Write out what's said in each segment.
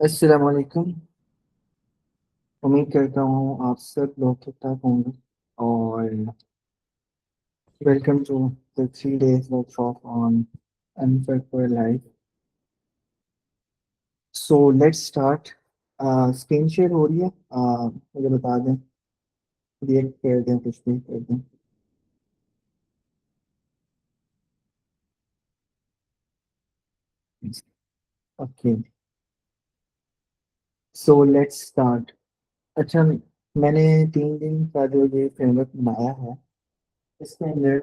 अस्सलाम वालेकुम। उम्मीद करता हूँ आप सब लोग ठीक ठाक होंगे और welcome to the 3 days workshop on unfair life. So let's start. Screen share हो रही है? मुझे बता दें, रिएक्ट कर दें, कुछ भी कर दें। Okay, so let's start. अच्छा, मैंने 3 दिन का जो ये फ्रेमवर्क बनाया है, इसके अंदर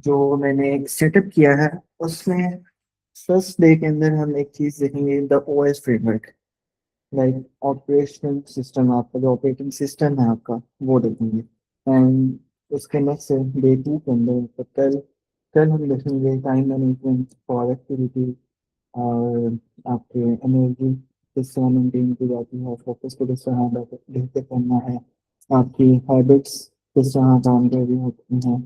जो मैंने एक सेटअप किया है, उसमें फर्स्ट डे के अंदर हम एक चीज़ देखेंगे, the OS framework. Like operational system, आपका जो ऑपरेटिंग सिस्टम है आपका, वो देखेंगे। एंड उसके नेक्स्ट डे 2 के अंदर, तो कल कल हम देखेंगे टाइम मैनेजमेंट, प्रोडक्टिविटी और आपके एनर्जी किस तरह मेंटेन की जाती है, फोकस को किस तरह बेहतर करना है, आपकी हैबिट्स किस तरह काम कर रही होती हैं।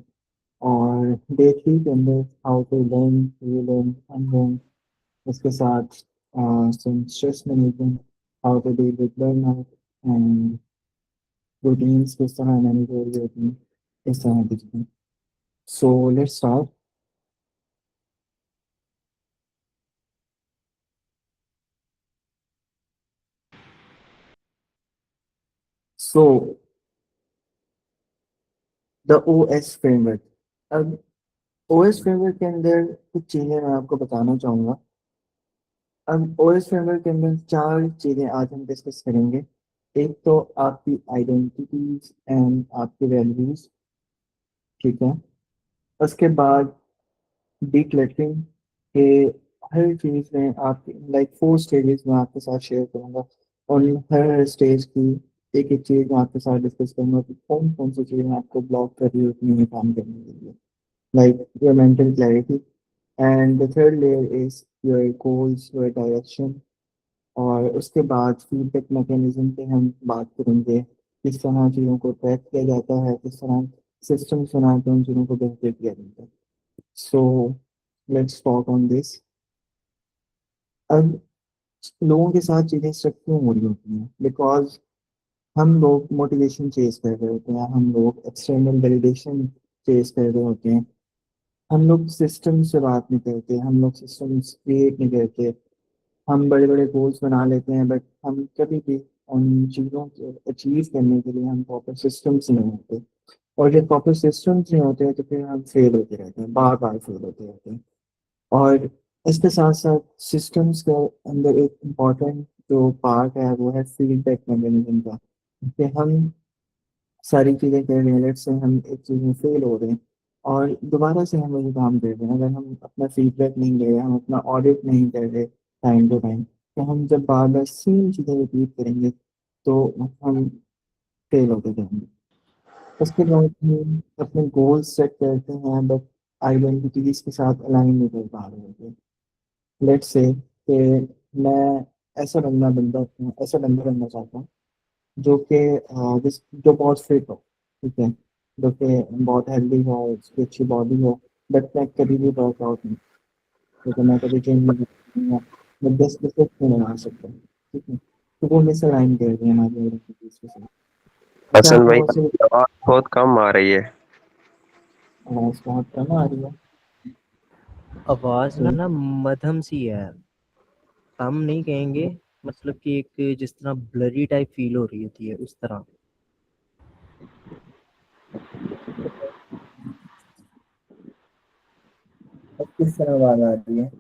और डे 3 के अंदर how to learn, relearn, unlearn. इसके साथ some stress management, how to deal with burnout, and routines किस तरह मैनेज हो रही होती हैं, इस तरह की चीज़ें। So let's start. So the O S framework. अब ओ एस फ्रेमवर्क के अंदर कुछ चीज़ें मैं आपको बताना चाहूँगा। अब ओ एस फ्रेमवर्क के अंदर 4 चीज़ें आज हम डिस्कस करेंगे। एक तो आपकी आइडेंटिटीज एंड आपकी वैल्यूज, ठीक है। उसके बाद डिक्लटरिंग के हर चीज़ में आप, लाइक 4 स्टेजेस में आपके साथ शेयर करूँगा। और हर स्टेज की एक एक चीज़ मैं आपके साथ डिस्कस करूँगा कि कौन कौन सी चीज़ें आपको ब्लॉक कर रही होती हैं काम करने के लिए, like your mental clarity. And the third layer is your goals, your direction. और उसके बाद फीडबैक मैकेनिज्म पे हम बात करेंगे, किस तरह चीज़ों को ट्रैक किया जाता है, किस तरह सिस्टम बना के उन चीज़ों को बेहतर किया जाता है। So let's talk on this. अब लोगों के साथ चीज़ें स्टक क्यों हो रही होती हैं? बिकॉज हम लोग मोटिवेशन चेज कर रहे होते हैं, हम लोग एक्सटर्नल वैलिडेशन चेज कर रहे होते हैं, हम लोग सिस्टम से बात नहीं करते, हम लोग सिस्टम्स क्रिएट नहीं करते। हम बड़े बड़े गोल्स बना लेते हैं, बट हम कभी भी उन चीज़ों को अचीव करने के लिए हम प्रॉपर सिस्टम्स नहीं होते। और जब प्रॉपर सिस्टम्स नहीं होते हैं तो फिर हम फेल होते रहते हैं, बार बार फेल होते रहते हैं। और इसके साथ साथ सिस्टम्स के अंदर एक इम्पॉर्टेंट जो पार्ट है वो है फीडबैक मैकेनिज्म का, कि हम सारी चीज़ें कर रहे हैं, लेट्स से हम एक चीज़ में फेल हो रहे हैं और दोबारा से हम वही काम कर रहे हैं। अगर हम अपना फीडबैक नहीं ले रहे, हम अपना ऑडिट नहीं कर रहे टाइम टू टाइम, तो हम जब बार बार सेम चीज़ें रिपीट करेंगे तो हम फेल होते जाएंगे। उसके बाद हम अपने गोल्स सेट करते हैं, बट आइडेंटिटीज के साथ अलाइन नहीं कर पा रहे होते। लेट्स से कि मैं ऐसा बंदा बनना चाहता हूँ जो कि जो बहुत फिट हो, ठीक है, जो कि बहुत हेल्दी हो, उसकी अच्छी बॉडी हो, बट मैं कभी भी वर्कआउट नहीं, ठीक है, मैं कभी जिम नहीं करूँगा, मैं 10 नहीं बना सकता, ठीक है। तो वो मिसअलाइन कर रही है हमारी आइडेंटिटीज के साथ। क्या हसन भाई, वो सिर्फ आपकी आवाज बहुत कम आ रही है। आवाज बहुत कम आ रही है? आवाज़ तो ना मध्यम सी है, कम नहीं कहेंगे, मतलब कि एक जिस तरह ब्लरी टाइप फील हो रही होती है उस तरह। अब किस तरह आवाज आ रही है?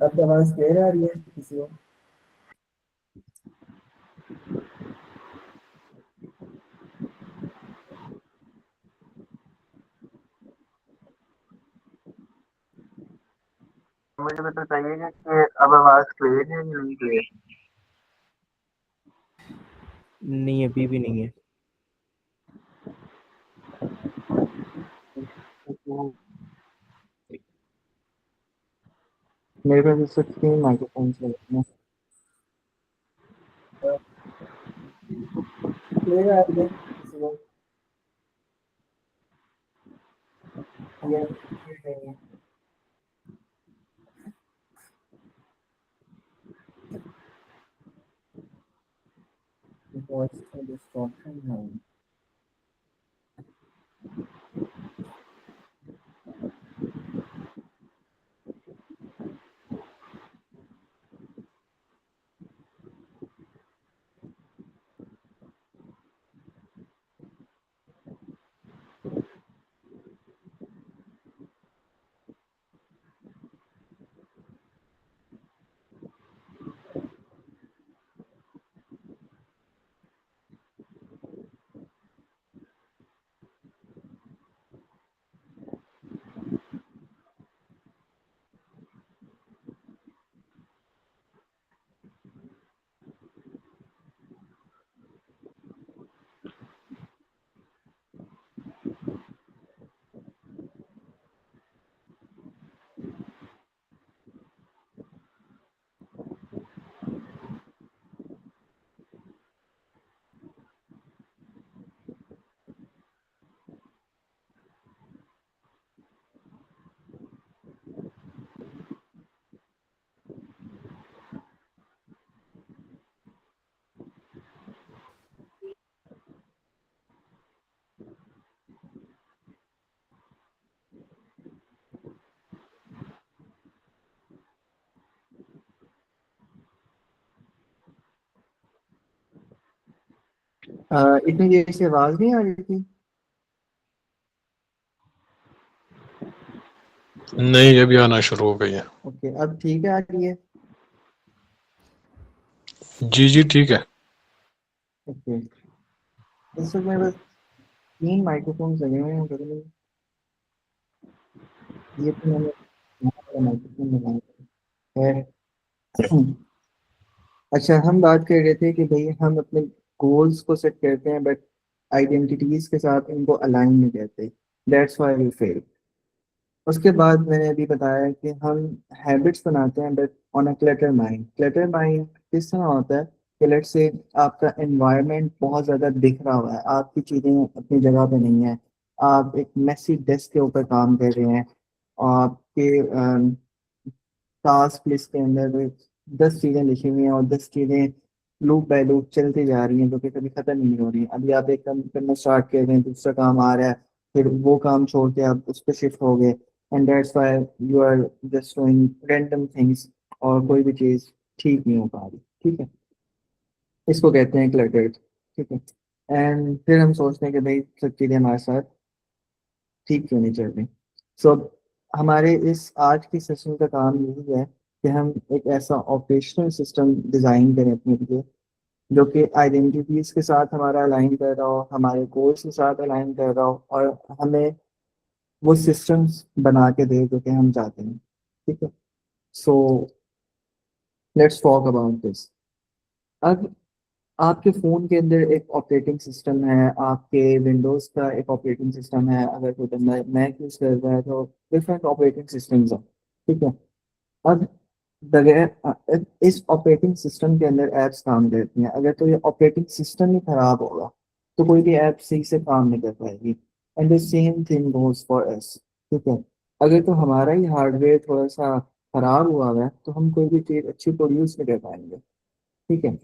अब आवाज क्लियर आ रही है किसी को? मुझे तो चाहिए कि अब आवाज क्लियर है या नहीं क्लियर? नहीं, अभी भी नहीं है। तो मेरे पास इस वक्त 3 माइक्रोफोन्स लगे हैं। क्लियर आ गया किसी को? या clear नहीं है? Because the distraction है। इतनी देर से आवाज नहीं आ रही थी? नहीं, अभी आना शुरू हो गई है। ओके, अब ठीक है आ रही है? जी जी ठीक है। ओके, इस वक्त मेरे पास 3 माइक्रोफोन लगे हुए हैं घर में। ये तो मैंने यहाँ वाला माइक्रोफोन लगाया है। अच्छा, हम बात कर रहे थे कि भाई हम अपने गोल्स को सेट करते हैं बट आइडेंटिटीज के साथ इनको अलाइन नहीं करते। That's why we fail. उसके बाद मैंने अभी बताया कि हम हैबिट्स बनाते हैं but on a clutter mind. Clutter mind किस तरह होता है कि लेट्स से आपका एनवायरनमेंट बहुत ज़्यादा दिख रहा हुआ है, आपकी चीज़ें अपनी जगह पे नहीं है, आप एक मेसी डेस्क के ऊपर काम कर रहे हैं, आपके टास्क लिस्ट के अंदर 10 चीजें लिखी हुई हैं और 10 चीजें लूप बाय लूप चलती जा रही हैं जो कि कभी खत्म ही नहीं हो रही। अभी आप एक काम करना स्टार्ट कर रहे हैं, दूसरा काम आ रहा है, फिर वो काम छोड़ के आप उस पर शिफ्ट हो गए, and that's why you are just doing random things और कोई भी चीज ठीक नहीं हो पा रही। ठीक है, इसको कहते हैं क्लटर्ड। ठीक है, एंड फिर हम सोचते हैं कि भाई सब चीजें हमारे साथ ठीक क्यों नहीं चल रही। सो हमारे इस आज की सेशन का काम यही है कि हम एक ऐसा ऑपरेशनल सिस्टम डिज़ाइन करें अपने लिए जो कि आइडेंटिटीज के साथ हमारा अलाइन कर रहा हो, हमारे गोल्स के साथ अलाइन कर रहा हो और हमें वो सिस्टम्स बना के दे जो कि हम चाहते हैं। ठीक है, so let's talk about this. अब आपके फ़ोन के अंदर एक ऑपरेटिंग सिस्टम है, आपके विंडोज़ का एक ऑपरेटिंग सिस्टम है, अगर कोई बंदा मैक यूज़ कर रहा है तो डिफरेंट ऑपरेटिंग सिस्टम्स हैं। ठीक है, अब बगैर इस ऑपरेटिंग सिस्टम के अंदर ऐप्स काम करती हैं। अगर तो ये ऑपरेटिंग सिस्टम ही खराब होगा तो कोई भी ऐप सही से काम नहीं कर पाएगी, and the same thing goes for us. ठीक है, अगर तो हमारा ही हार्डवेयर थोड़ा सा खराब हुआ है तो हम कोई भी चीज़ अच्छी प्रोड्यूस नहीं कर पाएंगे। ठीक है,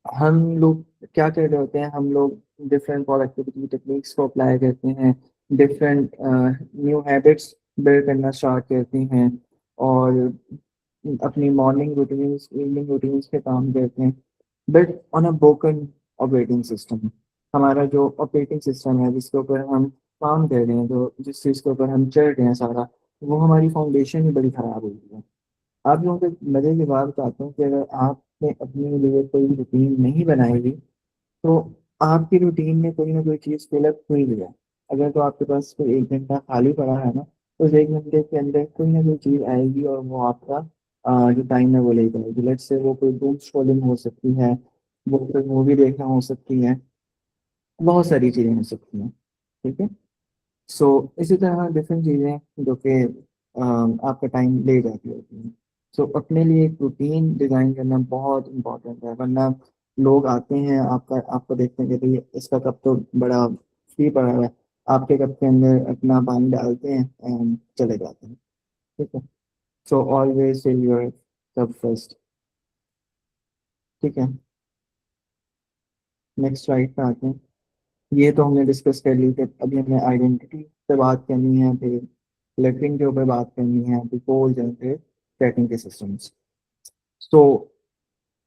हम लोग क्या कर रहे होते हैं, हम लोग डिफरेंट प्रोडक्टिविटी टेक्निक्स को अप्लाई करते हैं, डिफरेंट न्यू हैबिट्स बिल्ड करना स्टार्ट करते हैं और अपनी मॉर्निंग रूटीन्स इवनिंग रूटीन्स पे काम करते हैं but on a broken operating system. हमारा जो ऑपरेटिंग सिस्टम है जिसके ऊपर हम काम कर रहे हैं, जो जिस चीज़ के ऊपर हम चल रहे हैं सारा, वो हमारी फाउंडेशन ही बड़ी ख़राब हो गई है। आप लोगों को एक मजे की बात बताता हूँ कि अगर आपने अपने लिए कोई रूटीन नहीं बनाई हुई तो आपकी रूटीन में कोई ना कोई चीज़ फिलअप हुई भी है। अगर तो आपके पास कोई 1 घंटा खाली पड़ा है ना, तो उस 1 घंटे के अंदर कोई ना कोई चीज़ आएगी और वो आपका जो टाइम है वो ले जाएगी। लेट्स से वो कोई डूम स्क्रॉलिंग हो सकती है, वो कोई मूवी देखना हो सकती है, बहुत सारी चीज़ें हो सकती हैं। ठीक है, सो इसी तरह डिफरेंट चीज़ें जो कि आपका टाइम ले जाती होती हैं। सो अपने लिए एक रूटीन डिज़ाइन करना बहुत इंपॉर्टेंट है, वरना लोग आते हैं आपको देखते हैं कि भाई इसका कप तो बड़ा फ्री पड़ा हुआ है, आपके कप के अंदर अपना पानी डालते हैं एंड चले जाते हैं। ठीक है, so always fill your cup first. ठीक है, नेक्स्ट स्लाइड पे आते हैं। ये तो हमने डिस्कस कर ली कि अभी हमें आइडेंटिटी पे बात करनी है, फिर लेटरिंग के ऊपर बात करनी है, फिर गोल्स एंड फिर ट्रैकिंग के सिस्टम्स। तो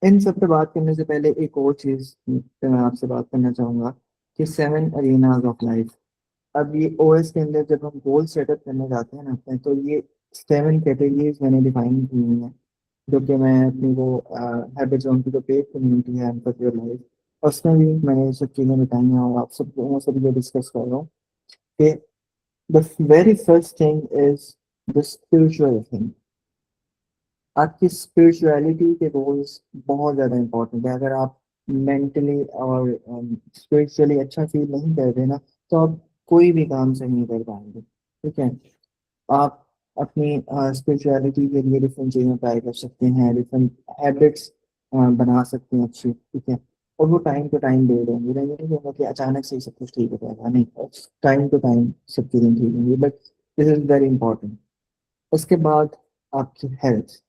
इन सब पे बात करने से पहले एक और चीज़ पे मैं आपसे बात करना चाहूँगा कि 7 अरीनाज ऑफ लाइफ। अब ये ओएस के अंदर जब हम गोल सेटअप करने जाते हैं ना अपने, तो ये 7 कैटेगरीज मैंने डिफाइन की हुई हैं, जो कि मैं अपनी वो हैबिट जोन की जो पेड कम्युनिटी है एम्पैथी योर लाइफ, उसमें भी मैंने ये सब चीज़ें बताई हैं और आप सब लोगों से भी ये डिस्कस कर रहा हूँ कि the very first thing is the spiritual thing. आपकी स्पिरिचुअलिटी के रोल्स बहुत ज़्यादा इंपॉर्टेंट है। अगर आप मेंटली और स्पिरिचुअली अच्छा फील नहीं कर रहे ना, तो आप कोई भी काम सही नहीं कर पाएंगे। ठीक है, आप अपनी स्पिरिचुअलिटी के लिए डिफरेंट चीज़ें ट्राई कर सकते हैं, डिफरेंट हैबिट्स बना सकते हैं अच्छी। ठीक है, और वो टाइम टू टाइम बिल्ड होंगी, नहीं नहीं होगा कि अचानक से ही सब कुछ ठीक हो जाएगा, नहीं, टाइम टू टाइम सब चीज़ें ठीक होंगी, but this is very important. उसके बाद आपकी हेल्थ।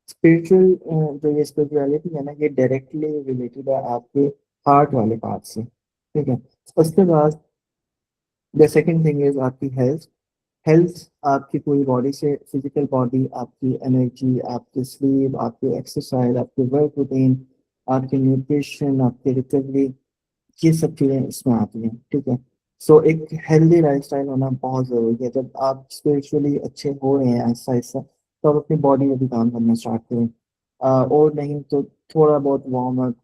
स्पिरिचुअल जो ये स्पिरिचुअलिटी है ना, ये डायरेक्टली रिलेटेड है आपके हार्ट वाले पार्ट से। ठीक है, उसके बाद द सेकंड थिंग इज आपकी हेल्थ। हेल्थ आपकी पूरी बॉडी से, फिजिकल बॉडी, आपकी एनर्जी, आपकी स्लीप, आपकी एक्सरसाइज, आपके वर्क रूटीन, आपकी न्यूट्रिशन, आपकी रिकवरी, ये सब चीज़ें इसमें आती हैं। ठीक है, सो एक हेल्दी लाइफस्टाइल होना बहुत ज़रूरी है। जब आप स्पिरिचुअली अच्छे हो रहे हैं ऐसा ऐसा, तो आप अपनी बॉडी में भी काम करना स्टार्ट करें। और नहीं तो थोड़ा बहुत वार्म अप,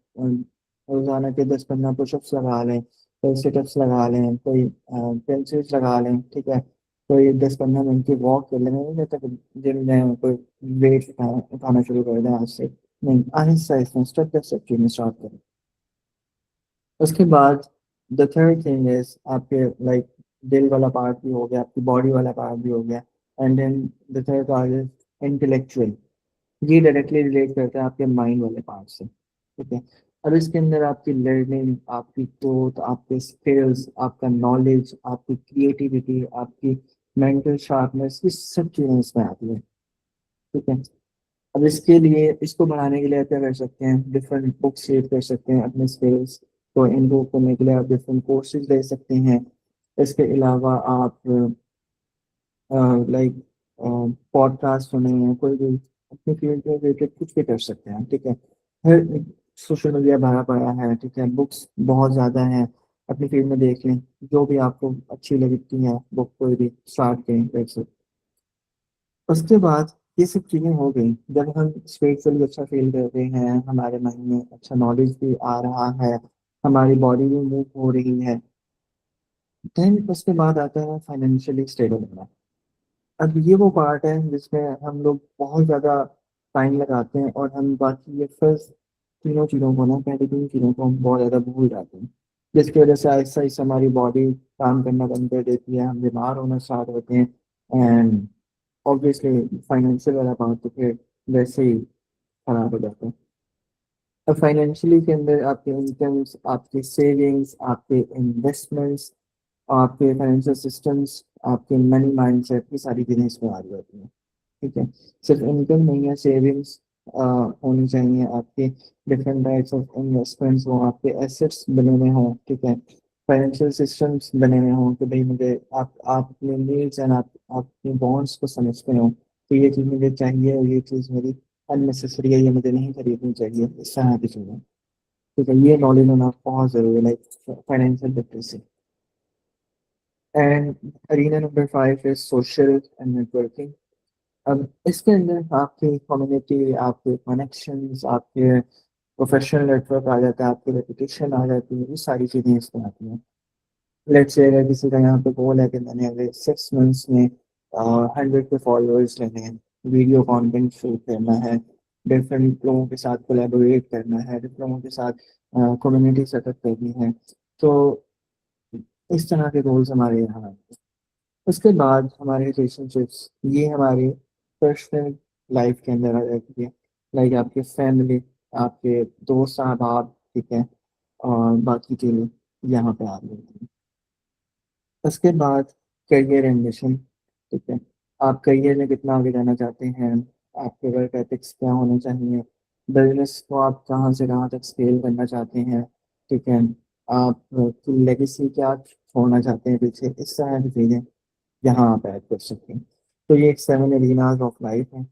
रोजाना के 10-15 पुशअप्स लगा लें, कोई सिटअप्स लगा लें, कोई पेंसिल्स लगा लें। ठीक है, कोई 10-15 मिनट की वॉक कर लें। नहीं तक जिम में कोई वेट उठाना शुरू कर दें आज से, नहीं, Aahista Aahista step by step चीज़ें स्टार्ट करें। उसके बाद द थर्ड थिंग इज आपके लाइक दिल वाला पार्ट भी हो गया, आपकी बॉडी वाला पार्ट भी हो गया, and then the third part is intellectual. ये डायरेक्टली रिलेट करता है आपके माइंड वाले पार्ट से। ठीक है, अब इसके अंदर आपकी लर्निंग, आपकी ग्रोथ, आपके स्किल्स, आपका नॉलेज, आपकी क्रिएटिविटी, आपकी मेंटल शार्पनेस, ये सब चीज़ें इसमें आती है। ठीक है, अब इसके लिए, इसको बढ़ाने के लिए आप क्या कर सकते हैं, डिफरेंट बुक्स रीड कर सकते हैं अपने स्किल्स को इम्प्रूव करने के लिए, आप डिफरेंट कोर्सेज ले सकते हैं। इसके अलावा आप लाइक पॉडकास्ट सुने हैं, कोई भी अपनी फील्ड में रिलेटेड कुछ भी कर सकते हैं। ठीक है, हर सोशल मीडिया भरा पड़ा है। ठीक है, बुक्स बहुत ज़्यादा हैं, अपनी फील्ड में देख लें, जो भी आपको अच्छी लगती है बुक कोई भी स्टार्ट करें वैसे। उसके बाद ये सब चीज़ें हो गई, जब हम स्पिरिचुअली अच्छा फील कर रहे हैं, हमारे माइंड में अच्छा नॉलेज भी आ रहा है, हमारी बॉडी भी मूव हो रही है, देन उसके बाद आता है फाइनेंशियली स्टेबल होना। अब ये वो पार्ट है जिसमें हम लोग बहुत ज़्यादा टाइम लगाते हैं और हम बाकी ये फर्स्ट तीनों चीज़ों को ना, पहले 3 चीज़ों को हम बहुत ज़्यादा भूल जाते हैं, जिसकी वजह से आहिस्ता आहिस्ता हमारी बॉडी काम करना बंद कर देती है, हम बीमार होना स्टार्ट होते हैं, एंड ऑब्वियसली फाइनेंशियल वाला पार्ट तो फिर वैसे ही खराब हो जाता है। अब फाइनेंशियली के अंदर आपके इनकम्स, आपके सेविंग्स, आपके इन्वेस्टमेंट्स, आपके फाइनेंशियल सिस्टम्स, आपके मनी माइंडसेट, ये सारी चीज़ें इसमें आ जाती हैं। ठीक है, सिर्फ इनकम नहीं है, सेविंग्स होनी चाहिए आपके, डिफरेंट टाइप्स ऑफ इन्वेस्टमेंट्स हो, आपके एसेट्स बने हुए हों। ठीक है, फाइनेंशियल सिस्टम्स बने हुए हों कि भाई मुझे, आप अपने नीड्स एंड आप अपने बॉन्ड्स को समझते हो, तो ये चीज़ मुझे चाहिए और ये चीज़ मेरी अननेसेसरी है, ये मुझे नहीं खरीदनी चाहिए, इस तरह की चीज़ें। ठीक है, ये नॉलेज होना बहुत ज़रूरी है, like financial literacy. And arena number 5 is social and networking. अब इसके अंदर आपकी कम्युनिटी, आपके कनेक्शंस, आपके प्रोफेशनल नेटवर्क आ जाता है, आपकी रेपुटेशन आ जाती है, ये सारी चीज़ें इसमें आती हैं। लेट्स से अगर किसी का यहाँ पे गोल है कि मैंने अगले 6 मंथ्स में 100 के फॉलोअर्स लेने हैं, वीडियो कंटेंट शूट करना है, डिफरेंट लोगों के साथ कोलैबोरेट करना है, डिफरेंट लोगों के साथ कम्युनिटी सेटअप करनी है, तो इस तरह के गोल्स हमारे यहाँ हैं। उसके बाद हमारे रिलेशनशिप्स, ये हमारी पर्सनल लाइफ के अंदर आ जाती है, लाइक आपके फैमिली, आपके दोस्त अहबाब, ठीक है, और बाकी चीज़ें यहाँ पे आ रही होती हैं। उसके बाद करियर एम्बिशन, ठीक है, आप करियर में कितना आगे जाना चाहते हैं, आपके वर्क एथिक्स क्या होने चाहिए, बिजनेस को आप कहाँ से कहाँ तक स्केल करना चाहते हैं, ठीक है, आप की लेगेसी क्या छोड़ना चाहते हैं पीछे, इस तरह की चीज़ें यहाँ आप ऐड कर सकते हैं। तो ये एक 7 एरिनाज ऑफ लाइफ है,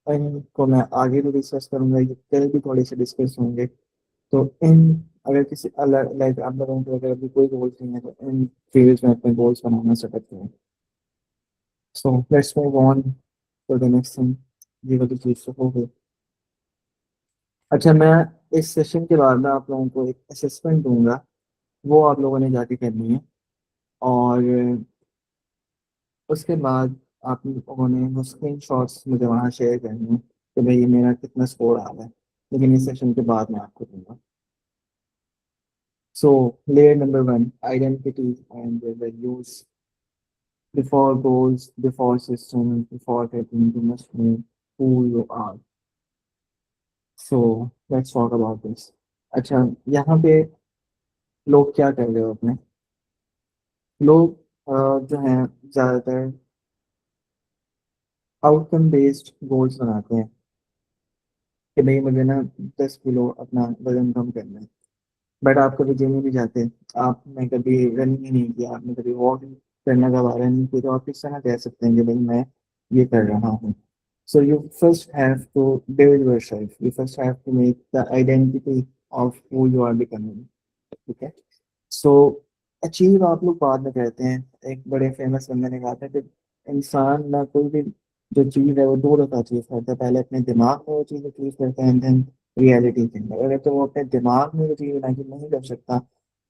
और इनको मैं आगे भी डिस्कस करूँगा, ये कल भी थोड़े से डिस्कस होंगे। तो इन अगर किसी अलग लाइक आप लोगों को अगर अभी कोई गोल्स नहीं है तो इन फील्ड्स में अपने गोल्स बनाना सकते हैं। So let's move on to the next thing. ये वाली चीज़ तो हो गई। अच्छा, मैं इस सेशन के बाद में आप लोगों को एक असेसमेंट दूंगा, वो आप लोगों ने जाके करनी है, और उसके बाद आप लोगों ने वो स्क्रीन शॉट्स मुझे वहाँ शेयर करनी है कि भाई ये मेरा कितना स्कोर आ रहा है, लेकिन इस सेशन के बाद मैं आपको दूंगा। So layer number 1, identity and values. Before goals, before systems, before getting, you must know who you are. So let's talk about this. अच्छा, यहाँ पे लोग क्या कर रहे हो अपने, लोग जो हैं ज़्यादातर आउटकम बेस्ड गोल्स बनाते हैं कि भाई मुझे ना 10 किलो अपना वजन कम करना है, बट आप कभी जिम ही नहीं जाते, आपने कभी रनिंग ही नहीं किया, आपने कभी वॉक करने का वारा नहीं किया, तो आप किस तरह कह सकते हैं कि भाई मैं ये कर रहा हूँ। So you first have to build yourself. You first have to make the identity of who you are becoming. ठीक है। सो अचीव आप लोग बाद में कहते हैं, एक बड़े फेमस बंदे ने कहा था कि इंसान ना कोई भी जो चीज़ है वो दो दफ़ा अचीव करता है, पहले अपने दिमाग में वो चीज़ अचीव करता है एंड देन रियलिटी के अंदर। अगर तो वो अपने दिमाग में वो चीज़ इमेजिन नहीं कर सकता,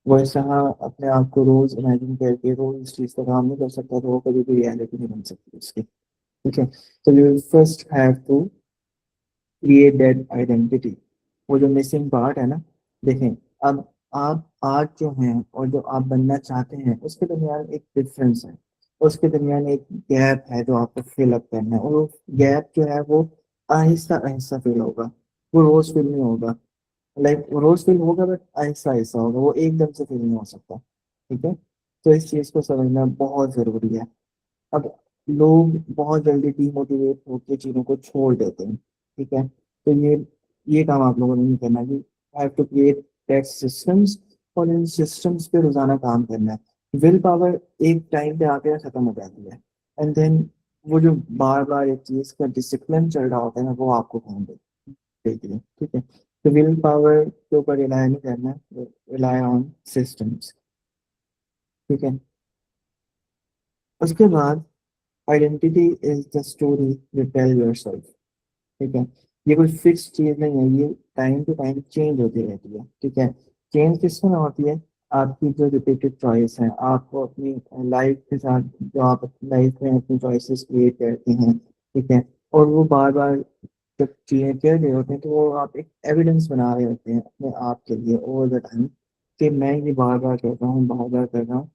वो इस तरह अपने आप को रोज़ इमेजिन करके रोज़ इस चीज़ का काम नहीं कर सकता, तो वो कभी भी रियलिटी नहीं बन सकती उसकी। ठीक है। तो you first have to create that identity. वो जो मिसिंग पार्ट है ना, देखें, अब आप आज जो हैं और जो आप बनना चाहते हैं उसके दरमियान एक डिफरेंस है, उसके दरमियान एक गैप है जो आपको फिल अप करना है, और वो गैप जो है वो आहिस्ता आहिस्ता फिल होगा, वो रोज फिल नहीं होगा। लाइक रोज फिल होगा बट आहिस्ता आहिस्ता होगा, वो एकदम से फिल नहीं हो सकता। ठीक है। तो इस चीज़ को समझना बहुत ज़रूरी है। अब लोग बहुत जल्दी डीमोटिवेट होकर चीज़ों को छोड़ देते हैं। ठीक है। तो ये काम आप लोगों ने नहीं करना कि have to create that systems, और इन सिस्टम्स पे रोजाना काम करना है। विल पावर एक टाइम पे आके खत्म हो जाती है, एंड देन वो जो बार बार एक चीज का डिसिप्लिन चल रहा होता है ना, वो आपको काम देती है। ठीक है। तो विल पावर के ऊपर रिलाय नहीं करना है, रिलाय ऑन सिस्टम्स। ठीक है। उसके बाद identity is the story you tell yourself. ठीक है। ये कोई फिक्स चीज नहीं है, ये टाइम टू टाइम चेंज होती रहती है। ठीक है। चेंज किस तरह होती है, आपकी जो रिपीटेड चॉइस है, आपको अपनी लाइफ के साथ जो आप अपनी लाइफ में अपनी चॉइसेस क्रिएट करते हैं। ठीक है। और वो बार बार जब चीजें कर रहे होते हैं तो वो आप एक एविडेंस बना रहे होते हैं अपने आप के लिए ओवर द टाइम, कि मैं ये बार बार कर रहा हूँ, बार बार कर रहा हूँ।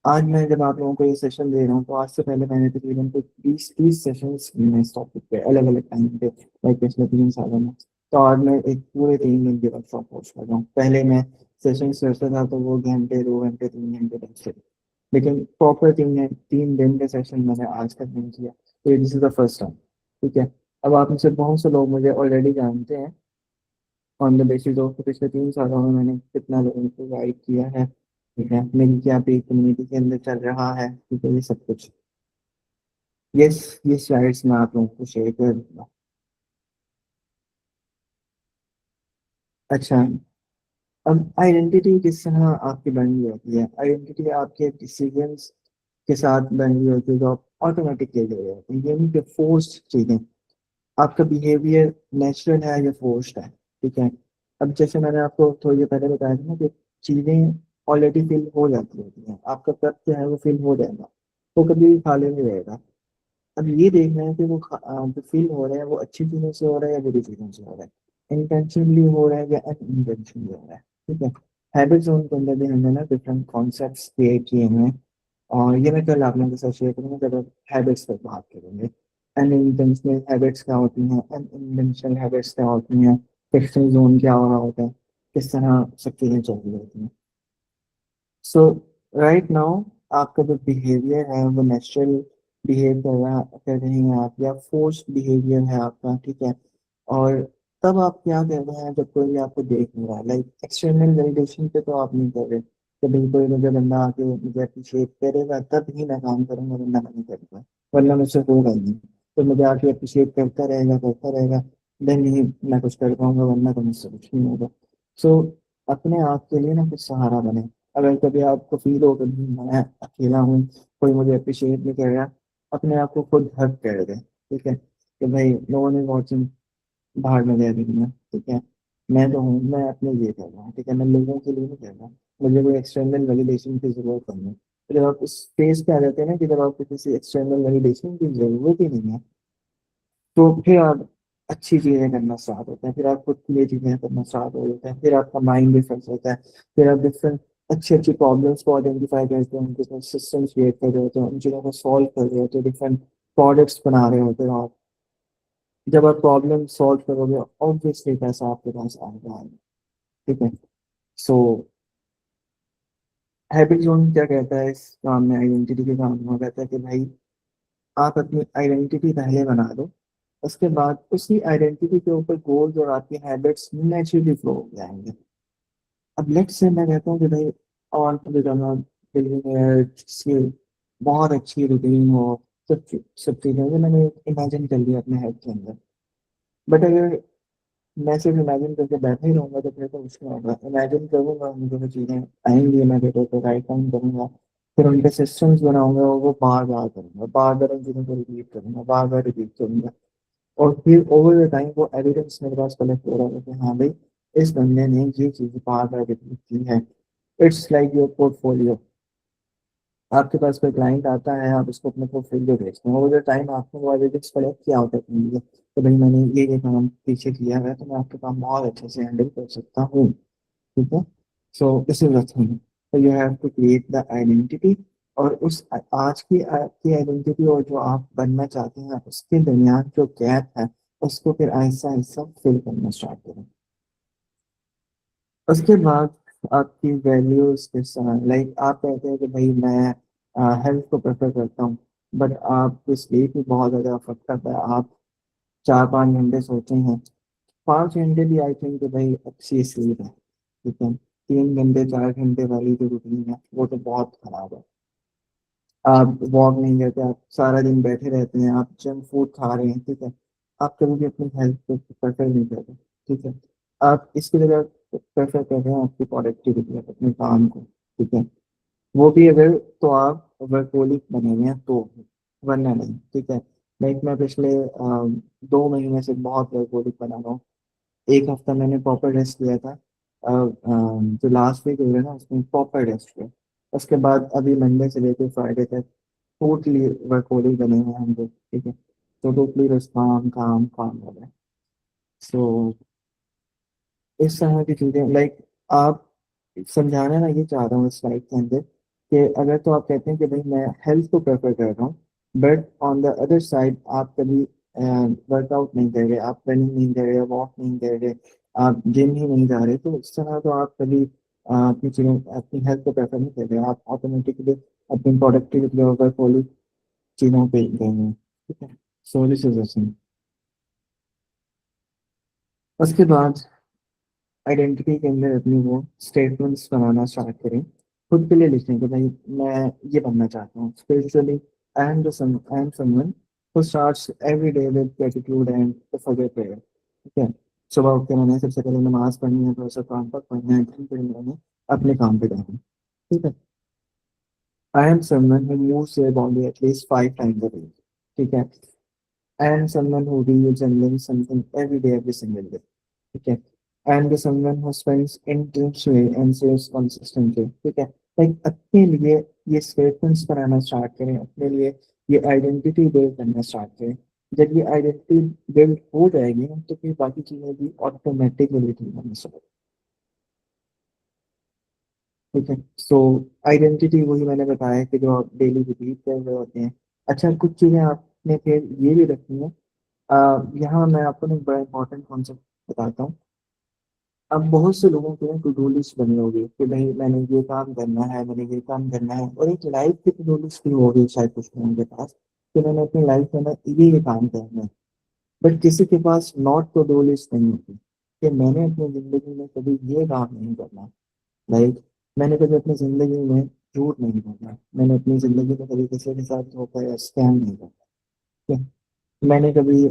आज मैं जब आप लोगों को ये सेशन दे रहा हूँ, तो आज से पहले मैंने तकरीबन कुछ 20-30 सेशंस किए हैं इस टॉपिक पे अलग अलग टाइम पे, लाइक पिछले 3 सालों में। तो आज मैं एक पूरे 3 दिन की वर्कशॉप होस्ट कर रहा हूँ। पहले मैं सेशन करता था तो वो घंटे 2 घंटे 3 घंटे तक थे, लेकिन प्रॉपर 3 दिन के सेशन मैंने आज तक नहीं किया। तो this is the first time. ठीक है। अब आप में से बहुत से लोग मुझे ऑलरेडी जानते हैं ऑन द बेसिस ऑफ पिछले 3 सालों में मैंने कितना लोगों को गाइड किया है। ठीक है। मेरी क्या भी कम्युनिटी के अंदर चल रहा है, ठीक है, ये सब कुछ। यस, ये स्लाइड्स मैं आप लोगों को शेयर कर दूंगा। अच्छा, अब आइडेंटिटी किस तरह आपकी बन रही होती है, आइडेंटिटी आपके डिसीजंस के साथ बन रही होती है, जो आप ऑटोमेटिक ले रहे होते हैं, यानी कि फोर्स्ड चीज़ें। आपका बिहेवियर नेचुरल है या फोर्स्ड है। ठीक है। अब जैसे मैंने आपको थोड़ी देर पहले बताया था ना कि चीज़ें ऑलरेडी फिल हो जाती होती हैं, आपका कप जो है वो फिल हो जाएगा, वो कभी भी खाली नहीं रहेगा। अब ये देखना है कि वो जो फील हो रहा है वो अच्छी चीज़ों से हो रहा है या बुरी चीज़ों से हो रहा है, इंटेंशनली हो रहा है या अनइंटेंशनली हो रहा है। ठीक है। हैबिट जोन के अंदर भी हमने ना डिफरेंट कॉन्सेप्ट्स क्रिएट किए हैं, और ये मैं कल आप लोगों के साथ शेयर करूंगा जब आप हैबिट्स पर बात करेंगे। अनइंटेंशनल हैबिट्स क्या होती हैं, अनइंटेंशनल हैबिट्स क्या होती हैं, फिक्सिंग जोन क्या हो रहा होता है, इस तरह सब चीज़ें चल रही होती हैं। सो राइट नाउ आपका जो बिहेवियर है वो नेचुरल बिहेव कर रही हैं आप, या फोर्स्ड बिहेवियर है आपका, ठीक है। और तब आप क्या कर रहे हैं जब कोई भी आपको देख नहीं रहा है, लाइक एक्सटर्नल वैलिडेशन पे तो आप नहीं कर रहे। कभी कोई मुझे बंदा आके मुझे अप्रिशिएट करेगा तब ही मैं काम करूंगा, वरना मैं नहीं करूंगा, वरना मुझसे होगा ही नहीं। तो मुझे आके अप्रिशिएट करता रहेगा, देन ही मैं कुछ कर पाऊंगा, वरना तो मुझसे कुछ नहीं होगा। सो अपने आप के लिए ना कुछ सहारा बने। अगर कभी आपको फील हो कभी मैं अकेला हूँ, कोई मुझे अप्रिशिएट नहीं कर रहा, अपने आप को खुद हर्ट कर दे, ठीक है, कि भाई नो वन इज वॉचिंग, बाहर में दे दुनिया, ठीक है। मैं तो हूँ, मैं अपने लिए कर रहा हूँ, ठीक है, मैं लोगों के लिए नहीं कर रहा। मुझे कोई एक्सटर्नल वैलिडेशन की जरूरत नहीं है। तो जब आप उस फेज पे आ जाते हैं ना कि जब आपको किसी एक्सटर्नल वैलिडेशन की जरूरत ही नहीं है, तो फिर आप अच्छी चीजें करना स्टार्ट होते हैं, फिर आप खुद के लिए चीजें करना स्टार्ट हो जाते हैं, फिर आपका माइंड भी फ्रेश होता है। फिर आप डिफरेंट अच्छी अच्छी प्रॉब्लम्स को आइडेंटिफाई करते हैं, उनके साथ सिस्टम्स क्रिएट कर रहे होते हैं, उन चीज़ों को सॉल्व कर रहे होते हैं, डिफरेंट प्रोडक्ट्स बना रहे होते हैं। और जब आप प्रॉब्लम सॉल्व करोगे ऑब्वियसली पैसा आपके पास आएगा। ठीक है। सो हैबिट जोन क्या कहता है इस काम में, आइडेंटिटी के काम में कहता है कि भाई आप अपनी आइडेंटिटी पहले बना दो, उसके बाद उसी आइडेंटिटी के ऊपर गोल्स और आपकी हैबिट्स नेचुरली फ्लो हो जाएंगे। अब लेट्स से मैं कहता हूँ कि भाई और बिकम अ बिलियनियर, जिसकी बहुत अच्छी रूटीन हो, सब चीज़ें जो मैंने इमेजिन कर लिया अपने हेड के अंदर। बट अगर मैं सिर्फ इमेजिन करके बैठा ही रहूंगा तो फिर तो कुछ नहीं होगा। इमेजिन करूंगा, मुझे वो चीज़ें आएंगी, मैं पेपर पे राइट डाउन करूंगा, फिर उनके सिस्टम्स बनाऊंगा और वो बार बार करूंगा, बार बार उन चीज़ों को रिपीट करूंगा, बार बार रिपीट करूंगा। और फिर ओवर द टाइम वो एविडेंस मेरे पास कलेक्ट हो रहा है कि हाँ भाई इस बंदे ने ये चीज़ बार बार रिपीट की है। It's like your portfolio. आपके पास कोई क्लाइंट आता है, आप उसको अपने पोर्टफोलियो भेजते हैं, ओवर द टाइम आपने वो एविडेंस कलेक्ट किया होता है अपने लिए, तो भाई मैंने ये काम पीछे किया है, तो मैं आपके काम बहुत अच्छे से हैंडल कर सकता हूँ। ठीक है। So this is the thing, so you have to create the identity। और उस आज की आपकी आइडेंटिटी और जो आप बनना चाहते हैं उसके दरमियान जो गैप है उसको फिर आहिस्ता आहिस्ता फिल करना स्टार्ट करें। उसके बाद आपकी वैल्यूज किस तरह, लाइक आप कहते हैं कि भाई मैं हेल्थ को प्रेफर करता हूँ, बट आपकी स्लीप भी बहुत ज़्यादा अफेक्ट करता है। आप 4-5 घंटे सोते हैं, 5 घंटे भी आई थिंक कि भाई अच्छी स्लीप है, ठीक है। 3 घंटे 4 घंटे वाली जो रूटीन है वो तो बहुत खराब है। आप वॉक नहीं करते, आप सारा दिन बैठे रहते हैं, आप जंक फूड खा रहे हैं, ठीक है। आप कभी भी अपनी हेल्थ को प्रेफर नहीं कर रहे, ठीक है। आप इसकी जगह प्रेफर कर रहे हैं आपकी प्रोडक्टिविटी, अपने काम को, ठीक है। वो भी अगर तो आप वर्कोलिक बने हुए हैं तो, वरना नहीं, ठीक है। लाइक मैं पिछले 2 महीने से बहुत वर्कोलिक बना रहा हूँ। एक हफ्ता मैंने प्रॉपर रेस्ट लिया था, जो लास्ट वीक हो गया ना उसमें प्रॉपर रेस्ट किया। उसके बाद अभी मंडे से लेकर फ्राइडे तक टोटली वर्कहोलिक बने हुए हैं हम लोग, ठीक है। तो टोटली बस काम काम काम हो रहा है। सो इस तरह की चीजें, लाइक आप समझाना, मैं ये चाह रहा हूँ इस स्लाइड के अंदर कि अगर तो आप कहते हैं कि भाई मैं हेल्थ को प्रेफर कर रहा हूँ, but on the other side आप कभी वर्कआउट नहीं कर रहे, आप रनिंग नहीं कर रहे, वॉक नहीं कर रहे, आप जिम ही नहीं जा रहे, तो इस तरह तो आप कभी अपनी चीज़ों अपनी हेल्थ को प्रेफर नहीं कर रहे, आप ऑटोमेटिकली अपनी प्रोडक्टिविटी और वर्कहोलिक चीज़ों पे गए हैं, ठीक है। सो दिस इज उसके बाद आइडेंटिटी के अंदर अपनी वो स्टेटमेंट्स बनाना स्टार्ट करें, खुद के लिए लिखने के भाई मैं ये बनना चाहता हूँ spiritually. I am someone who starts every day with gratitude and the forgive prayer, ठीक है। सुबह उठ के मैंने सबसे पहले नमाज पढ़नी है, थोड़ा सा काम पर पढ़ना है, फिर मैंने अपने काम पे जाना है, ठीक है। I am someone who moves their body at least 5 times a day, ठीक है। And someone who reads and learns something every day, every single day. ठीक है। And the someone who spends intentionally and saves consistently, ठीक है। Like अपने लिए ये statements बनाना start करें, अपने लिए ये आइडेंटिटी बिल्ड करना स्टार्ट करें। जब ये आइडेंटिटी बिल्ड हो जाएगी ना तो फिर बाकी चीज़ें भी ऑटोमेटिकली ठीक होने स्टार्ट, ठीक है। सो आइडेंटिटी वही मैंने बताया कि जो आप डेली रिपीट कर रहे होते हैं। अच्छा, कुछ चीज़ें आपने फिर ये भी रखनी है। यहाँ मैं आपको ना एक बड़ा इंपॉर्टेंट कॉन्सेप्ट बताता हूँ। अब बहुत से लोगों के टू डू लिस्ट बनी होगी कि भाई मैंने ये काम करना है, मैंने ये काम करना है, और एक लाइफ की टू डू लिस्ट भी होगी शायद कुछ लोगों के पास कि मैंने अपनी लाइफ में ना ये काम करना है। बट किसी के पास नॉट टू डू लिस्ट नहीं होती कि मैंने अपनी जिंदगी में कभी ये काम नहीं करना। लाइक मैंने कभी अपनी जिंदगी में झूठ नहीं बोलना, मैंने अपनी जिंदगी में कभी किसी के साथ धोखा या स्कैम नहीं करना, ठीक है? मैंने कभी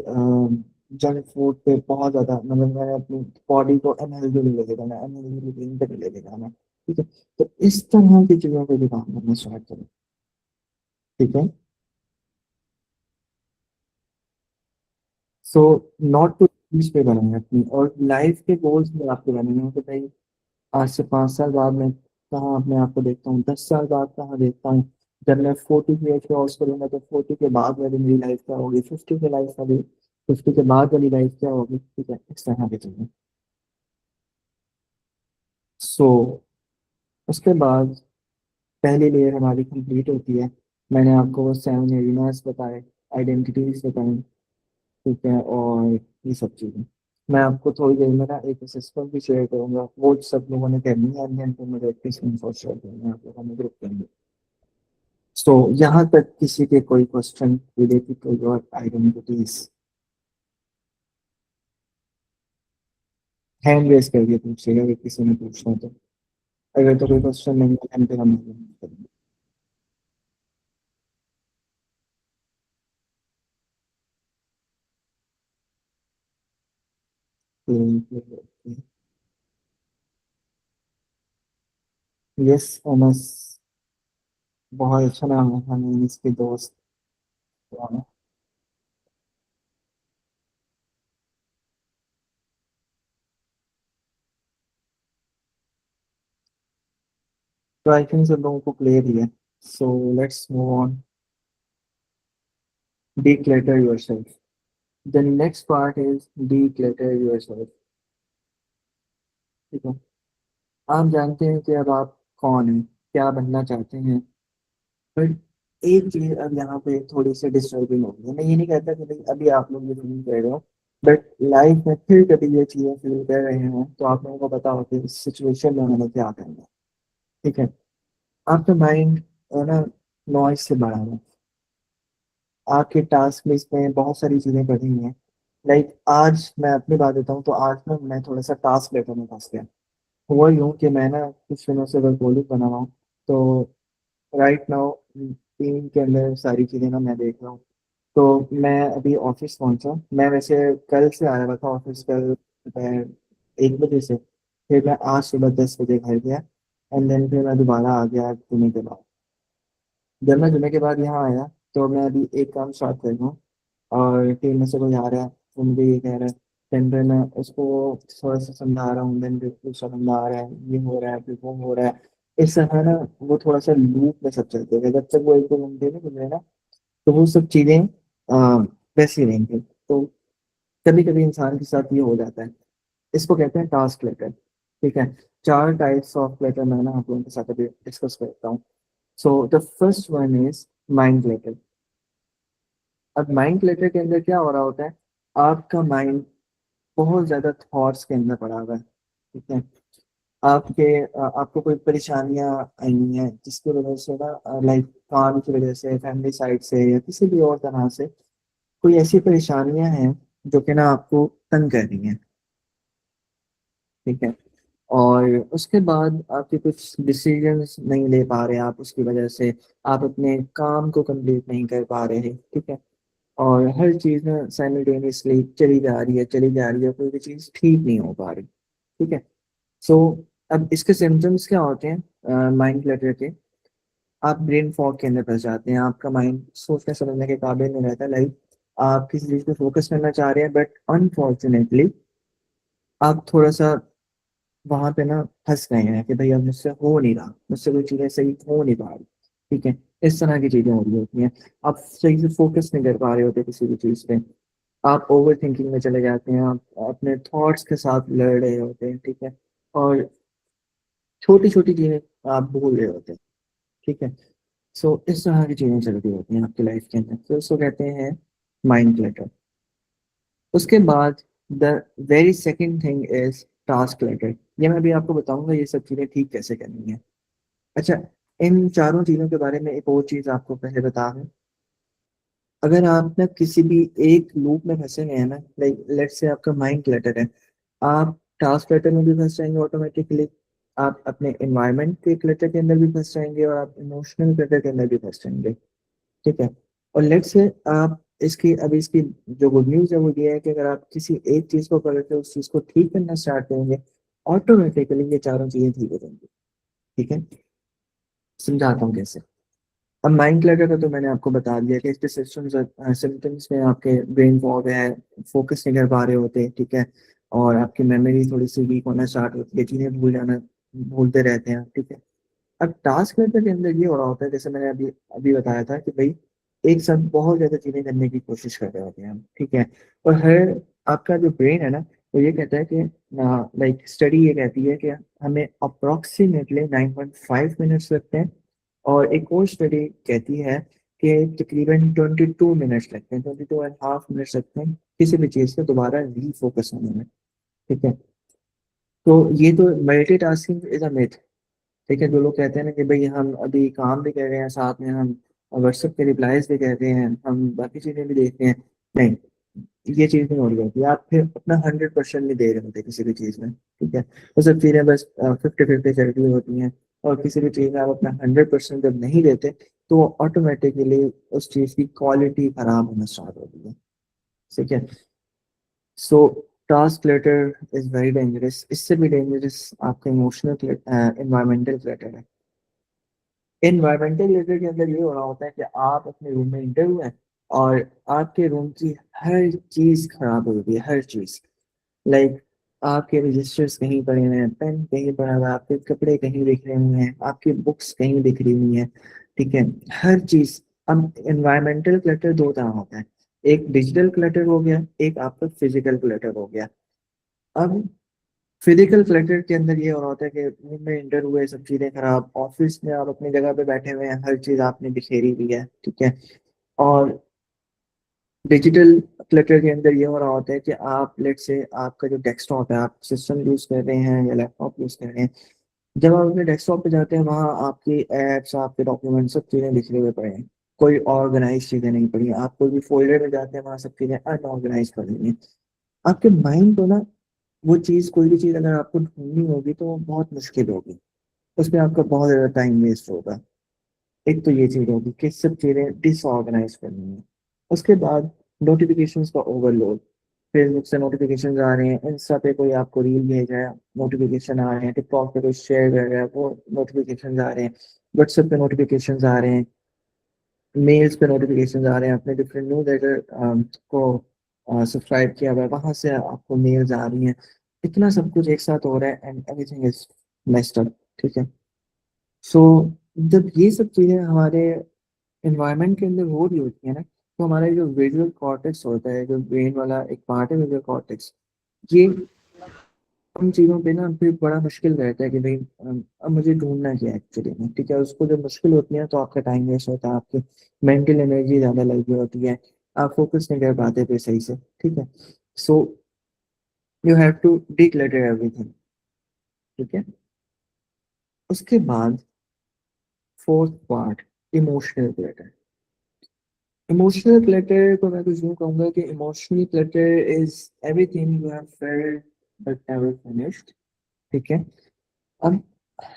जंक फूड पे बहुत ज्यादा मतलब मैंने अपनी बॉडी को अनहेल्दी नहीं लेके जाना, अनहेल्दी रूटीन पे नहीं लेके जाना, ठीक है? तो इस तरह की चीजों पे भी काम करना स्टार्ट करें, ठीक है? सो नॉट टू पे बनाए अपनी, और लाइफ के गोल्स में आपके बनाने हैं कि भाई आज से 5 साल बाद मैं कहाँ अपने आप को देखता हूँ, 10 साल बाद कहाँ देखता हूँ, जब मैं 40 की एज क्रॉस करूंगा तो 40 के बाद वाली मेरी लाइफ क्या होगी, 50 के लाइफ होगी, 50 के बाद वाली लाइफ क्या होगी, ठीक है? इस तरह की चीजें। सो उसके बाद पहली लेयर हमारी कंप्लीट होती है। मैंने आपको वो 7 एरियाज बताए, आइडेंटिटीज बताई, ठीक है? और ये सब चीज़ें मैं आपको थोड़ी देर में ना एक असेसमेंट भी शेयर करूंगा, वो सब लोगों ने करनी है, एंड तो मुझे किस इन्फो शेयर करूंगा, आप लोगों ने ग्रुप करेंगे। सो यहाँ तक किसी के कोई question related to your identities, hand raise करके पूछिएगा अगर किसी ने पूछना तो। अगर तो कोई क्वेश्चन नहीं है फिर हम करेंगे। यस एनएस, बहुत अच्छा नाम है, हमें इसके दोस्त। तो आई थिंक सब लोगों को क्लियर ही है। सो let's move on. Declutter yourself. The next part is declutter yourself. ठीक है? आप जानते हैं कि अब आप कौन हैं, क्या बनना चाहते हैं, बट एक चीज अब यहाँ पे थोड़ी सी डिस्टर्बिंग हो गई है। मैं ये नहीं कहता कि भाई अभी आप लोग ये फील कर रहे हो, बट लाइफ में फिर कभी ये चीजें फील कर रहे हैं तो आप लोगों को पता हो कि इस सिचुएशन में हमें क्या करना है, ठीक है? आपका माइंड है ना नॉइज से भरा है। आपके टास्क लिस्ट में बहुत सारी चीजें पड़ी हुई हैं। लाइक आज मैं अपनी बात देता हूँ तो आज ना मैं थोड़ा सा टास्क लेटर में फंस गया। हुआ यूँ कि मैं ना कुछ दिनों से वर्कहोलिक बना हुआ हूँ, तो राइट नाउ टीम के अंदर सारी चीज़ें ना मैं देख रहा हूँ। तो मैं अभी ऑफिस पहुंचा, मैं वैसे कल से आया हुआ था ऑफिस, कल दोपहर 1 बजे से, फिर मैं आज सुबह 10 बजे घर गया, एंड देन फिर मैं दोबारा आ गया जुमे के बाद। जब मैं जुमे के बाद यहाँ आया तो मैं अभी एक काम स्टार्ट कर रहा हूँ, और टीम में से कोई आ रहा है तो मुझे ये कह रहा है, देन फिर मैं उसको थोड़ा सा समझा रहा हूँ, देन फिर दूसरा बंदा आ रहा है, ये हो रहा है, फिर वो हो रहा है। इस तरह ना वो थोड़ा सा लूप में सब चलते हैं, जब तक वो 1 2 घंटे में गुजरे ना तो वो सब चीजें वैसी रहेंगी। तो कभी कभी इंसान के साथ ये हो जाता है। इसको कहते हैं टास्क लेटर, ठीक है? 4 टाइप्स ऑफ लेटर मैं ना आप लोगों के साथ अभी डिस्कस करता हूँ। So the first one is mind clutter. अब माइंड क्लटर के अंदर क्या हो रहा होता है, आपका माइंड बहुत ज्यादा थॉट्स के अंदर पड़ा हुआ है, ठीक है? आपको कोई परेशानियां आई हैं जिसकी वजह से ना लाइक काम की वजह से, फैमिली साइड से, या किसी भी और तरह से कोई ऐसी परेशानियां हैं जो कि ना आपको तंग कर रही हैं, ठीक है? और उसके बाद आपके कुछ डिसीजंस नहीं ले पा रहे हैं आप, उसकी वजह से आप अपने काम को कंप्लीट नहीं कर पा रहे हैं, ठीक है? और हर चीज़ ना साइमल्टेनियसली चली जा रही है, चली जा रही है, कोई भी चीज़ ठीक नहीं हो पा रही, ठीक है? सो अब इसके सिम्टम्स क्या होते हैं माइंड क्लटर के? आप ब्रेन फॉग के अंदर फंस जाते हैं, आपका माइंड सोचने समझने के काबिल नहीं रहता। लाइक आप किसी चीज़ पे फोकस करना चाह रहे हैं, बट अनफॉर्चुनेटली आप थोड़ा सा वहां पे ना फंस गए हैं कि भाई अब मुझसे हो नहीं रहा, मुझसे कोई चीज़ें सही हो नहीं पा रही, ठीक है? इस तरह की चीज़ें हो रही होती हैं। आप सही से फोकस नहीं कर पा रहे होते किसी भी चीज़ पे, आप ओवर थिंकिंग में चले जाते हैं, आप अपने थॉट्स के साथ लड़ रहे होते हैं, ठीक है? और छोटी छोटी चीजें आप भूल रहे होते हैं, ठीक है? सो इस तरह की चीजें चल रही होती हैं आपकी लाइफ के अंदर, तो इसको कहते हैं माइंड क्लटर। उसके बाद the very second thing is task clutter, ये मैं भी आपको बताऊंगा ये सब चीज़ें ठीक कैसे करनी है। अच्छा, इन चारों चीज़ों के बारे में एक और चीज़ आपको पहले बता दूं। अगर आप ना किसी भी एक लूप में फंसे हुए हैं ना, लाइक लेट्स से आपका माइंड क्लटर है, आप टास्क क्लटर में भी फंस जाएंगे ऑटोमेटिकली, आप अपने एनवायरनमेंट के क्लटर के अंदर भी फंस जाएंगे, और आप इमोशनल क्लटर के अंदर भी फंस जाएंगे। ठीक है। और लेट्स से आप इसकी जो गुड न्यूज़ है वो ये है कि अगर आप किसी एक चीज़ को पकड़ के उस चीज़ को ठीक करना स्टार्ट करेंगे, ऑटोमेटिकली ये चारों चीज़ें ठीक हो जाएंगी। ठीक है, समझाता हूँ कैसे। अब माइंड क्लटर का तो मैंने आपको बता दिया कि इसके सिम्टम्स में आपके ब्रेन फॉग है, फोकस नहीं कर पा रहे होते, ठीक है, और आपकी मेमोरी थोड़ी सी वीक होना स्टार्ट होती है, चीजें भूलते रहते हैं। ठीक है। अब टास्क क्लटर के अंदर ये हो रहा होता है, जैसे मैंने अभी अभी बताया था कि भाई एक साथ बहुत ज्यादा चीजें करने की कोशिश कर रहे होते हैं हम। ठीक है। और हर आपका जो ब्रेन है ना, वो ये कहता है कि लाइक स्टडी ये कहती है कि हमें अप्रोक्सीमेटली 9.5 मिनट्स लगते हैं, और एक और स्टडी कहती है कि तकरीबन 22 मिनट्स लगते हैं, 22.5 मिनट्स लगते हैं किसी भी चीज़ पे दोबारा रीफोकस होने में। ठीक है। तो ये तो मल्टीटास्किंग इज अ मिथ। ठीक है, जो लोग कहते हैं ना कि भाई हम अभी काम भी कर रहे हैं, साथ में हम व्हाट्सएप के रिप्लाईज भी कर रहे हैं, हम बाकी चीज़ें भी देख रहे हैं, नहीं, ये चीज़ नहीं हो रही होती। आप फिर अपना 100% नहीं दे रहे होते किसी भी चीज़ में। ठीक है, वो सब चीज़ें बस 50-50 चल रही होती हैं, और किसी भी चीज़ में आप अपना 100% जब नहीं देते, तो ऑटोमेटिकली उस चीज़ की क्वालिटी खराब होना स्टार्ट होती है। ठीक है। सो task clutter is very dangerous. इससे भी डेंजरस आपका इमोशनल एनवायरमेंटल क्लटर है। एनवायरमेंटल क्लटर के अंदर ये हो रहा होता है कि आप अपने रूम में इंटर हुए हैं, और आपके रूम की हर चीज खराब हो गई है, हर चीज। लाइक आपके रजिस्टर्स कहीं पड़े हुए हैं, पेन कहीं पड़ा हुआ है, आपके कपड़े कहीं बिखरे हुए हैं, आपकी बुक्स कहीं बिखरी हुई हैं। ठीक है, हर चीज। अब एनवायरमेंटल क्लटर दो तरह होता है, एक डिजिटल क्लटर हो गया, एक आपका फिजिकल क्लटर हो गया। अब फिजिकल क्लटर के अंदर ये हो रहा होता है कि रूम में इंटर हुए, सब चीजें खराब, ऑफिस में आप अपनी जगह पे बैठे हुए हैं, हर चीज आपने बिखेरी हुई है। ठीक है। और डिजिटल क्लटर के अंदर ये हो रहा होता है कि आप लेट से आपका जो डेस्कटॉप है, आप सिस्टम यूज कर रहे हैं या लैपटॉप यूज कर रहे हैं, जब आप अपने डेस्कटॉप पे जाते हैं, वहाँ आपकी एप्स, आपके डॉक्यूमेंट, सब चीजें बिखरे हुए पड़े हैं, कोई ऑर्गेनाइज चीजें नहीं पड़ी हैं। आप कोई भी फोल्डर में जाते हैं, वहाँ सब चीजें अनऑर्गेनाइज पड़ी हैं। आपके माइंड को ना, वो चीज, कोई भी चीज अगर आपको ढूंढनी होगी तो बहुत मुश्किल होगी, उसमें आपका बहुत ज्यादा टाइम वेस्ट होगा। एक तो ये चीज होगी कि सब चीजें डिसऑर्गेनाइज करनी है। उसके बाद नोटिफिकेशंस का ओवरलोड, फेसबुक से नोटिफिकेशन आ रहे हैं, इंस्टा पे कोई आपको रील भेज रहा है, नोटिफिकेशन आ रहे हैं, टिकटॉक पे कोई शेयर कर रहा है, वो नोटिफिकेशन आ रहे हैं, व्हाट्सएप पे नोटिफिकेशन आ रहे हैं, मेल्स पे नोटिफिकेशन आ रहे हैं, अपने डिफरेंट न्यूज लेटर को सब्सक्राइब किया हुआ है, वहां से आपको मेल्स आ रही हैं। इतना सब कुछ एक साथ हो रहा है, and everything is messed up. ठीक है। सो जब ये सब चीजें हमारे एनवायरनमेंट के अंदर हो रही होती है ना, तो हमारा जो विजुअल कॉर्टेक्स होता है, जो ब्रेन वाला एक पार्ट है विजुअल कॉर्टेक्स, ये उन चीज़ों पे ना फिर बड़ा मुश्किल रहता है कि भाई अब मुझे ढूंढना क्या है एक्चुअली में। ठीक है, उसको जब मुश्किल होती है तो आपका टाइम वेस्ट होता है, आपकी मेंटल एनर्जी ज़्यादा लगी होती है, आप फोकस नहीं कर पाते फिर सही से। ठीक है। So you have to declutter everything. ठीक है। उसके बाद fourth part, emotional clutter. Emotional clutter को मैं कुछ यूँ कहूँगा कि emotional clutter is everything you have felt but never finished. ठीक है। अब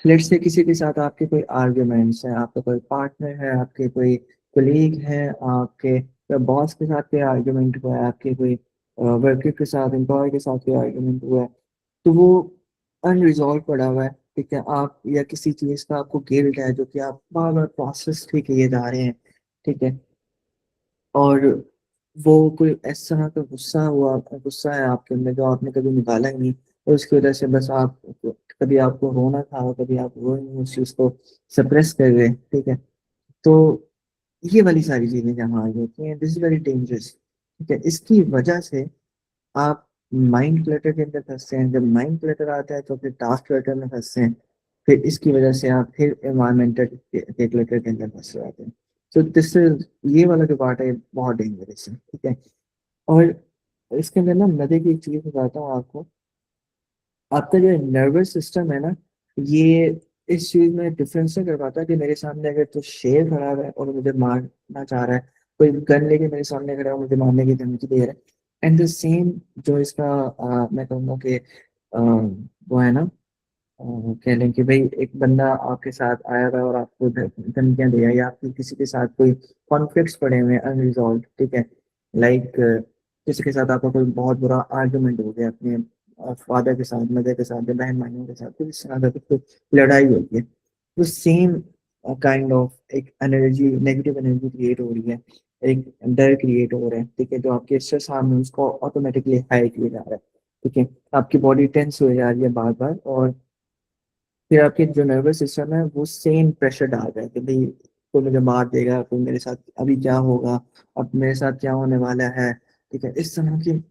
लेट्स से किसी के साथ आपके कोई आर्ग्यूमेंट्स हैं, आपका कोई पार्टनर है, आपके कोई कोलीग है, आपके बॉस के साथ कोई आर्ग्यूमेंट हुआ है, आपके कोई वर्कर के साथ, एम्प्लॉय के साथ कोई आर्ग्यूमेंट हुआ है, तो वो अनरिजॉल्व पड़ा हुआ है। ठीक है, आप या किसी चीज़ का आपको गिल्ट है, जो कि आप बार बार प्रोसेस भी किए जा रहे हैं। ठीक है। और वो कोई इस तरह का गुस्सा है आपके अंदर जो आपने कभी निकाला ही नहीं, और उसकी वजह से बस आप, कभी आपको रोना था, कभी आप रो नहीं, उस चीज़ को सप्रेस कर गए। ठीक है। तो ये वाली सारी चीजें जहाँ आ जाती हैं, दिस इज वेरी डेंजरस। ठीक है, इसकी वजह से आप माइंड क्लटर के अंदर फंसते हैं, जब माइंड क्लटर आता है तो फिर टास्क क्लटर में फंसते हैं, फिर इसकी वजह से आप फिर एनवायरमेंटल के क्लटर के अंदर फंस जाते हैं। तो दिस इज, ये वाला जो पार्ट है बहुत डेंजरस है। ठीक है। और इसके अंदर ना मजे की एक चीज बताता हूँ आपको। आपका जो नर्वस सिस्टम है ना, ये इस चीज में डिफरेंस नहीं कर पाता कि मेरे सामने अगर तो शेर खड़ा है और मुझे मारना चाह रहा है, कोई गन लेके मेरे सामने खड़ा है और मुझे मारने की धमकी दे रहा है, एंड द सेम जो इसका मैं कहूँगा कि वो है ना, कह लें कि भाई एक बंदा आपके साथ आया हुआ है और आपको धमकियां दे रहा है, या आपके किसी के साथ कोई कॉन्फ्लिक्ट्स पड़े हुए हैं अनरिजॉल्व, ठीक है, लाइक किसी के साथ आपका कोई बहुत बुरा आर्गुमेंट हो गया अपने फादर के साथ, मदर के साथ, या बहन भाइयों के साथ, तो इस तरह का कोई लड़ाई होती है, तो सेम काइंड ऑफ एक एनर्जी, नेगेटिव एनर्जी क्रिएट हो रही है, एक डर क्रिएट हो रहा है, ठीक है, जो आपके स्ट्रेस हार्मोन्स को ऑटोमेटिकली हाई किया जा रहा है, ठीक है, आपकी बॉडी टेंस हो जा रही है बार बार, और फिर आपके जो नर्वस सिस्टम है वो सेम प्रेशर डाल रहा है कि भाई कोई मुझे मार देगा, कोई मेरे साथ अभी क्या होगा, अब मेरे साथ क्या होने वाला है, ठीक है, इस तरह की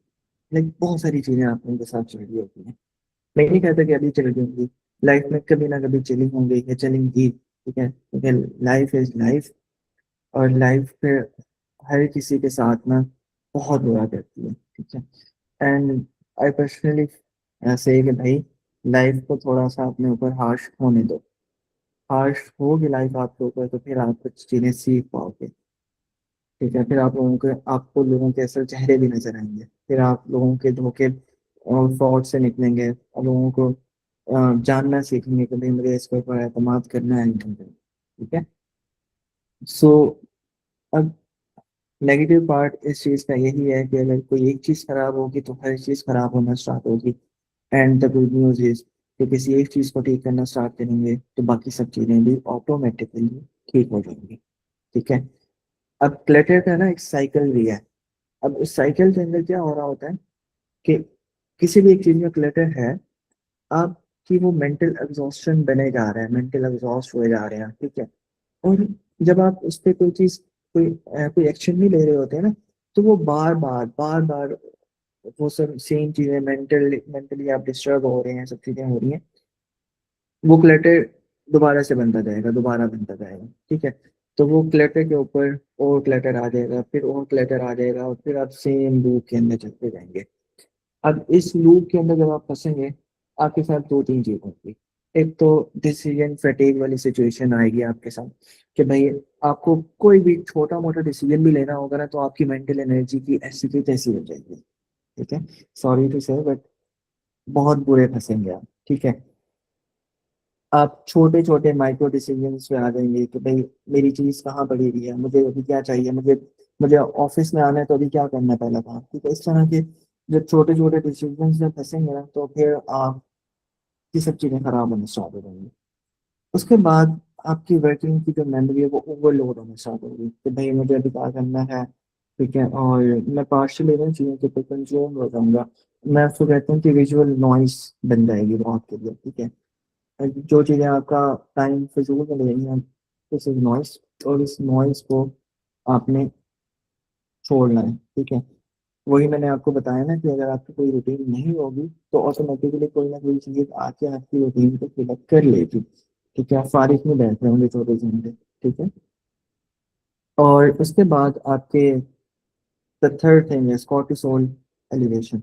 लाइक बहुत सारी चीजें आप उनके साथ चल रही होती हैं। मैं नहीं कहता कि अभी चल रही होंगी, लाइफ में कभी ना कभी चली होंगी या चलेंगी, ठीक है, लेकिन लाइफ इज लाइफ, और लाइफ पे हर किसी के साथ ना बहुत बुरा करती है, ठीक है, एंड आई पर्सनली से कि भाई लाइफ को थोड़ा सा अपने ऊपर हार्श होने दो, हार्श होगी लाइफ आपके ऊपर तो फिर आप कुछ चीजें सीख पाओगे, ठीक है, फिर आप लोगों के आपको लोगों के असल चेहरे भी नजर आएंगे, फिर आप लोगों के धोखे और फ्रॉड से निकलेंगे, और लोगों को जानना सीखेंगे कि भाई मुझे इस पर ऊपर एतमाद करना है नहीं करना, ठीक है। सो अब नेगेटिव पार्ट इस चीज का यही है कि अगर कोई एक चीज खराब होगी तो हर चीज खराब होना स्टार्ट होगी, and the good news is कि किसी एक चीज को ठीक करना स्टार्ट करेंगे तो बाकी सब चीजें भी ऑटोमेटिकली ठीक हो जाएंगी, ठीक है। अब क्लटर का ना एक साइकिल भी है। अब उस साइकिल के अंदर क्या हो रहा होता है कि किसी भी एक चीज में क्लटर है, आपकी वो मेंटल एग्जॉस्शन बने जा रहा है, मेंटल एग्जॉस्ट हुए जा रहे हैं, ठीक है, और जब आप उस पर कोई चीज कोई एक्शन नहीं ले रहे होते हैं ना, तो वो बार बार वो सब सेम चीजें मेंटली आप डिस्टर्ब हो रहे हैं, सब चीजें हो रही हैं, वो क्लटर दोबारा से बनता जाएगा, दोबारा बनता जाएगा, ठीक है, तो वो क्लटर के ऊपर और क्लटर आ जाएगा, फिर और क्लटर आ जाएगा, और फिर आप सेम लूप के अंदर चलते जाएंगे। अब इस लूप के अंदर जब आप फंसेंगे, आपके साथ दो तीन चीज होंगी। एक तो डिसीजन फटीग वाली सिचुएशन आएगी आपके साथ कि भाई आपको कोई भी छोटा मोटा डिसीजन भी लेना होगा ना, तो आपकी मेंटल एनर्जी की ऐसी की तैसी हो जाएगी, ठीक है, सॉरी टू से बट बहुत बुरे फंसेंगे आप, ठीक है। आप छोटे छोटे माइक्रो डिसीजंस पे आ जाएंगे कि भाई मेरी चीज कहाँ पड़ी हुई है, मुझे अभी क्या चाहिए, मुझे मुझे ऑफिस में आना है तो अभी क्या करना है पहला काम, ठीक है, इस तरह के जब छोटे छोटे डिसीजंस में फंसेंगे ना, तो फिर आपकी सब चीजें खराब होने स्टार्ट हो जाएंगी। उसके बाद आपकी वर्किंग की जो मेमोरी है वो ओवरलोड होने स्टार्ट होगी कि भाई मुझे अभी क्या करना है, ठीक है, और मैं पार्शियली इन चीज़ों के ऊपर कंज्यूम हो जाऊंगा। मैं उसको कहता हूँ कि विजुअल नॉइस बन जाएगी बहुत के लिए, ठीक है, जो चीज़ें आपका टाइम फिजूल में ले रही हैं, दिस इज नॉइस, और इस नॉइस को आपने छोड़ना है, ठीक है। वही मैंने आपको बताया ना कि अगर आपकी कोई रूटीन नहीं होगी तो ऑटोमेटिकली कोई ना कोई चीज आके आपकी रूटीन को फिलअप कर लेगी, ठीक है, आप फारिग में बैठ रहे होंगे 24 घंटे, ठीक है। और उसके बाद आपके the third thing is cortisol elevation.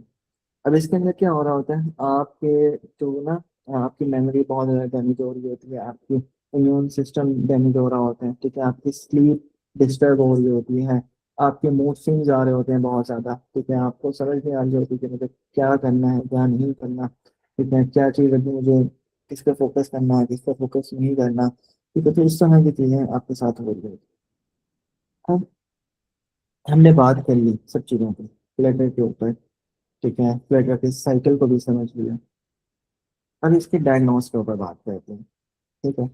अब इसके अंदर क्या हो रहा होता है, आपके जो ना आपकी मेमोरी बहुत ज़्यादा डैमेज हो रही होती है, आपकी इम्यून सिस्टम डैमेज हो रहा होता है, ठीक है, आपकी स्लीप डिस्टर्ब हो रही होती है, आपके मूड स्विंग्स आ रहे होते हैं बहुत ज़्यादा, ठीक है, आपको समझ नहीं आ रही होती कि मुझे क्या करना है क्या नहीं करना, ठीक है, क्या चीज़ अभी मुझे किस पे फोकस करना है, किस पे फोकस नहीं करना, ठीक है, तो इस तरह की चीज़ें आपके साथ हो रही है। अब हमने बात कर ली सब चीज़ों की, फ्लटर के ऊपर, ठीक है, फ्लटर के साइकिल को भी समझ लिया। अब इसके डायग्नोस के ऊपर बात करते हैं, ठीक है।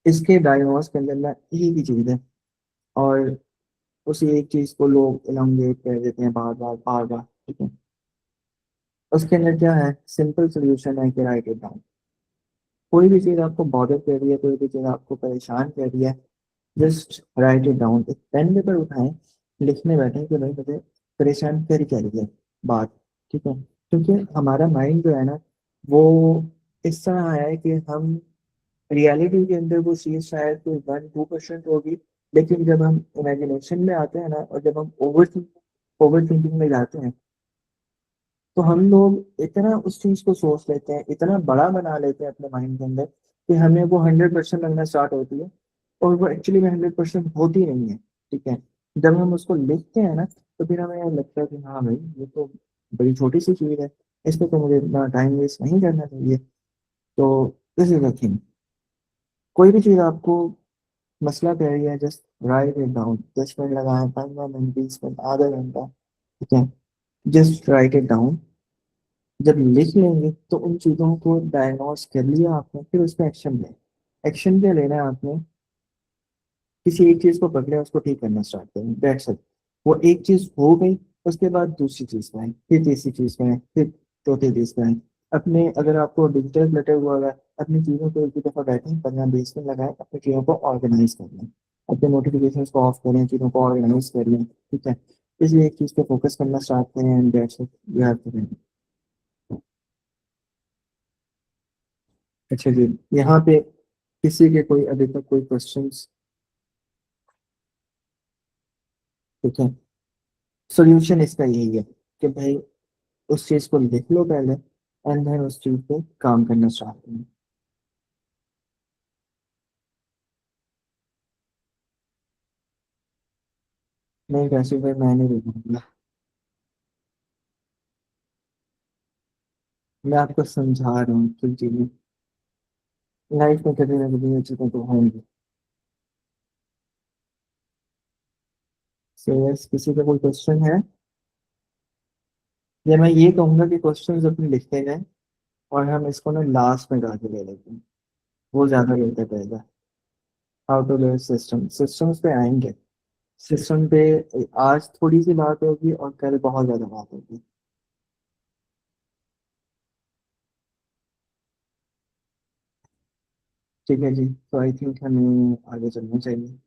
इसके डायग्नोस के अंदर ना एक ही चीज़ है, और उसी एक चीज़ को लोग एलोंगेट कर देते हैं बार बार बार बार, ठीक है। उसके अंदर क्या है, सिंपल सोल्यूशन है कि राइट इट डाउन। कोई भी चीज़ आपको बॉदर कर रही है, कोई भी चीज़ आपको परेशान कर रही है, जस्ट राइट इट डाउन, एक पेन पेपर उठाएं, लिखने बैठे कि भाई मुझे परेशान कर क्या रही है बात, ठीक है, क्योंकि हमारा माइंड जो है ना, वो इस तरह आया है कि हम रियलिटी के अंदर वो चीज शायद कोई 1-2% होगी, लेकिन जब हम इमेजिनेशन में आते हैं ना, और जब हम ओवर थिंकिंग में जाते हैं, तो हम लोग इतना उस चीज को सोच लेते हैं, इतना बड़ा बना लेते हैं अपने माइंड के अंदर कि हमें वो 100% लगना स्टार्ट होती है, और वो एक्चुअली में 100% होती नहीं है। ठीक है, जब हम उसको लिखते हैं ना, तो फिर हमें लगता है कि हाँ भाई, ये तो बड़ी छोटी सी चीज है, इस पे तो मुझे इतना टाइम वेस्ट नहीं करना चाहिए। तो दिस इज द थिंग, कोई भी चीज आपको मसला कह रही है, just right it down. 10 minute लगाए, 15 मिनट, 20 मिनट, आधा घंटा, ठीक है, जस्ट राइट इट डाउन। जब लिख लेंगे तो उन चीज़ों को डायग्नोस कर लिया आपने, फिर उस पर एक्शन लें। एक्शन क्या लेना है आपने? किसी एक चीज़ को पकड़े, उसको ठीक करना स्टार्ट करें, दैट्स इट। वो एक चीज़ हो गई, उसके बाद दूसरी चीज़ पे आए, फिर तीसरी चीज़ पे आए, फिर चौथी चीज़ पे आए। अपने, अगर आपको डिजिटल क्लटर हुआ है, अपनी चीज़ों को एक ही दफ़ा बैठें, 15-20 मिनट लगाए, अपनी चीज़ों को ऑर्गेनाइज कर लें, अपने नोटिफिकेशन को ऑफ करें, चीज़ों को ऑर्गेनाइज कर लें। ठीक है, इसलिए एक चीज़ पे फोकस करना स्टार्ट करें, and that's it, you have to. अच्छा जी, यहाँ पे किसी के कोई अभी तक कोई क्वेश्चंस? ठीक है, सॉल्यूशन इसका यही है कि भाई उस चीज को लिख लो पहले, एंड देन उस चीज पे काम करना स्टार्ट करो। नहीं कैसे भाई, मैं नहीं लिखूंगा, मैं आपको समझा रहा हूँ कि चीजें लाइफ में कभी ना कभी ये चीजें तो होंगी। सो यस, किसी का कोई क्वेश्चन है? या मैं ये कहूंगा कि क्वेश्चंस अपने लिखते जाएं, और हम इसको ना लास्ट में गा के ले लेते हैं, वो ज्यादा बेहतर रहेगा। How to learn system, systems पे आएंगे। सिस्टम पे आज थोड़ी सी बात होगी और कल बहुत ज्यादा बात होगी। ठीक है जी, तो आई थिंक हमें आगे चलना चाहिए।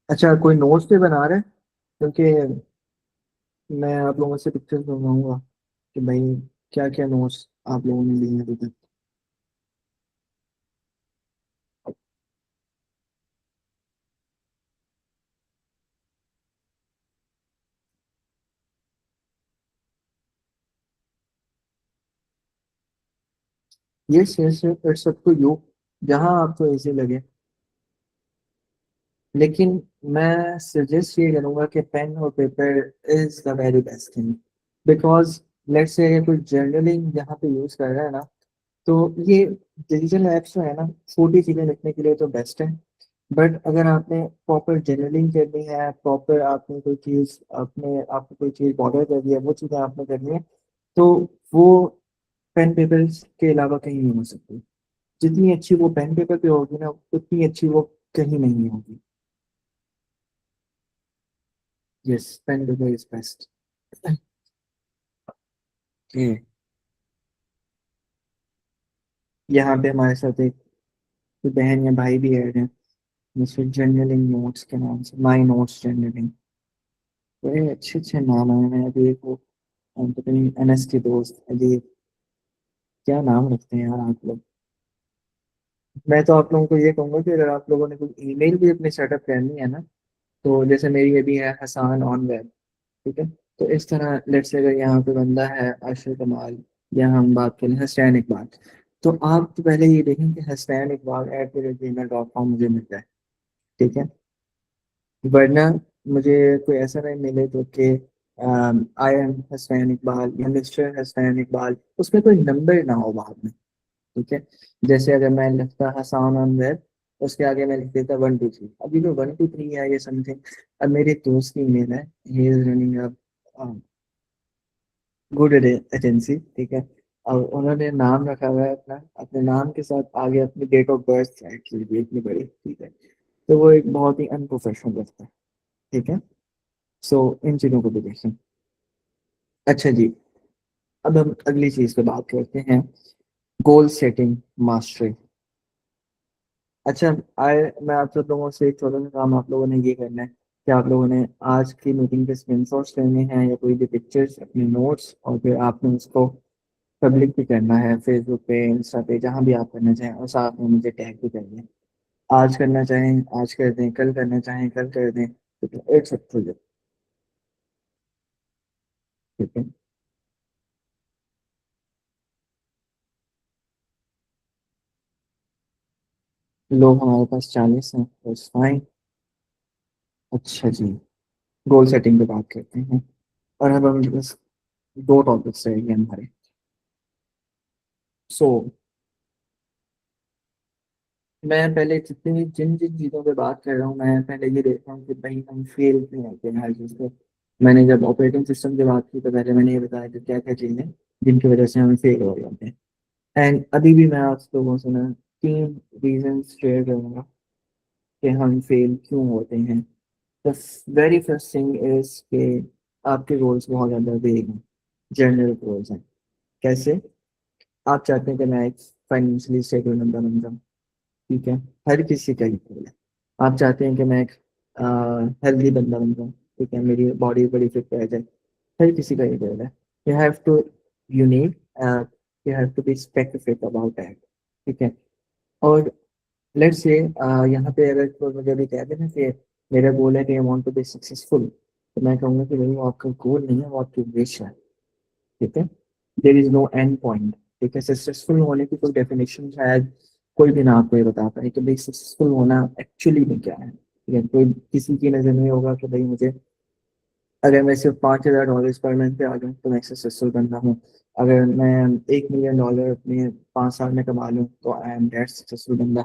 अच्छा, कोई नोट्स भी बना रहे हैं? क्योंकि मैं आप लोगों से पिक्चर्स मंगवाऊंगा कि भाई क्या क्या नोट्स आप लोगों ने लिए हैं अभी तक। Yes yes, it's up to you, जहाँ आपको इजी लगे। लेकिन मैं सजेस्ट ये करूंगा कि पेन और paper is the very best thing, because let's say अगर कोई जर्नलिंग यहाँ पे यूज कर रहा है ना, तो ये डिजिटल एप्स जो है ना, छोटी चीजें लिखने के लिए तो बेस्ट है। बट अगर आपने प्रॉपर जर्नलिंग करनी है, प्रॉपर आपने कोई चीज, आपने आपको कोई चीज बॉर्डर कर दिया, वो चीजें आपने करनी है, तो वो पेन पेपर के अलावा कहीं नहीं हो सकती। जितनी अच्छी वो पेन पेपर पे होगी ना, उतनी अच्छी वो कहीं नहीं होगी। Yes, pen paper is best. यहाँ पे हमारे साथ एक कोई बहन या भाई भी ऐड है, मिस्टर जर्नलिंग नोट्स के नाम से, माई नोट्स जर्नलिंग। बड़े अच्छे अच्छे नाम आए हैं अभी। एक वो पता नहीं, एनएस के दोस्त अभी, क्या नाम रखते हैं यार आप लोग। मैं तो आप लोगों को ये कहूंगा कि अगर आप लोगों ने कोई ईमेल भी अपनी सेटअप करनी है ना, तो जैसे मेरी अभी है हसान ऑन वेब, ठीक है, तो इस तरह लेट्स से अगर यहाँ पे बंदा है अरशद कमाल, या हम बात करें हसनैन इकबाल, तो आप तो पहले ये देखें कि हसनैन इकबाल @gmail.com मुझे मिल जाए। ठीक है, वरना मुझे कोई ऐसा नहीं मिले तो कि आई एम हसनैन इकबाल या मिस्टर हसनैन इकबाल, उसमें कोई नंबर ना हो बाद में। ठीक है, जैसे अगर मैं लिखता हसान ऑन वेब, उसके आगे मैं लिख देता 1 2 3, अभी तो 1 2 3 है ये समथिंग। अब मेरे दोस्त की ईमेल है, he is running good agency, ठीक है। अब उन्होंने नाम रखा हुआ है अपना, अपने नाम के साथ आगे अपनी डेट ऑफ बर्थ ऐड की हुई है इतनी बड़ी, ठीक है। तो वो एक बहुत ही अनप्रोफेशनल लगता है। ठीक है, सो इन चीज़ों को भी देखें। अच्छा जी, अब हम अगली चीज़ पे बात करते हैं, गोल सेटिंग मास्टरी। अच्छा, आए, मैं आप सब लोगों से एक छोटा सा काम आप लोगों ने ये करना है कि आप लोगों ने आज की मीटिंग के स्क्रीनशॉट्स लेने हैं, या कोई भी पिक्चर्स, अपने नोट्स, और फिर आपने उसको पब्लिक भी करना है, फेसबुक पे, इंस्टा पे, जहाँ भी आप करना चाहें, और साथ में मुझे टैग भी करना है। आज करना चाहें आज कर दें, कल करना चाहें कल कर दें, तो इट्स अप टू यू। ठीक है। लोग हमारे पास 40 हैं, फाइन। अच्छा जी, गोल सेटिंग पे बात करते हैं। और अब हम बस 2 टॉपिक्स रहेंगे हमारे। सो मैं पहले जितनी भी जिन जिन चीज़ों पे बात कर रहा हूँ, मैं पहले ये देखता हूँ कि भाई हम फेल क्यों होते हैं हर चीज़ पे। मैंने जब ऑपरेटिंग सिस्टम की बात की तो पहले मैंने ये बताया कि क्या क्या चीज़ें जिनकी वजह से हम फेल हो जाते हैं। एंड अभी भी मैं आप लोगों से ना 3 रीजन शेयर करूंगा कि हम फेल क्यों होते हैं। The very first thing is कि आपके गोल्स बहुत ज़्यादा वेग हैं, जनरल गोल्स हैं। कैसे? आप चाहते हैं कि मैं एक फाइनेंशियली स्टेबल बंदा बन जाऊँ, ठीक है, हर किसी का ही गोल है। आप चाहते हैं कि मैं एक हेल्दी बंदा बन जाऊँ, ठीक है, मेरी बॉडी बड़ी फिट रह जाए, हर किसी का ही गोल है। You have to unique you have to be specific about that. ठीक है। और लेट्स से यहाँ पे अगर कोई मुझे भी कह देना कि मेरा गोल है कि I want to be successful, तो मैं कहूँगा कि भाई वो आपका गोल नहीं है, वो आपकी विश है। ठीक है। There is no end point. ठीक है। सक्सेसफुल होने की कोई डेफिनेशन शायद कोई भी ना आपको ये बता पाए कि भाई सक्सेसफुल होना एक्चुअली में क्या है। ठीक है। कोई किसी की नज़र में होगा कि भाई मुझे, अगर मैं सिर्फ $5,000 पर मंथ पे आ जाऊँ तो मैं सक्सेसफुल बंदा हूँ। अगर मैं $1 मिलियन अपने 5 साल में कमा लूँ तो आई एम दैट सक्सेसफुल बंदा।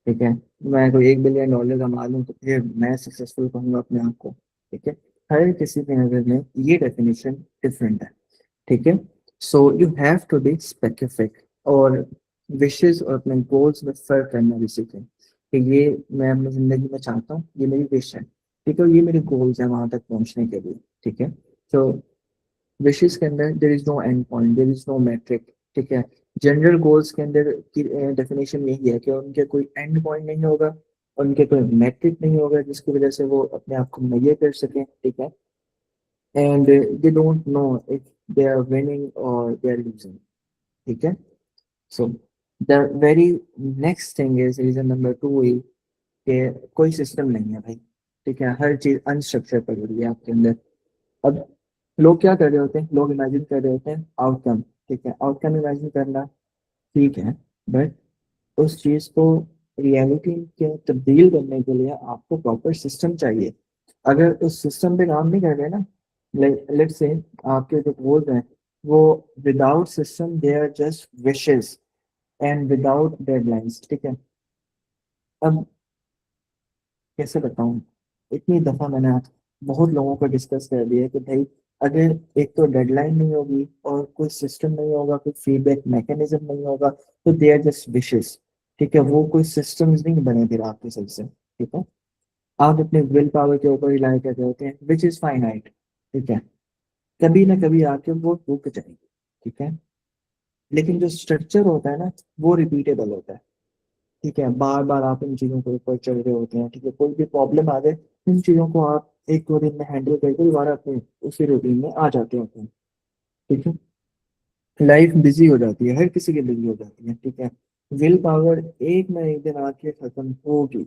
ठीक है। मैं कोई $1 बिलियन कमा लूँ तो फिर मैं सक्सेसफुल कहूँगा अपने आप को। ठीक है। हर किसी की नज़र में ये डेफिनेशन डिफरेंट है। ठीक है। So you have to be specific, और विशेस और अपने गोल्स में फर्क करना भी सीखें कि ये मैं अपनी ज़िंदगी में चाहता हूँ, ये मेरी विश है। ठीक है। और ये मेरे गोल्स हैं वहां तक पहुंचने के लिए। ठीक है। तो विशेस के अंदर there is no end point, there is no metric. ठीक है। जनरल गोल्स के अंदर की डेफिनेशन यही है कि उनके कोई एंड पॉइंट नहीं होगा, उनके कोई मैट्रिक नहीं होगा जिसकी वजह से वो अपने आप को मेजर कर सकें। ठीक है। And they don't know if they are winning और दे आर लूजिंग। ठीक है। So the very next thing is reason number 2 is कि कोई सिस्टम नहीं है भाई। ठीक है। हर चीज अनस्ट्रक्चर पड़ रही है आपके अंदर। अब लोग क्या कर रहे होते हैं, लोग इमेजिन कर रहे होते हैं आउटकम। ठीक है। आउटकम इमेजिन करना ठीक है, बट उस चीज को रियलिटी के तब्दील करने के लिए आपको प्रॉपर सिस्टम चाहिए। अगर उस सिस्टम पे काम नहीं कर रहे ना, लेट्स से आपके जो गोल्स हैं वो without system they are just wishes and without deadlines. ठीक है। अब कैसे बताऊं, इतनी दफा मैंने बहुत लोगों को डिस्कस कर दिया कि भाई अगर एक तो डेडलाइन नहीं होगी और कोई सिस्टम नहीं होगा, कोई फीडबैक मैकेनिज्म नहीं होगा, तो दे आर जस्ट विशेस। ठीक है। वो कोई सिस्टम्स नहीं बने फिर आपके सही से। ठीक है। आप अपने विल पावर के ऊपर रिलाई कर रहे होते हैं विच इज फाइनाइट। ठीक है। कभी ना कभी आके वो रुक जाएगी। ठीक है। लेकिन जो स्ट्रक्चर होता है ना, वो रिपीटेबल होता है। ठीक है। बार बार आप इन चीज़ों के ऊपर चल रहे होते हैं। ठीक है। कोई भी प्रॉब्लम आ जाए, इन चीज़ों को आप 1-2 दिन में हैंडल करके दोबारा अपने उसी रूटीन में आ जाते होते हैं। ठीक है। लाइफ बिजी हो जाती है, हर किसी की बिजी हो जाती है। ठीक है। विल पावर एक ना एक दिन आके खत्म होगी,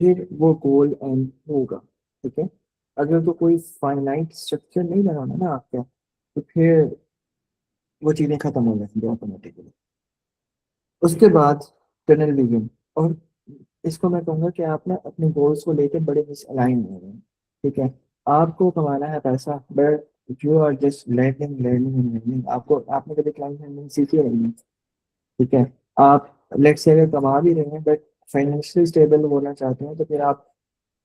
फिर वो गोल एंड होगा। ठीक है। अगर तो कोई फाइनाइट स्ट्रक्चर नहीं बनाना ना आपका, तो फिर वो चीज़ें खत्म हो जाएंगी ऑटोमेटिकली। उसके बाद टनल विजन। और इसको मैं कहूँगा कि आप ना अपने गोल्स को लेकर बड़े मिसअलाइन हो रहे हैं। ठीक है। आपको कमाना है पैसा, but you are just learning learning and learning. आपको आपने कभी क्लाइंट हैंडलिंग सीखी नहीं है। ठीक है। आप लेट्स से अगर कमा भी रहे हैं बट फाइनेंशियली स्टेबल होना चाहते हैं, तो फिर आप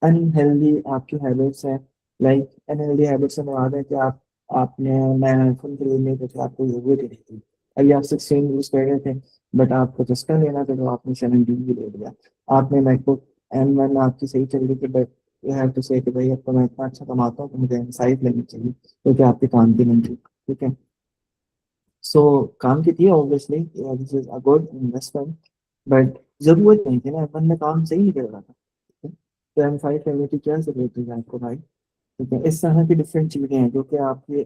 अनहेल्दी आपकी हैबिट्स हैं। लाइक अनहेल्दी हैबिट्स से मुराद है कि आपने नया आईफोन खरीदने के तो आपको जरूरत ही नहीं थी। अभी आप 16 यूज कर रहे थे, बट आपको चस्का लेना था तो आपने 17 भी ले लिया। आपने मैकबुक M1 आपकी सही चल रही थी, बट यू हैव टू से कि भाई अब तो मैं इतना अच्छा कमाता हूँ तो मुझे M5 लेनी चाहिए क्योंकि आपके काम की नहीं थी। ठीक है। सो काम की थी obviously, this is a good investment, but जरूरत नहीं थी ना, मन में काम सही नहीं कर रहा था। ठीक है? तो M5 लेने की क्या जरूरत है आपको भाई। ठीक है। इस तरह की डिफरेंट चीज़ें हैं जो कि आपके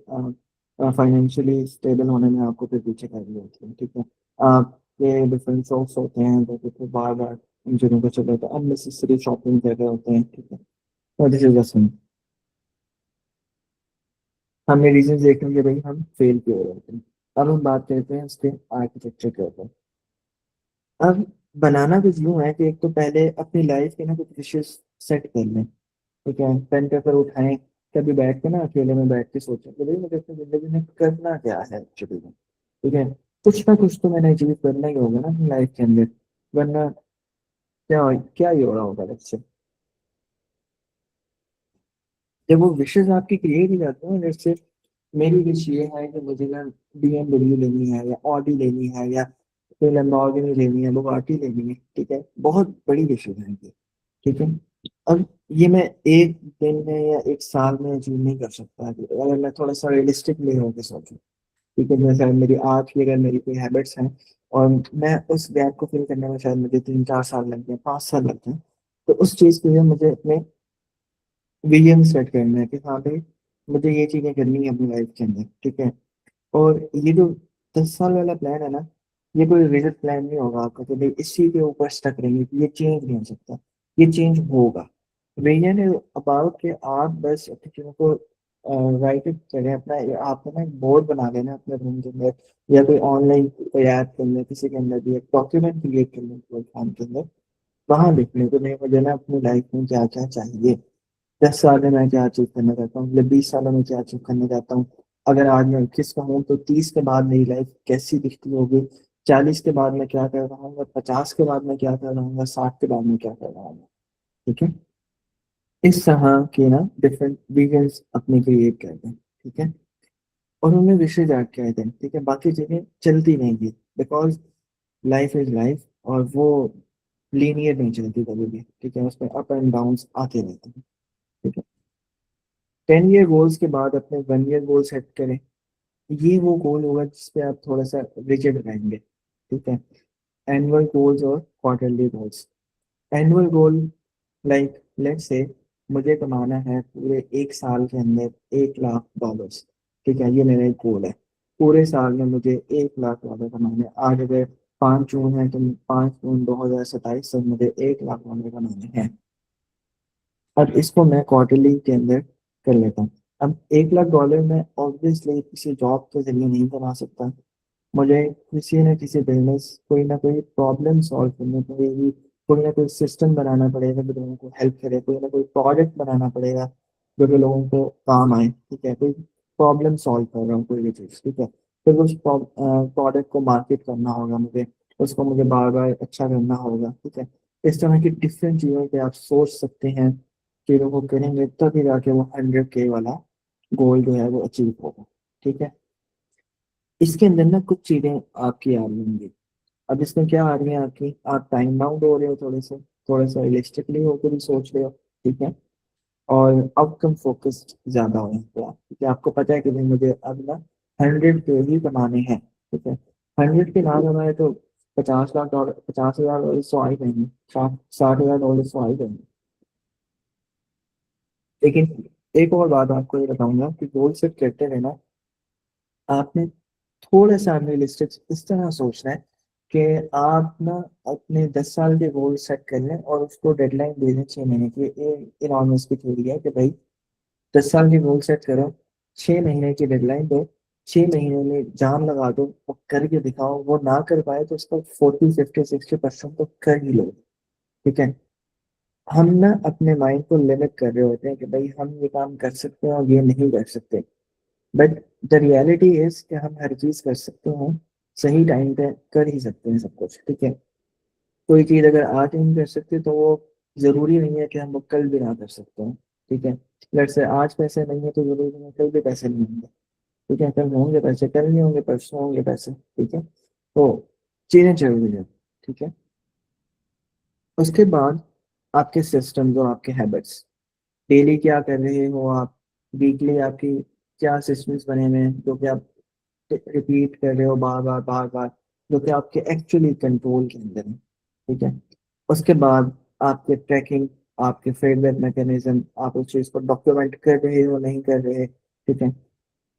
फाइनेंशियली स्टेबल होने में आपको फिर पीछे कर रही होती है। ठीक है। आपके डिफरेंट शौक होते हैं जो कि फिर बार बार इन चीज़ों को चल रहा है, अननेसेसरी शॉपिंग कर रहे होते हैं, ठीक है। और दिस इज अ, हमने रीजन देख लिया भाई हम फेल क्यों हो रहे होते हैं। अब हम बात करते हैं इसके आर्किटेक्चर के ऊपर। अब बनाना कुछ यूं है कि एक तो पहले अपनी लाइफ के ना कुछ विशेष सेट कर लें, ठीक है। पेन पेपर उठाएं, कभी बैठ के ना अकेले में बैठ के सोचें कि भाई मुझे अपनी जिंदगी में करना क्या है एक्चुअली में, ठीक है। कुछ ना कुछ तो मैंने अचीव करना ही होगा ना अपनी लाइफ के अंदर, वरना क्या ही हो रहा होगा इससे। जब वो विशेष आपकी क्रिएट हो जाते हैं, जैसे मेरी विश ये है कि मुझे ना BMW लेनी है, या ऑडी लेनी है, या कोई लैम्बोर्गिनी लेनी है, बुगाटी लेनी है, ठीक है। बहुत बड़ी विशेष है ये, ठीक है। अब ये मैं एक दिन में या एक साल में अचीव नहीं कर सकता, अगर मैं थोड़ा सा रियलिस्टिकली होकर सोचूं, ठीक है। जैसे मेरी आज की अगर मेरी कोई हैबिट्स हैं और मैं उस गैप को फिल करने में शायद मुझे 3-4 साल लग गए, 5 साल लग गए, तो उस चीज़ के लिए मुझे अपने विजन सेट करना है कि हाँ भाई मुझे ये चीज़ें करनी है अपनी लाइफ के अंदर, ठीक है। और ये जो 10 साल वाला प्लान है ना, ये कोई रिजिड प्लान नहीं होगा आपका कि भाई इसी के ऊपर स्टक रहेंगे, ये चेंज नहीं हो सकता, ये चेंज होगा। विजन है अबाउट कि आप बस अपनी चीज़ों को राइट इट करें अपना। आपको ना एक बोर्ड बना लेना अपने रूम के अंदर, या कोई ऑनलाइन कोई ऐप के अंदर, किसी के अंदर भी एक डॉक्यूमेंट क्रिएट कर लें प्लेटफॉर्म के अंदर, वहां लिख लें कि नहीं मुझे ना अपनी लाइफ में क्या क्या चाहिए। 10 साल में मैं क्या अचीव करना चाहता हूँ, मतलब 20 सालों में क्या अचीव करना चाहता हूँ। अगर आज मैं 21 का हूँ तो 30 के बाद मेरी लाइफ कैसी दिखती होगी, 40 के बाद मैं क्या कर रहा हूँ, 50 के बाद मैं क्या कर रहा हूँ, 60 के बाद मैं क्या कर रहा हूँ, ठीक है। इस तरह के ना डिफरेंट विजन्स अपने क्रिएट कर दें, ठीक है। और उनमें विशेष ऐड कर दें, ठीक है। बाकी चीजें चलती रहेंगी, बिकॉज लाइफ इज लाइफ, और वो लीनियर नहीं चलती कभी भी, ठीक है। उसमें अप एंड डाउन आते रहते हैं, ठीक है। 10 ईयर गोल्स के बाद अपने 1 ईयर गोल सेट करें। ये वो गोल होगा जिसपे आप थोड़ा सा रिजिड रहेंगे, ठीक है। एनुअल गोल्स और quarterly goals. Annual goal like let's say मुझे कमाना है पूरे एक साल के अंदर $1 लाख, ठीक है। ये मेरा एक गोल है, पूरे साल में मुझे $1 लाख कमाने हैं। आज अगर 5 जून है तो 5 जून 2027 तक मुझे $1 लाख कमाने हैं। अब इसको मैं क्वार्टरली के अंदर कर लेता हूँ। अब $1 लाख मैं ऑब्वियसली किसी जॉब के जरिए नहीं कमा सकता, मुझे किसी न किसी बिजनेस, कोई ना कोई प्रॉब्लम सॉल्व करनी पड़ेगी, कोई ना कोई सिस्टम बनाना पड़ेगा जो लोगों को हेल्प करे, कोई ना कोई प्रोडक्ट बनाना पड़ेगा जो कि लोगों को काम आए, ठीक है। कोई प्रॉब्लम सॉल्व कर रहा हूँ कोई भी चीज़, ठीक है। फिर उस प्रोडक्ट को मार्केट करना होगा मुझे, उसको मुझे बार बार अच्छा करना होगा, ठीक है। इस तरह की डिफरेंट चीज़ों पे आप सोच सकते हैं, चीज़ों को करेंगे तभी जाके वो 100K वाला गोल जो है वो अचीव होगा, ठीक है। इसके अंदर ना कुछ चीजें आपकी आ रही होंगी। अब इसमें क्या आ रही है आपकी, आप टाइम बाउंड हो रहे हो, थोड़ा सा रियलिस्टिकली होकर भी सोच रहे हो, ठीक है। और आउटकम फोकस्ड ज्यादा हो रहे हो आप, ठीक है। आपको पता है कि भाई मुझे अब ना 100K ही कमाने हैं, ठीक है। 100K ना कमाए तो $50 लाख, $50,000 तो आ ही जाएंगे, 60,000 तो आ ही जाएंगे। लेकिन एक और बात आपको ये बताऊंगा कि गोल सेट करते हुए ना आपने थोड़ा सा रियलिस्टिक इस तरह सोचना है कि आप ना अपने 10 साल के गोल सेट कर लें और उसको डेडलाइन दे दें 6 महीने की। ये इनॉर्मस की थ्योरी है कि भाई 10 साल के गोल सेट करो, 6 महीने की डेडलाइन दो, 6 महीने में जान लगा दो, वो करके दिखाओ। वो ना कर पाए तो उसका 40, 50, 60% तो कर ही लो, ठीक है। हम ना अपने माइंड को लिमिट कर रहे होते हैं कि भाई हम ये काम कर सकते हैं और ये नहीं कर सकते, बट द रियलिटी इज कि हम हर चीज कर सकते हैं, सही टाइम पे कर ही सकते हैं सब कुछ, ठीक है। कोई चीज अगर आज नहीं कर सकते तो वो जरूरी नहीं है कि हम वो कल भी ना कर सकते हैं, ठीक है। लेट्स से आज पैसे नहीं है तो जरूरी नहीं है कल भी पैसे नहीं होंगे, ठीक है। कल होंगे पैसे, कल नहीं होंगे परसों होंगे पैसे, ठीक है। तो चीजें जरूरी है, ठीक है। उसके बाद आपके सिस्टम्स और आपके हैबिट्स, डेली क्या कर रहे हो आप, वीकली आपकी क्या सिस्टम्स बने हुए हैं जो कि आप रिपीट कर रहे हो बार बार बार बार, जो कि आपके एक्चुअली कंट्रोल के अंदर है, ठीक है। उसके बाद आपके ट्रैकिंग, आपके फीडबैक मैकेनिज्म, आप उस चीज़ को डॉक्यूमेंट कर रहे हो नहीं कर रहे, ठीक है।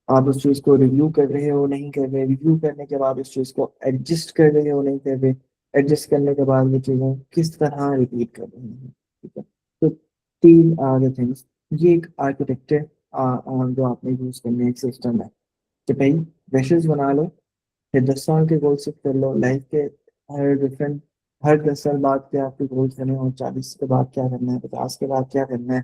आप उस चीज़ को रिव्यू कर रहे हो नहीं कर रहे, रिव्यू करने के बाद उस चीज़ को एडजस्ट कर रहे हो नहीं कर रहे, एडजस्ट करने के बाद ये चीज़ें किस तरह रिपीट कर रही हैं, ठीक है। तो तीन आगे थिंग्स, ये एक आर्किटेक्चर जो आपने यूज़ करने एक सिस्टम है कि भाई विशेस बना लो, फिर 10 साल के गोल सेट कर लो लाइफ के, हर 10 साल बाद क्या आपके गोल्स बने हो, 40 के बाद क्या करना है, 50 के बाद क्या करना है,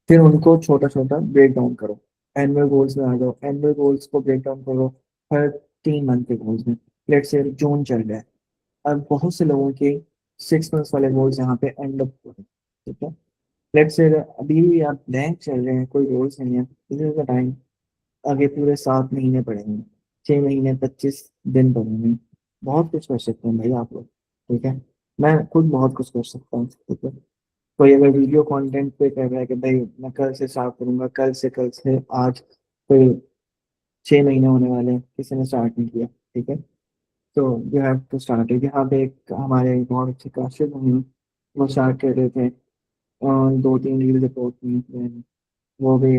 फिर उनको छोटा छोटा ब्रेक डाउन करो, एनुअल गोल्स में आ जाओ, एनुअल गोल्स को ब्रेक डाउन करो हर 3 मंथ के गोल्स में। लेट्स से जून चल रहा है, अब बहुत से लोगों के 6 मंथ्स वाले गोल्स यहाँ पे एंड अप हो रहे हैं, ठीक है। लेट्स से अभी भी आप ब्लैंक चल रहे हैं, कोई गोल्स नहीं है, दिस इज द टाइम, आगे पूरे 7 महीने पड़ेंगे, 6 महीने 25 दिन पड़ेंगे, बहुत कुछ कर सकते हैं भाई आप लोग, ठीक है। मैं खुद बहुत कुछ कर सकता हूँ, ठीक है। कोई अगर वीडियो कंटेंट पे कह रहा है कि भाई मैं कल से स्टार्ट करूंगा, कल से आज, कोई 6 महीने होने वाले हैं, किसी ने स्टार्ट नहीं किया, ठीक है। तो you have to start it. यहाँ पे एक हमारे बहुत अच्छे काशिफ हैं, वो स्टार्ट कर रहे थे और 2-3 रील रिपोर्ट की, then वो भी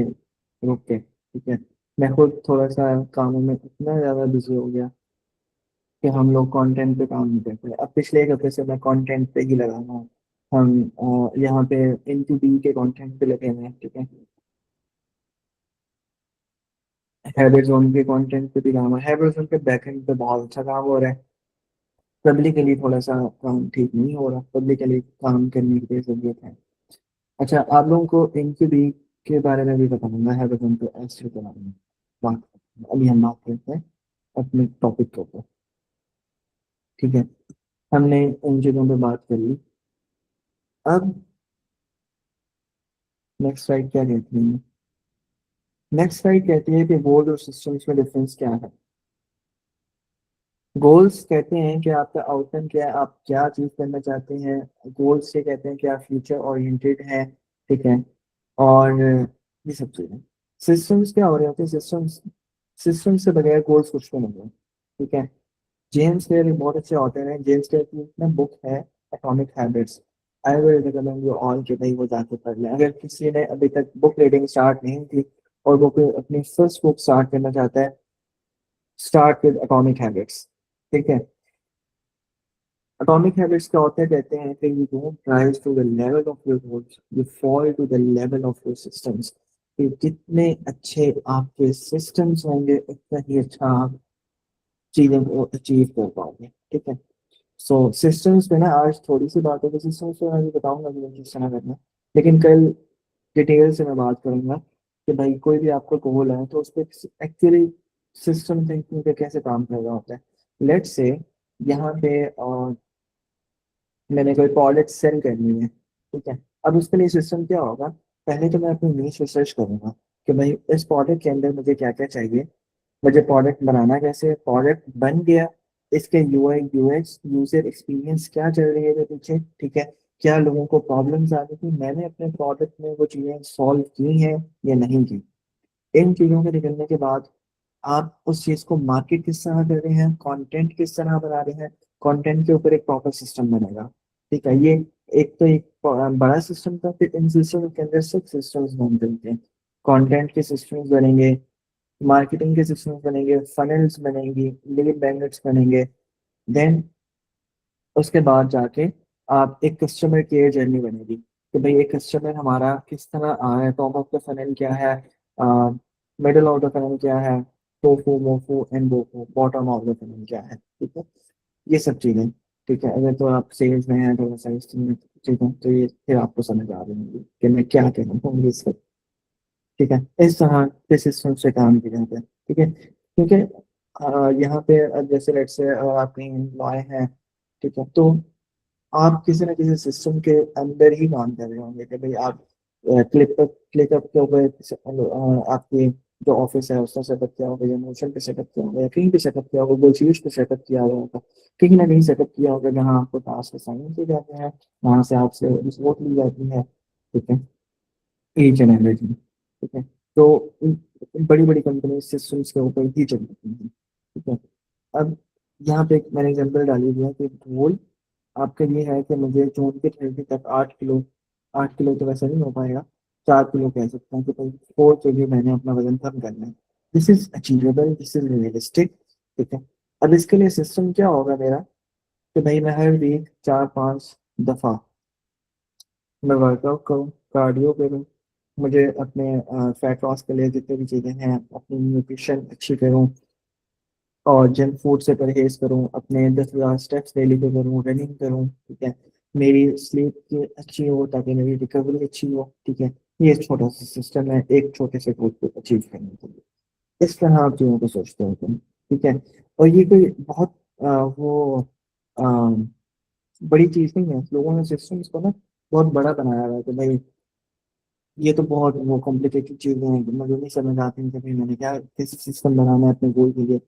रुक के, ठीक है। मैं खुद थोड़ा सा कामों में इतना ज़्यादा बिजी हो गया कि हम लोग कंटेंट पे काम नहीं करते। अब पिछले एक हफ्ते से मैं कंटेंट पे ही लगा हुआ हूँ। हम यहाँ पे इनटू बी के कंटेंट पे लगे हुए हैं, ठीक है। हैबिट जोन के कंटेंट पे भी काम है, हैबिट जोन के बैकएंड पे बहुत अच्छा काम हो रहा है। पब्लिकली थोड़ा सा काम ठीक नहीं हो रहा, पब्लिकली काम करने की जरूरत है। अच्छा, आप लोगों को इनटू बी के बारे में भी बताऊंगा, हैबिट जोन पे ऐसे के बारे में बात, अभी हम बात करते हैं अपने टॉपिक के ऊपर, ठीक है। हमने इन चीज़ों पे बात कर ली, अब नेक्स्ट स्लाइड क्या कहती है, नेक्स्ट स्लाइड कहती है कि गोल और सिस्टम्स में डिफरेंस क्या है। गोल्स कहते हैं कि आपका आउटकम क्या है, आप क्या अचीव करना चाहते हैं। गोल्स से कहते हैं कि आप फ्यूचर ओरिएंटेड हैं, ठीक है। और ये सब चीज़ें, सिस्टम्स क्या हो रहे होते हैं, सिस्टम्स, सिस्टम से बगैर गोल्स कुछ भी नहीं है, ठीक है। जेम्स क्लियर एक बहुत अच्छे ऑथर हैं, जेम्स क्लियर की ना बुक है atomic habits, I will recommend you all कि भाई वो जाके पढ़ लें। अगर किसी ने अभी तक बुक रीडिंग स्टार्ट नहीं की और वो कोई अपनी फर्स्ट बुक स्टार्ट करना चाहता है, स्टार्ट विद एटॉमिक हैबिट्स, ठीक है। एटॉमिक हैबिट्स के ऑथर कहते हैं कि you don't rise to the level of your goals, you fall to the level of your systems. कि जितने अच्छे आपके सिस्टम्स होंगे उतना ही अच्छा आप चीज़ों को अचीव कर पाओगे, ठीक है। सो सिस्टम्स पे ना आज थोड़ी सी बात है, सिस्टम्स पे मैं भी बताऊंगा कि किस तरह करना है, लेकिन कल डिटेल से मैं बात करूंगा कि भाई कोई भी आपको गोल है तो उस पर एक्चुअली सिस्टम थिंकिंग पे कैसे काम कर रहा होता है। लेट्स से यहाँ पे मैंने कोई प्रोडक्ट सेल करनी है, ठीक है। अब उसके लिए सिस्टम क्या होगा, पहले तो मैं अपनी नीश रिसर्च करूंगा कि भाई इस प्रोडक्ट के अंदर मुझे क्या क्या चाहिए, मुझे प्रोडक्ट बनाना कैसे, प्रोडक्ट बन गया, इसके यूआई यूएक्स यूजर एक्सपीरियंस क्या चल रही है पीछे, ठीक है। क्या लोगों को प्रॉब्लम्स आ रही थी, मैंने अपने प्रोडक्ट में वो चीज़ें सॉल्व की हैं या नहीं की। इन चीज़ों के निकलने के बाद आप उस चीज़ को मार्केट किस तरह कर रहे हैं, कंटेंट किस तरह बना रहे हैं, कंटेंट के ऊपर एक प्रॉपर सिस्टम बनेगा, ठीक है। ये एक तो एक बड़ा सिस्टम था, फिर इन सिस्टम के अंदर सब सिस्टम्स बनते हैं, कंटेंट के सिस्टम्स बनेंगे, मार्केटिंग के सिस्टम्स बनेंगे, फनल्स बनेंगी, लीड मैग्नेट्स बनेंगे, देन उसके बाद जाके आप एक कस्टमर केयर जर्नी बनेगी कि भाई एक कस्टमर हमारा किस तरह आ रहा है, टॉप ऑफ द फनल क्या है, मिडल ऑफ द फनल क्या है, TOFU MOFU and BOFU bottom of the funnel क्या है, ठीक है। ये सब चीज़ें, ठीक है। अगर तो आप सेल्स में हैं थोड़ा सा इस ठीक है, तो ये फिर आपको समझ आ रही होगी कि मैं क्या कह रहा हूँ ये सब, ठीक है। इस तरह के सिस्टम से काम किया जाता है, ठीक है। क्योंकि यहाँ पे जैसे लेट्स से आप कहीं एम्प्लॉय हैं, ठीक है, तो आप किसी ना किसी सिस्टम के अंदर ही काम कर रहे होंगे कि भाई आप क्लिकअप के ऊपर आपकी जो ऑफिस है उसका सेटअप किया होगा, या मोशन पे सेटअप किया होगा, या कहीं पे सेटअप किया होगा, गोल्ड पे सेटअप किया होगा, कहीं ना कहीं सेटअप किया होगा जहाँ आपको टास्क असाइन किए जाते हैं, वहां से आपसे रिपोर्ट ली जाती है, ठीक है। ईच एंड एवरीथिंग, ठीक है। तो बड़ी बड़ी कंपनी सिस्टम्स के ऊपर ही चल रही है, ठीक है। अब यहाँ पे एक मैंने एग्जांपल डाली हुई है कि गोल आपका ये है कि मुझे जून के 30 तक 8 किलो, 8 किलो तो वैसे नहीं हो पाएगा, 4 किलो कह सकते हैं कि भाई 4 kg मैंने अपना वजन कम करना है, this is achievable, this is realistic, ठीक है। अब इसके लिए सिस्टम क्या होगा मेरा, तो भाई मैं हर वीक 4-5 दफ़ा मैं वर्कआउट करूँ, कार्डियो करूँ, मुझे अपने फैट लॉस के लिए जितनी भी चीज़ें हैं, अपनी न्यूट्रिशन अच्छी करूँ और जंक फूड से परहेज करूँ, अपने 10,000 स्टेप्स डेली पे करूँ, रनिंग करूँ, ठीक है, मेरी स्लीप की अच्छी हो ताकि मेरी रिकवरी अच्छी हो, ठीक है। ये एक छोटा सा सिस्टम है एक छोटे से गोल को अचीव करने के लिए। इस तरह आप चीज़ों को सोचते हो तुम, ठीक है। और ये कोई बहुत वो आ, बड़ी चीज़ नहीं है, लोगों ने सिस्टम इसको ना बहुत बड़ा बनाया हुआ है कि भाई ये तो बहुत वो कॉम्प्लिकेटेड चीज़ें हैं, मुझे नहीं समझ आती कि भाई मैंने क्या कैसे सिस्टम बनाना है अपने गोल के लिए।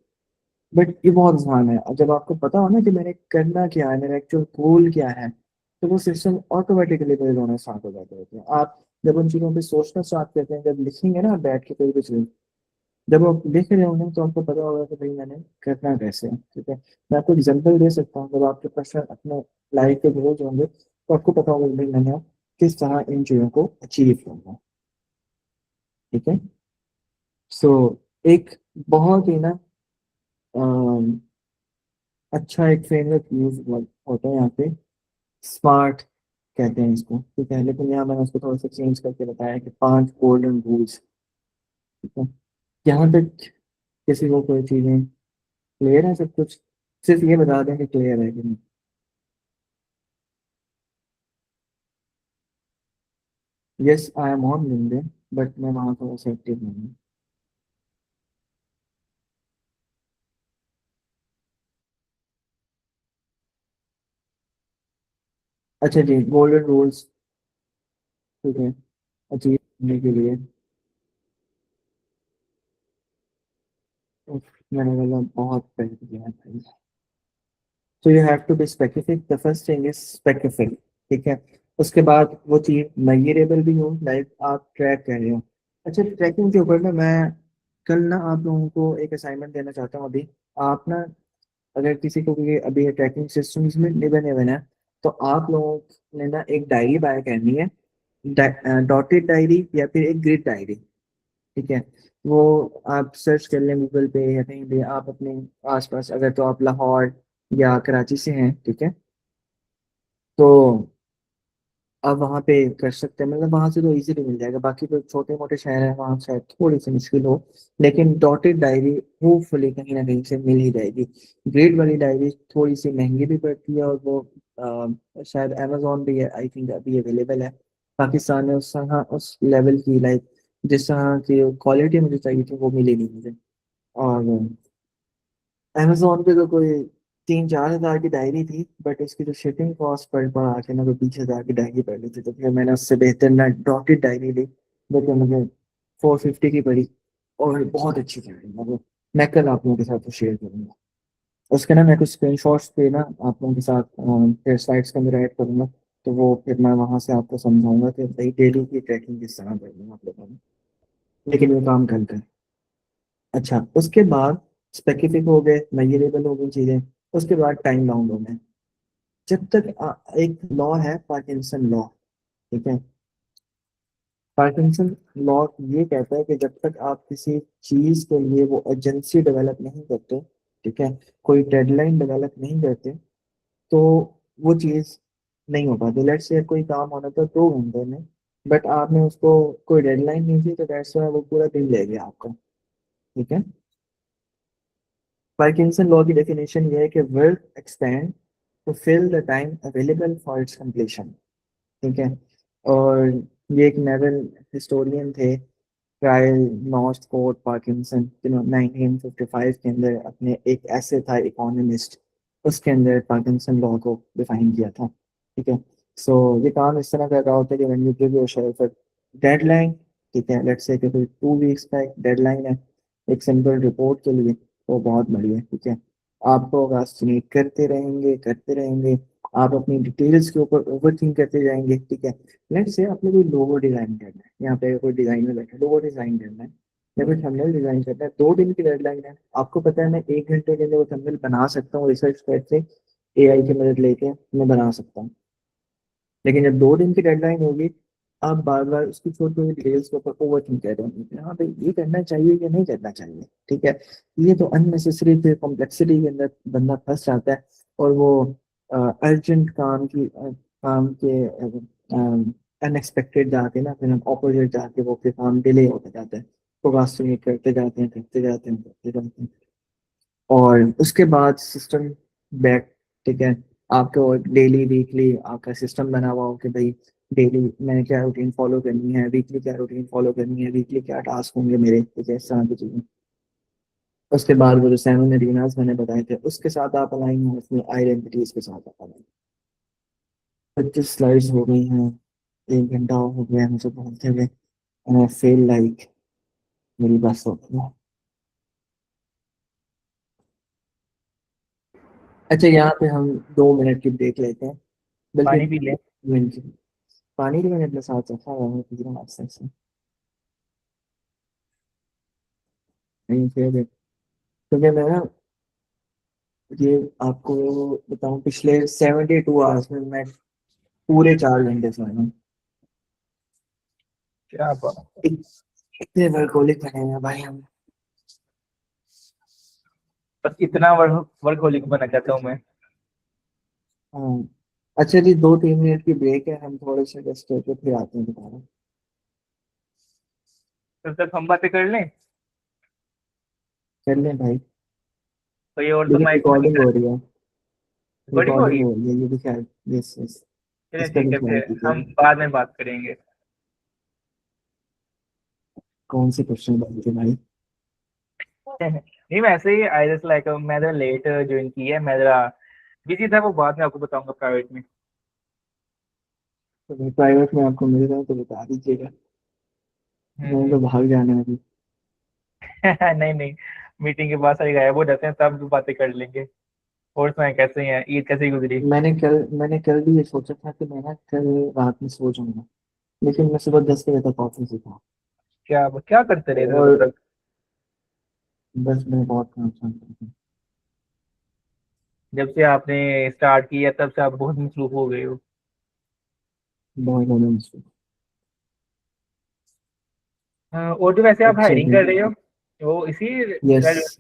बट ये बहुत आसान है और जब आपको पता हो ना कि मैंने करना क्या है, मेरा एक्चुअल गोल क्या है, तो वो सिस्टम ऑटोमेटिकली बिल्ड होना स्टार्ट हो जाते होते हैं। आप जब उन चीज़ों पे सोचना स्टार्ट करते हैं, जब लिखेंगे ना बैठ के कोई भी चीज़, जब आप लिख रहे होंगे तो आपको पता होगा कि भाई मैंने करना कैसे है, ठीक है। मैं आपको एग्जाम्पल दे सकता हूँ, जब आपके पास अपने लाइफ के गोल्स होंगे तो आपको पता होगा कि भाई मैंने किस तरह इन चीज़ों को अचीव करना है, ठीक है। सो एक बहुत ही ना अच्छा एक फ्रेमवर्क यूज होता है यहाँ पे, स्मार्ट कहते हैं इसको, ठीक है। लेकिन यहाँ मैंने उसको थोड़ा सा चेंज करके बताया कि 5 गोल्डन रूल्स, ठीक है। यहाँ तक किसी को कोई चीज़ें क्लियर है, सब कुछ सिर्फ ये बता दें कि क्लियर है कि नहीं। Yes I am on LinkedIn, but मैं वहाँ थोड़ा सा एक्टिव नहीं हूँ। अच्छा जी, गोल्डन रूल्स, ठीक है, अचीव करने के लिए उफ, मैंने बोला बहुत पढ़ लिया है भाई। So you have to be specific. The first thing is specific, ठीक है। उसके बाद वो चीज़ मेजरेबल भी हो, लाइक आप ट्रैक कर रहे हो। अच्छा, ट्रैकिंग के ऊपर ना मैं कल ना आप लोगों को एक असाइनमेंट देना चाहता हूँ अभी। आप ना अगर किसी को भी अभी ट्रैकिंग सिस्टम्स में नहीं बने हुए हैं तो आप लोगों ने ना एक डायरी बाय करनी है, डॉटेड डायरी या फिर एक ग्रिड डायरी, ठीक है। वो आप सर्च कर लें गूगल पे या कहीं भी, आप अपने आसपास, अगर तो आप लाहौर या कराची से हैं, ठीक है, तो आप वहाँ पे कर सकते हैं, मतलब वहाँ से तो इजीली मिल जाएगा। बाकी तो छोटे मोटे शहर हैं वहाँ शायद थोड़ी सी मुश्किल हो, लेकिन डॉटेड डायरी होपफुली कहीं ना कहीं से मिल ही जाएगी। ग्रेड वाली डायरी थोड़ी सी महंगी भी पड़ती है और वो शायद अमेजोन भी है आई थिंक अभी अवेलेबल है। पाकिस्तान में उस लेवल की, लाइक जिस तरह की क्वालिटी मुझे चाहिए थी वो मिली नहीं मुझे। और अमेजोन पे तो कोई 3-4 हज़ार की डायरी थी, बट उसकी जो शिपिंग कॉस्ट पड़ आके ना, कोई 20 हज़ार की डायरी पड़ रही थी, तो फिर मैंने उससे बेहतर ना डॉटेड डायरी ली, जो कि मुझे 450 की पड़ी और बहुत अच्छी डायरी, मतलब मैं कल आप लोगों के साथ शेयर करूंगा। उसके ना मैं कुछ स्क्रीनशॉट्स पे ना आप लोगों के साथ फिर स्लाइड्स के अंदर ऐड करूंगा, तो वो फिर मैं वहां से आपको समझाऊंगा कि भाई डेली की ट्रैकिंग किस तरह करनी है आप लोगों ने, लेकिन ये काम कल कर। अच्छा, उसके बाद स्पेसिफिक हो गए, मेजरेबल हो गई चीजें। उसके बाद टाइम बाउंड हो गए। जब तक एक लॉ है पार्किंसन लॉ, ठीक है। पार्किंसन लॉ ये कहता है कि जब तक आप किसी चीज के लिए वो एजेंसी डेवलप नहीं करते, ठीक है, कोई डेडलाइन डेवलप नहीं करते, तो वो चीज नहीं हो पाती। लेट्स से कोई काम होना था 2 घंटे में, बट आपने उसको कोई डेडलाइन नहीं थी, तो दैट्स व्हाई वो पूरा दिन ले गया आपका, ठीक है। पार्किंसन लॉ की डेफिनेशन ये है कि work expand to fill the time available for its completion, ठीक है। और ये एक नेवल हिस्टोरियन थे, ट्रायल नॉर्थ कोर्ट पार्किंसन, जिन्होंने 1955 के अंदर अपने एक ऐसे था इकोनॉमिस्ट, उसके अंदर पार्किंसन लॉ को डिफाइन किया था, ठीक है। सो ये काम इस तरह कर रहा होता है कि when you give yourself a deadline, ठीक है, लेट्स से कि कोई 2 वीक्स का एक डेडलाइन है एक सिंपल रिपोर्ट के लिए, वो बहुत बढ़िया, ठीक है। आप प्रोक्रास्टिनेट करते रहेंगे, आप अपनी डिटेल्स के ऊपर ओवर थिंक करते जाएंगे, ठीक है। लेट्स से आपने कोई लोगो डिजाइन करना है, यहाँ पे कोई डिजाइनर बैठा है, लोगो डिजाइन करना है या फिर थंबनेल डिजाइन करना है, 2 दिन की डेडलाइन है। आपको पता है मैं 1 घंटे के लिए वो थंबनेल बना सकता हूँ, रिसर्च करके एआई की मदद लेके मैं बना सकता हूँ। लेकिन जब 2 दिन की डेडलाइन होगी, आप बार बार उसकी छोटी छोटी डिटेल्स के ऊपर ओवर थिंक कर रहे होंगे, हाँ भाई ये करना चाहिए या नहीं करना चाहिए, ठीक है। ये तो अननेसेसरी फिर कॉम्प्लेक्सिटी के अंदर बंदा फंस जाता है और वो अर्जेंट काम के अनएक्सपेक्टेड जाके ना फिर हम ऑपोजिट जाके वो फिर काम डिले होता जाता है, प्रोक्रास्टिनेट करते जाते हैं करते जाते हैं करते जाते हैं, और उसके बाद सिस्टम बैक, ठीक है, आपको डेली वीकली आपका सिस्टम बना हुआ हो कि भाई डेली मैंने क्या रूटीन फॉलो करनी है, वीकली क्या रूटीन फॉलो करनी है, वीकली क्या टास्क होंगे मेरे, ठीक है, इस तरह की चीज़ें। उसके बाद वो जो 7 एरियाज मैंने बताए थे उसके साथ आप अलाइन हो, उसमें आइडेंटिटीज के साथ आप अलाइन। 25 स्लाइड्स हो गई हैं, 1 घंटा हो गया है मुझे बोलते हुए, and I feel like मेरी बस हो गई है। अच्छा, यहाँ पे हम 2 मिनट की ब्रेक लेते हैं, बल्कि पानी पी ले। मिनट की। पानी भी मैंने अपने साथ रखा हुआ है, पी रहा हूँ आस्ते आस्ते। नहीं फिर क्योंकि मैं ना ये आपको बताऊं, पिछले 72 आवर्स में मैं पूरे 4 घंटे सोया हूँ। क्या बात। इतने वर्कोलिक बने हैं भाई हम। बस इतना वर्कहोलिक बनना चाहता हूँ मैं। हाँ। अच्छा जी, 2-3 मिनट की ब्रेक है, हम थोड़े से रेस्ट करके फिर आते हैं दोबारा। तब तक हम बातें कर लें। कर लें भाई, तो ये और तो लेकिन माइक में रिकॉर्डिंग हो रही है, रिकॉर्डिंग हो रही रिकॉर्डिंग है। हो रही है, ये भी ख्याल, यस यस, चलिए इसका ठीक भी है, ख्याल फिर हम कीजिएगा। बाद में बात करेंगे। कौन से क्वेश्चन बनते भाई? नहीं, मैं ऐसे ही आई जस्ट लाइक मैं जरा लेट ज्वाइन की है, मैं जरा बिजी था, वो बाद में आपको बताऊंगा प्राइवेट में। तो प्राइवेट में आपको मिल रहा है तो बता दीजिएगा, मैंने तो हम्म। भाग जाना है अभी। नहीं नहीं, मीटिंग के बाद सारे गायब हो जाते हैं, तब बातें कर लेंगे। और सुनाए कैसे हैं, ईद कैसे गुजरी। मैंने कल भी ये सोचा था कि मैं ना कल रात में सो जाऊंगा, लेकिन मैं सुबह 10 बजे तक ऑफिस ही था, क्या क्या करते रहे थे तब और तक। बस मैं बहुत काम था। जब से आपने स्टार्ट किया तब से आप बहुत मसरूफ हो गए हो। बहुत ज़्यादा मुश्किल। और जो वैसे आप अच्छा हायरिंग जी, कर रहे हो, वो इसी यस।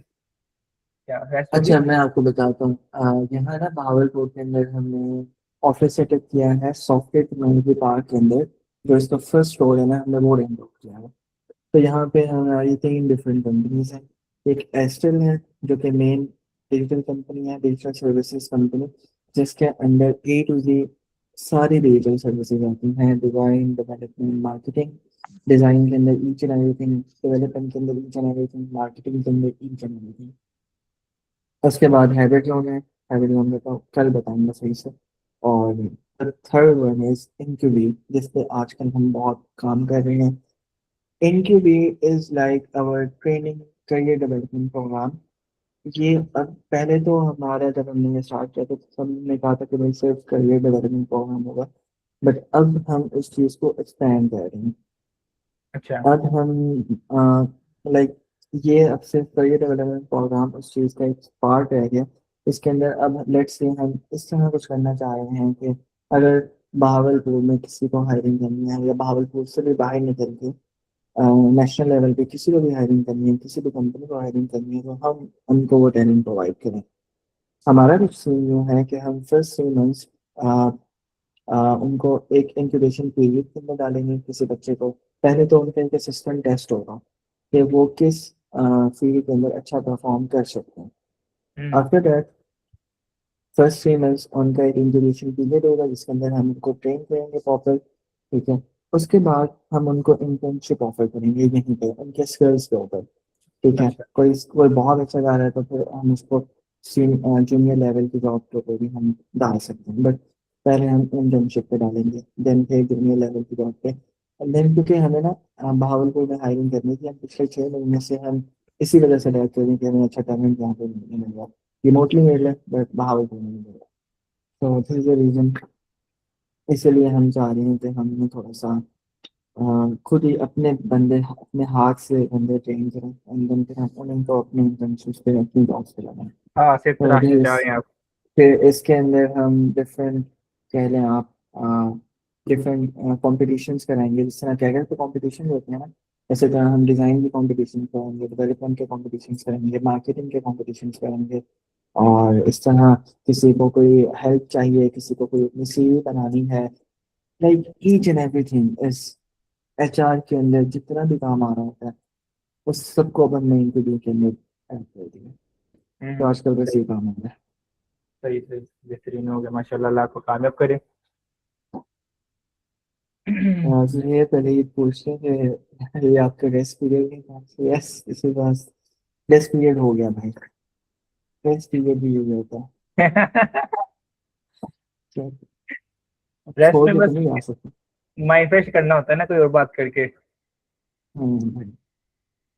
क्या रेस्ट हो गई। अच्छा, मैं आपको बताता हूँ, यहाँ ना भावलपुर के अंदर हमने ऑफिस सेटअप किया है सॉफ्टवेयर टेक्नोलॉजी पार्क के अंदर, जो इसका फर्स्ट फ्लोर है ना, हमने वो रेंट आउट किया है। तो यहाँ पे हमारी 3 डिफरेंट कंपनीज हैं। एक एस्टेल है, जो कि मेन डिजिटल कंपनी है, डिजिटल सर्विसेज कंपनी, जिसके अंदर A to Z सारी डिजिटल सर्विसेज आती हैं, डिजाइन, डेवलपमेंट, मार्केटिंग। डिजाइन के अंदर ईच एंड एवरीथिंग, डेवलपमेंट के अंदर ईच एंड एवरीथिंग, मार्केटिंग के अंदर ईच एंड एवरीथिंग। उसके बाद हैबिट लोन है, हैबिट लोन में तो कल बताऊंगा सही से। और थर्ड वन इज इनक्यूबी, जिस पे आजकल हम बहुत काम कर रहे हैं। इनक्यूबी is like our training career development program. ये अब पहले तो हमारा जब हमने ये स्टार्ट किया तो सबने कहा था कि भाई सिर्फ करियर डेवलपमेंट प्रोग्राम होगा, बट अब हम इस चीज़ को एक्सपेंड कर रहे हैं। अच्छा। अब हम लाइक ये अब सिर्फ करियर डेवलपमेंट प्रोग्राम उस चीज़ का एक पार्ट रह गया। इसके अंदर अब लेट्स से हम इस तरह कुछ करना चाह रहे हैं कि अगर बहावलपुर में किसी को हायरिंग करनी है, या बहावलपुर से भी बाहर निकल के नेशनल लेवल पे किसी को भी हायरिंग करनी है, किसी भी कंपनी को हायरिंग करनी है, तो हम उनको वो ट्रेनिंग प्रोवाइड करें। हमारा कुछ सीन ये है कि हम फर्स्ट 3 मंथ्स उनको एक इंक्यूबेशन पीरियड के अंदर डालेंगे किसी बच्चे को। पहले तो उनका एक असिस्टेंट टेस्ट होगा कि वो किस फील्ड के अंदर अच्छा परफॉर्म कर सकते हैं। हम्म। आफ्टर दैट फर्स्ट 3 मंथ्स उनका एक इंक्यूबेशन पीरियड होगा, जिसके अंदर हम उनको ट्रेन करेंगे प्रॉपर, ठीक है। उसके बाद हम उनको इंटर्नशिप ऑफर करेंगे यहीं पे उनके स्किल्स के ऊपर, ठीक है। अच्छा। कोई कोई बहुत अच्छा गा रहा है तो फिर हम उसको जूनियर लेवल की जॉब के ऊपर भी हम डाल सकते हैं, बट पहले हम इंटर्नशिप पे डालेंगे, देन फिर जूनियर लेवल की जॉब पे। देन क्योंकि हमें ना बहावलपुर में हायरिंग करनी थी, हम पिछले 6 महीने से हम इसी वजह से डायरेक्ट कर रहे हैं कि हमें अच्छा टैलेंट यहाँ पे नहीं मिल रहा, रिमोटली मिल रहा है बट बहावलपुर में नहीं मिल रहा। तो दिस इज द रीजन, इसलिए हम चाह रहे हैं कि हम थोड़ा सा खुद ही अपने बंदे अपने हाथ से बंदे ट्रेन करें, एंड देन फिर हम उनको अपने इंटर्नशिप पे अपनी जॉब्स पे लगाएं। हाँ, सिर्फ तो तराशना चाह रहे हैं आप। फिर इसके अंदर हम डिफरेंट, कह लें आप, डिफरेंट कॉम्पिटिशन्स कराएंगे, जिस तरह क्या कहते हैं कॉम्पिटिशन होते हैं ना, इसी तरह हम डिज़ाइन के कॉम्पिटिशन कराएंगे, डेवलपमेंट के कॉम्पिटिशन्स कराएंगे, मार्केटिंग के कॉम्पिटिशन्स कराएंगे, और इस तरह किसी को कोई हेल्प चाहिए, किसी को कोई अपनी सीवी बनानी है, like each and everything is HR के अंदर जितना भी काम आ रहा होता है उस सबको अपन मेन के लिए के अंदर ऐड कर दिया। तो हम्म, आजकल बस ये काम हो रहा है। सही सही, बेहतरीन हो गया माशाल्लाह, अल्लाह आपको कामयाब करे। ये पहले ये पूछते कि ये आपका रेस्ट पीरियड नहीं था? यस, इसी बात रेस्ट पीरियड हो गया भाई। रेस्ट पीरियड भी यही होता है, रेस्ट छोड़ में के तो बस नहीं आ सकते। माइंड फ्रेश करना होता है ना, कोई और बात करके। भाई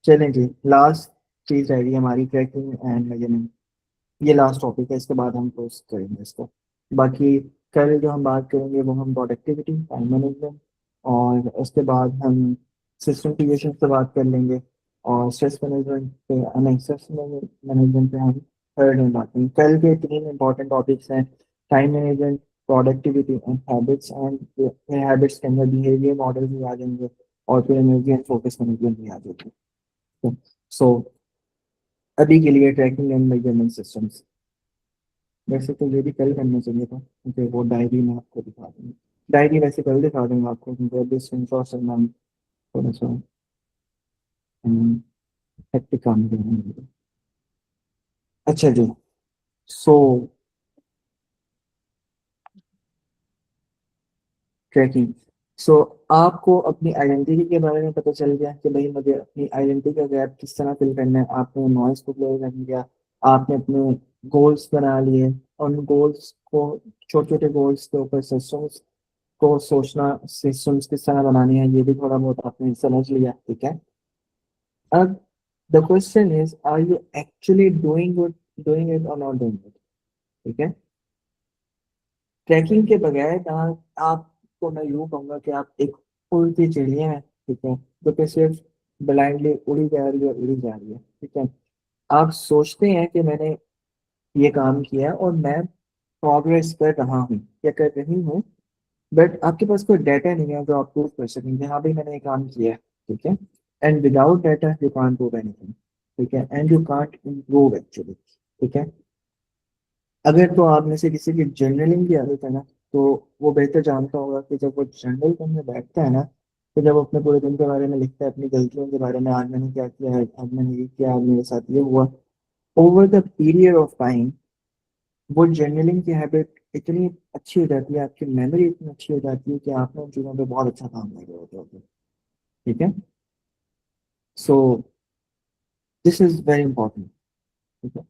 चलें जी, लास्ट चीज रह गई हमारी, ट्रैकिंग एंड मेजरमेंट। ये लास्ट टॉपिक है, इसके बाद हम क्लोज करेंगे इसको। बाकी कल जो हम बात करेंगे वो हम प्रोडक्टिविटी, टाइम मैनेजमेंट, और उसके बाद हम सिस्टम क्रिएशन से बात कर लेंगे, और स्ट्रेस मैनेजमेंट पे, नहीं स्ट्रेस मैनेजमेंट पे हम थर्ड में बात करेंगे। कल के तीन इंपॉर्टेंट टॉपिक्स हैं, time management, productivity and habits. And habits के अंदर बिहेवियर मॉडल भी आ जाएंगे, और फिर एनर्जी एंड फोकस मैनेजमेंट भी आ जाएगी। सो अभी के लिए ट्रैकिंग एंड मेजरमेंट सिस्टम्स। वैसे तो ये भी कल करना चाहिए था, क्योंकि वो डायरी में आपको दिखा दूंगा। डायरी वैसे कल दिखा दूंगा आपको, क्योंकि अभी स्क्रीनशॉट से मैं थोड़ा सा हेक्टिक काम कर रहा हूँ। अच्छा जी, सो ट्रैकिंग। सो आपको अपनी आइडेंटिटी के बारे में पता चल गया कि भाई मुझे अपनी आइडेंटिटी का गैप किस तरह फिल करना है। आपने नॉइस को क्लियर कर लिया, आपने अपने गोल्स बना लिए, उन गोल्स को, छोटे छोटे गोल्स के ऊपर सिस्टम्स को सोचना, सिस्टम्स किस तरह बनानी है, ये भी थोड़ा बहुत आपने समझ लिया, ठीक है। अब the question is, are you actually doing it और नॉट डूइंग इट? ठीक है। ट्रैकिंग के बगैर ना, आपको मैं यूं कहूंगा कि आप एक उड़ती चिड़िया है, ठीक है, जो कि सिर्फ ब्लाइंडली उड़ी जा रही है, उड़ी जा रही है, ठीक है। आप सोचते हैं कि मैंने ये काम किया और मैं प्रोग्रेस कर रहा हूँ या कर रही हूँ, बट आपके पास कोई डाटा नहीं है जो आप प्रूव कर सकेंगे हाँ भाई मैंने ये काम किया है, ठीक है। And without data you can't prove anything, ठीक है, and you can't improve actually, ठीक है। अगर तो आप में से किसी की जर्नलिंग की आदत है ना, तो वो बेहतर जानता होगा कि जब वो जर्नल करने बैठता है ना, तो जब वो अपने पूरे दिन के बारे में लिखता है, अपनी गलतियों के बारे में, आज मैंने क्या किया है, आज मैंने ये किया, आज मेरे साथ ये हुआ, over the period of time वो जर्नलिंग की हैबिट इतनी अच्छी हो जाती है, आपकी मेमोरी इतनी अच्छी हो जाती है कि आपने उन चीज़ों पे बहुत अच्छा काम कर रहे होते हो, ठीक है। So this is very important, ठीक है।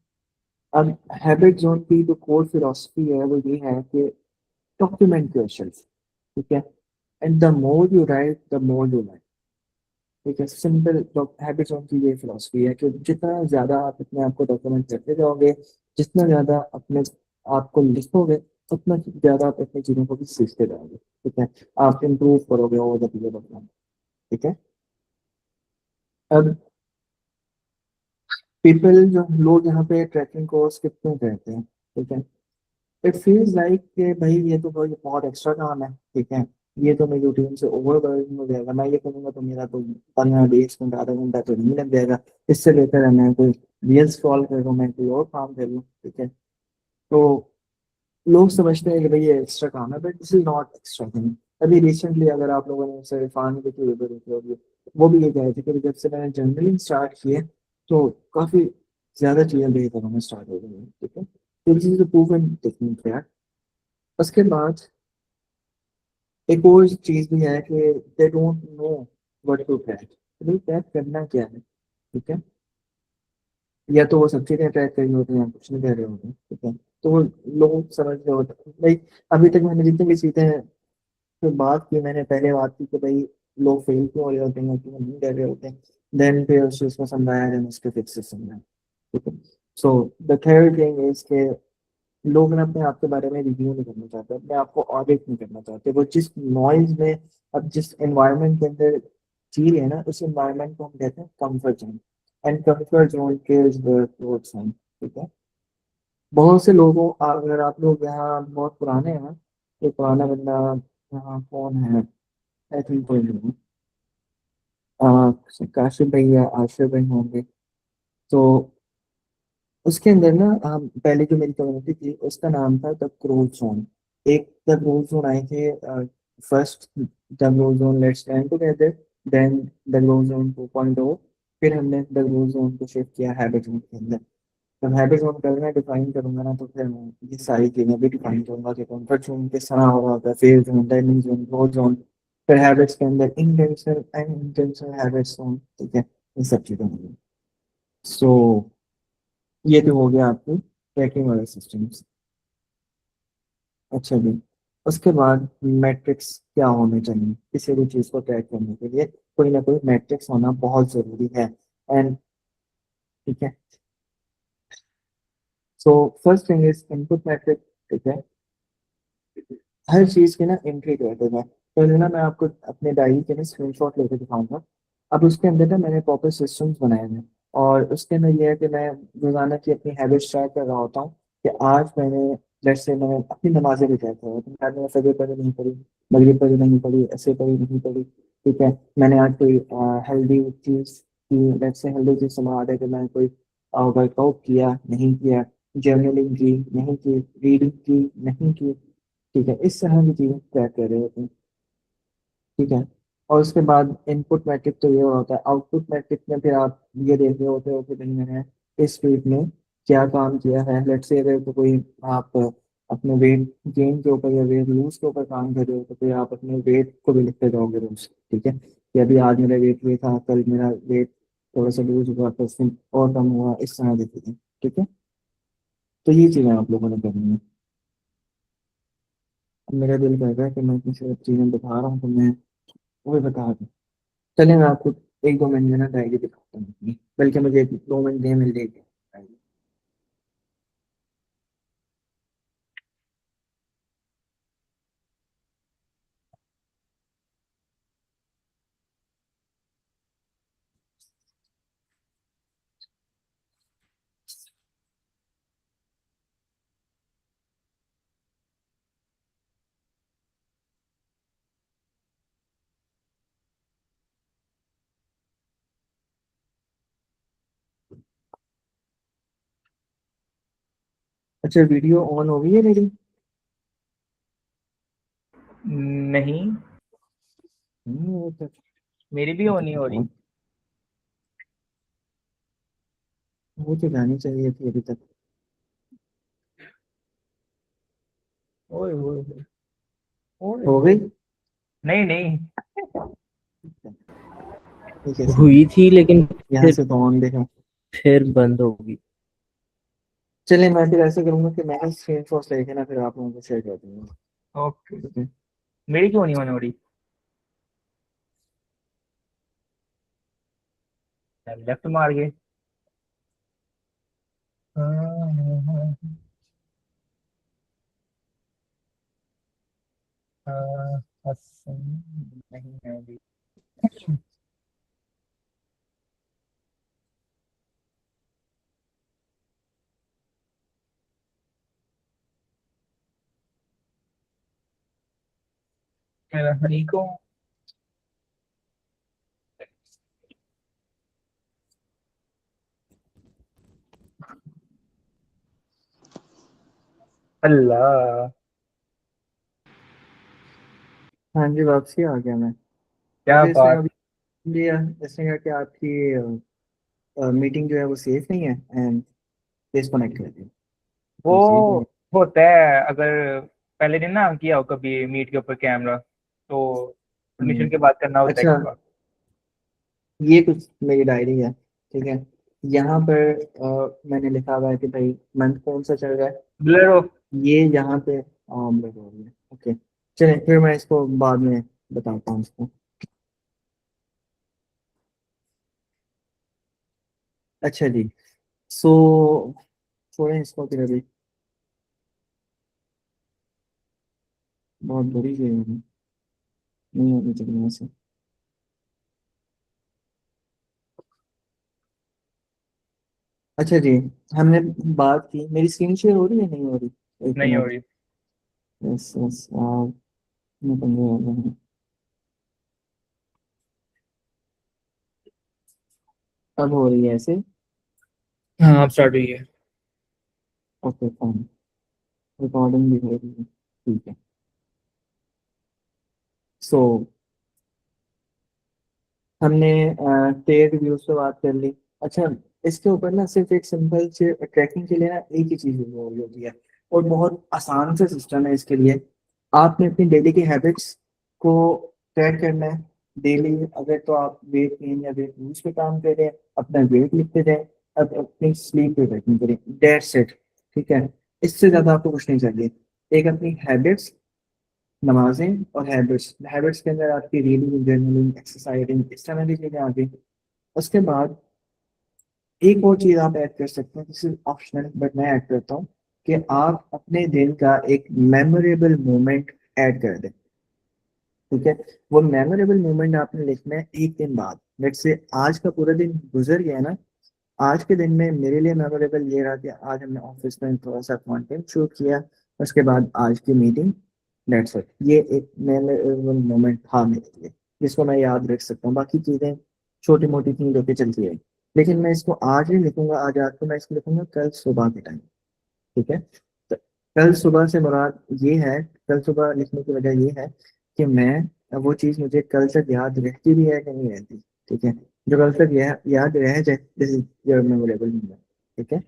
अब हैबिट जोन की जो कोर फिलोसफी है वो ये है कि डॉक्यूमेंट योरसेल्फ, ठीक है, and the more you right the more you like, ठीक है। सिंपल हैबिट जोन की ये फिलोसफी है कि जितना ज्यादा आप अपने आप को डॉक्यूमेंट करते जाओगे, जितना ज्यादा अपने आप को लिखोगे, उतना ज्यादा आप अपनी चीजों को भी सीखते जाओगे, ठीक है। आप इम्प्रूव करोगे over the period of time, ठीक है। अब पीपल जो लोग यहाँ पे ट्रैकिंग को स्किप क्यों करते हैं, ठीक है। इट फील्स लाइक कि भाई ये तो भाई बहुत एक्स्ट्रा काम है, ठीक है, ये तो मेरी रूटीन से ओवरबर्डन हो जाएगा, मैं ये करूंगा तो मेरा तो 15 20 मिनट आधा घंटा तो नहीं लग जाएगा, इससे बेहतर है मैं कोई रील स्क्रॉल कर लूँ, मैं कोई और काम कर लूँ, ठीक है। तो लोग समझते हैं कि भाई ये एक्स्ट्रा काम है, but this is not extra thing. अभी रिसेंटली अगर आप लोगों ने सर इरफान की वीडियो देखी होगी, वो भी ये कह रहे थे कि जब से मैंने जर्नलिंग स्टार्ट की है तो काफी ज्यादा चीजें बेहतर होना स्टार्ट हो गई हैं, ठीक है। तो दिस इज प्रूवन टेक्निक है। उसके बाद एक और चीज भी है कि they don't know what to track, भाई ट्रैक करना क्या है, ठीक है। या तो वो सब चीजें ट्रैक कर रही होती हैं या कुछ नहीं कर रहे होते हैं, ठीक है। तो वो लोग समझ रहे होते हैं लाइक, अभी तक मैंने जितनी भी चीजें तो बात की, मैंने पहले बात की कि भाई लोग फेल क्यों हो रहे होते हैं, क्यों नहीं कर रहे होते हैं, देन फिर उस चीज को समझाया, देन उसके फिक्सेस समझाया, ठीक है। So the third thing is के लोग ना अपने आप के बारे में रिव्यू नहीं करना चाहते, अपने आप को ऑडिट नहीं करना चाहते। वो जिस नॉइज में, अब जिस एनवायरनमेंट के अंदर जी रहे हैं ना, उस एनवायरनमेंट को हम कहते हैं comfort zone, and comfort zone के इज द फोर्थ साइन, ठीक है। बहुत से लोगों, अगर आप लोग यहाँ बहुत पुराने हैं, तो पुराना बंदा यहाँ कौन है, आई थिंक कोई नहीं है। काशिफ भाई या आशिफ भाई होंगे। तो उसके अंदर ना हम पहले जो मेरी कम्युनिटी थी उसका नाम था द ग्रोथ जोन। एक द ग्रोथ जोन आए थे, first the growth zone let's stand together, then the growth zone 2.0, फिर हमने द ग्रोथ जोन को शिफ्ट किया हैबिट जोन के अंदर। जब हैबिट जोन कर मैं डिफाइन करूंगा ना तो फिर मैं ये सारी चीजें भी डिफाइन करूंगा कि कंफर्ट जोन किस तरह हो रहा होता है, phase zone, timing zone, growth zone, फिर हैबिट्स के अंदर intentional and intentional habits zone, ठीक है, ये सब चीजें होंगी। सो ये तो हो गया आपकी ट्रैकिंग वाले सिस्टम्स। अच्छा जी, उसके बाद मैट्रिक्स क्या होने चाहिए किसी भी चीज़ को ट्रैक करने के लिए, कोई ना कोई मैट्रिक्स होना बहुत ज़रूरी है। एंड ठीक है, so first thing is input metric, ठीक है। हर चीज़ की ना एंट्री कर देगा। तो ना मैं आपको अपने डायरी के ना स्क्रीनशॉट लेके दिखाऊंगा। अब उसके अंदर ना मैंने प्रॉपर सिस्टम्स बनाए हैं, और उसके अंदर ये है कि मैं रोजाना की अपनी हैबिट्स ट्रैक कर रहा होता हूँ कि आज मैंने, जैसे मैंने अपनी नमाजें भी ट्रैक कर, तो आज मैंने फजर पढ़ी नहीं पढ़ी, मगरिब पढ़ी नहीं पढ़ी, ऐसे पढ़ी नहीं पढ़ी, ठीक है। मैंने आज कोई हेल्दी चीज़ की, जैसे हेल्दी चीज़ समाज है कि मैंने कोई वर्कआउट किया नहीं किया, जर्नलिंग की नहीं की, रीडिंग की नहीं की, ठीक है। इस तरह की चीज़ें ट्रैक कर रहे होते हैं, ठीक है। और उसके बाद इनपुट मैट्रिक तो ये होता है, आउटपुट मैट्रिक में फिर आप ये देख रहे होते हो कि भाई मैंने इस वीक में क्या काम किया है। लेट्स से अगर तो कोई आप अपने वेट गेन के ऊपर या वेट लूज के ऊपर काम कर रहे हो तो फिर आप अपने वेट को भी लिखते जाओगे रोज, ठीक है, कि अभी आज मेरा वेट ये था, कल मेरा वेट थोड़ा सा लूज हुआ, परसों और कम हुआ, इस तरह की चीजें, ठीक है। तो ये चीज़ें आप लोगों ने करनी है। अब मेरा दिल कर रहा है कि मैं किसी चीज़ें बता रहा हूँ तो मैं वो भी बता दूँ। चलिए मैं आपको एक दो मिनट में ना डायरी दिखाता हूँ अपनी, बल्कि मुझे एक दो मिनट दें, मिल जाएगी डायरी। अच्छा, वीडियो ऑन हो गई है मेरी? नहीं, वो तो मेरी भी होनी हो रही। वो तो जानी चाहिए थी अभी तक। ओए ओए ओए हो ओए। गई? नहीं नहीं। ये कैसे? हुई थी लेकिन यहाँ फिर से तो ऑन देखा। फिर बंद होगी। चलिए मैं फिर ऐसे करूंगा कि मैं स्क्रीन शॉट लेके ना फिर आप लोगों को शेयर कर दूंगा, ओके। ठीक है। मेरी क्यों नहीं होने हो रही? लेफ्ट मार गए। नहीं है अभी। हनी को। अल्लाह। हाँ जी, वापसी आ गया मैं। क्या मुझे इसने बात। अभी दिया, इसने कहा कि आपकी मीटिंग जो है वो सेफ नहीं है, एंड डिस्कनेक्ट कर दिया। वो तो सही तो है। होता है अगर पहले दिन ना किया हो कभी मीट के ऊपर कैमरा, तो परमिशन के बाद करना होता है अच्छा, एक बार। ये कुछ मेरी डायरी है, ठीक है। यहाँ पर मैंने लिखा हुआ है कि भाई मंथ कौन सा चल रहा है, ब्लर हो। ये यहाँ पे ऑमलेट हो रही है, ओके। चलिए फिर मैं इसको बाद में बताता हूँ इसको। अच्छा जी, सो छोड़ें इसको फिर अभी, बहुत बुरी चीज़ है, नहीं होनी चाहिए ऐसे। अच्छा जी, हमने बात की, मेरी स्क्रीन शेयर हो रही है नहीं हो रही? एक नहीं हो मिनट। रही। यस यस, मैं पंगे हो गए हैं। अब हो रही है ऐसे? हाँ अब स्टार्ट हुई है। ओके फाइन, रिकॉर्डिंग भी हो रही है, ठीक है। सो हमने पेड रिव्यूज पे बात कर ली। अच्छा, इसके ऊपर ना सिर्फ एक सिंपल से ट्रैकिंग के लिए ना एक ही चीज़ हो रही होती है, और बहुत आसान सा सिस्टम है इसके लिए। आपने अपनी डेली की हैबिट्स को ट्रैक करना है। डेली अगर तो आप वेट गेन या वेट लूज पे काम कर रहे हैं, अपना वेट लिखते जाएं, अब अपनी स्लीप पे ट्रैकिंग करें, दैट्स इट। ठीक है, इससे ज़्यादा आपको कुछ नहीं चाहिए। एक अपनी हैबिट्स, नमाजें और हैबिट्स, हैबिट्स के अंदर आपकी रीडिंग, जर्नलिंग, एक्सरसाइजिंग, इस तरह की चीज़ें आ गई। उसके बाद एक और चीज़ आप ऐड कर सकते हैं, दिस इज ऑप्शनल बट मैं ऐड करता हूँ, कि आप अपने दिन का एक मेमोरेबल मोमेंट ऐड कर दें। ठीक है, वो मेमोरेबल मोमेंट आपने लिखना है एक दिन बाद। लेट्स से आज का पूरा दिन गुजर गया ना, आज के दिन में मेरे लिए मेमोरेबल ये रहा कि आज हमने ऑफिस में थोड़ा सा कंटेंट शूट किया, उसके बाद आज की मीटिंग, दैट्स इट। ये एक मेमोरेबल मोमेंट था मेरे लिए, जिसको मैं याद रख सकता हूँ। बाकी चीज़ें छोटी मोटी चीज होती चलती है, लेकिन मैं इसको आज नहीं लिखूंगा, आज रात को मैं इसको लिखूंगा कल सुबह के टाइम। ठीक है, तो कल सुबह से मुराद ये है, कल सुबह लिखने की वजह ये है कि मैं वो चीज़ मुझे कल तक याद रहती भी है कि नहीं रहती। ठीक है, जो कल तक याद रह जाए, this is your memorable moment. ठीक है,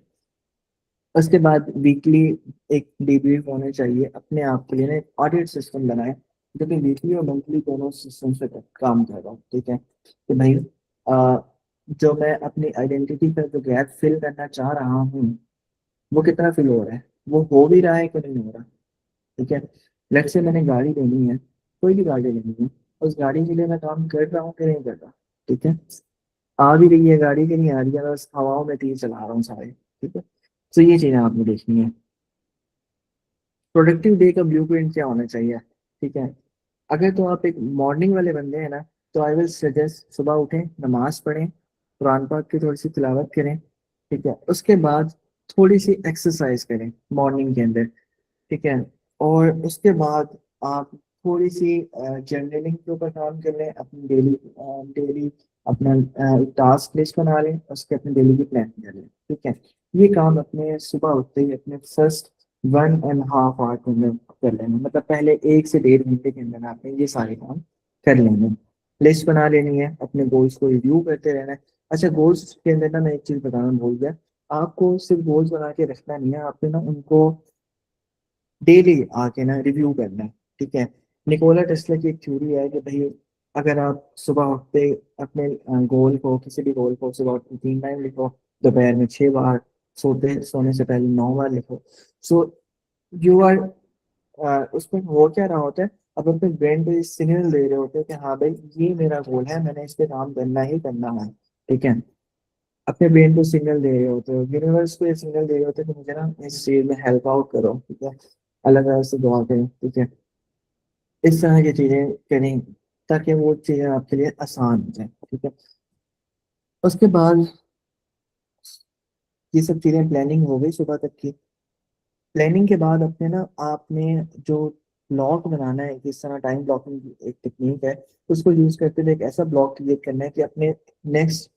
उसके बाद वीकली एक डीब्रीफ होना चाहिए। अपने आप के लिए ना एक ऑडिट सिस्टम बनाए, जो कि वीकली और मंथली दोनों सिस्टम से काम कर रहा हूँ। ठीक है, कि भाई जो मैं अपनी आइडेंटिटी का जो गैप फिल करना चाह रहा हूँ, वो कितना फिल हो रहा है, वो हो भी रहा है कि नहीं हो रहा। ठीक है, लेट्स से मैंने गाड़ी लेनी है, कोई भी गाड़ी लेनी है, उस गाड़ी के लिए मैं काम कर रहा हूँ कि नहीं कर रहा। ठीक है, आ भी रही है गाड़ी कि नहीं आ रही है, मैं बस हवाओं में तीर चला रहा हूँ सारे। ठीक है, तो ये चीज़ें आपने देखनी है। प्रोडक्टिव डे का ब्लूप्रिंट क्या होना चाहिए। ठीक है, अगर तो आप एक मॉर्निंग वाले बंदे हैं ना, तो आई विल सजेस्ट सुबह उठें, नमाज पढ़ें, कुरान पाक की थोड़ी सी तिलावत करें। ठीक है, उसके बाद थोड़ी सी एक्सरसाइज करें मॉर्निंग के अंदर। ठीक है, और उसके बाद आप थोड़ी सी जर्नलिंग के ऊपर काम कर लें, अपनी डेली डेली अपना टास्क लिस्ट बना लें, उसके अपने डेली की प्लानिंग कर लें। ठीक है, ये काम अपने सुबह उठते ही अपने फर्स्ट 1.5 आवर के अंदर कर लेंगे, मतलब पहले 1 से 1.5 घंटे के अंदर आपने ये सारे काम कर लेंगे। लिस्ट बना लेनी है, अपने गोल्स को रिव्यू करते रहना है। अच्छा, गोल्स के अंदर ना मैं एक चीज़ बताना भूल गया, आपको सिर्फ गोल्स बना के रखना नहीं है, आपको ना उनको डेली आके ना रिव्यू करना है। ठीक है, निकोला टेस्ला की एक थ्योरी है कि भाई अगर आप सुबह उठते अपने गोल को, किसी भी गोल को सुबह उठते 3 टाइम लिखो, दोपहर में 6 बार, सोने से पहले 9 बार लिखो, सो यू आर उसमें हो क्या रहा होता है, अब अपने ब्रेन को सिग्नल दे रहे होते हैं कि हाँ भाई ये मेरा गोल है, मैंने इस पे काम करना ही करना है। ठीक है, अपने ब्रेन को सिग्नल दे रहे होते हो, यूनिवर्स को ये सिग्नल दे रहे होते हैं कि मुझे ना इस चीज में हेल्प आउट करो। ठीक है, अलग अलग से दुआ करें। ठीक है, इस तरह की चीजें करें ताकि वो चीजें आपके लिए आसान हो जाए। ठीक है, उसके बाद ये सब चीजें प्लानिंग हो गई सुबह तक की। प्लानिंग के बाद अपने ना आपने जो ब्लॉक बनाना है, किस तरह टाइम ब्लॉकिंग की एक टेक्निक है, उसको यूज करते हुए एक ऐसा ब्लॉक क्रिएट करना है कि अपने नेक्स्ट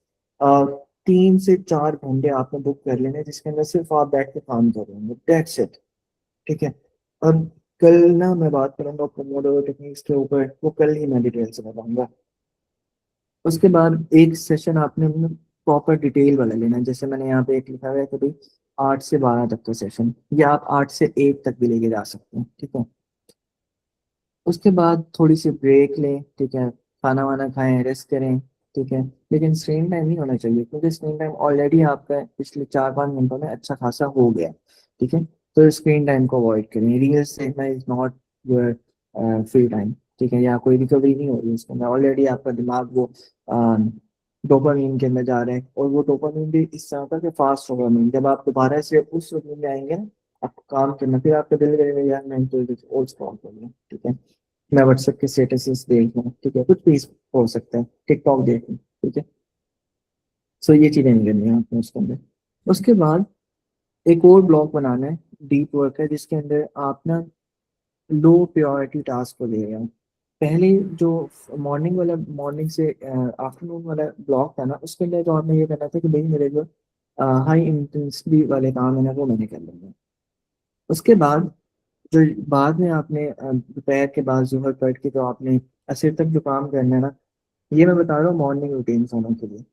3 से 4 घंटे आपने बुक कर लेने हैं, जिसके अंदर सिर्फ आप बैठ के काम कर रहे हैं, दैट्स इट। ठीक है, अब कल ना मैं बात करूंगा पोमोडोरो टेक्निक्स के ऊपर, वो कल ही मैं डिटेल से बताऊंगा। उसके बाद एक सेशन आपने प्रॉपर डिटेल वाला लेना है, जैसे मैंने यहाँ पे एक लिखा हुआ है कि भाई 8 से 12 तक का सेशन, या आप 8 से 1 तक भी लेके जा सकते हैं। ठीक है, उसके बाद थोड़ी सी ब्रेक लें। ठीक है, खाना वाना खाएं, रेस्ट करें। ठीक है, लेकिन स्क्रीन टाइम नहीं होना चाहिए, क्योंकि स्क्रीन टाइम ऑलरेडी आपका पिछले 4-5 घंटों में अच्छा खासा हो गया। ठीक है, तो स्क्रीन टाइम को अवॉइड करें, रील्स देखना is not your free time. ठीक है, या कोई रिकवरी नहीं हो रही उसके अंदर, ऑलरेडी आपका दिमाग वो डोपामीन के अंदर जा रहे हैं, और वो डोपामीन भी इस तरह का कि फास्ट डोपामीन, जब आप दोबारा से उस रूटीन में आएंगे ना, आपको काम करना, फिर आपका दिल करेगा यार मैं तो और स्क्रॉल कर लूँ। ठीक है, मैं व्हाट्सएप के स्टेटस देख लूँ। ठीक है, कुछ भी हो सकता है, टिकटॉक देख लूँ। ठीक है, सो ये चीज़ें नहीं करनी है आपने उसके अंदर। उसके बाद एक और ब्लॉक बनाना है, डीप वर्क है, जिसके अंदर आप ना लो प्रायोरिटी टास्क को दे रहे हो। पहले जो मॉर्निंग वाला, मॉर्निंग से आफ्टरनून वाला ब्लॉक था ना, उसके अंदर तो आपने ये करना था कि भाई मेरे जो हाई इंटेंसिटी वाले काम है ना, वो मैंने कर लेंगे। उसके बाद जो बाद में आपने दोपहर के बाद जोहर पढ़ के जो आपने असर तक जो काम करना है ना, ये मैं बता रहा हूँ मॉर्निंग रूटीन होने के लिए।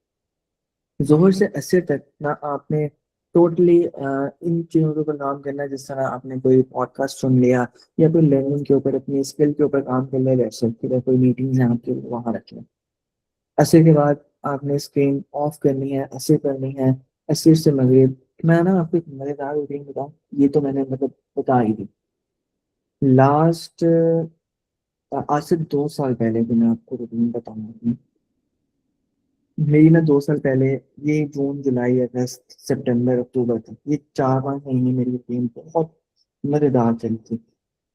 जोहर से असर तक ना आपने टोटली इन चीज़ों के ऊपर काम करना है, जिस तरह आपने कोई पॉडकास्ट सुन लिया या कोई लर्निंग के ऊपर अपनी स्किल के ऊपर काम कर लिया, वैसे फिर कोई मीटिंग्स हैं आपके वहाँ रख लें। असर के बाद आपने स्क्रीन ऑफ करनी है, असर करनी है, असर से मगरिब। मैं ना आपको एक मज़ेदार रूटीन बताऊँ, ये तो मैंने मतलब बता ही दी लास्ट आज से 2 साल पहले की मैं आपको रूटीन बताऊंगा अपनी। मेरी ना 2 साल पहले, ये जून जुलाई अगस्त सितंबर अक्टूबर तक ये 4-5 महीने मेरी रूटीन बहुत मजेदार चली थी।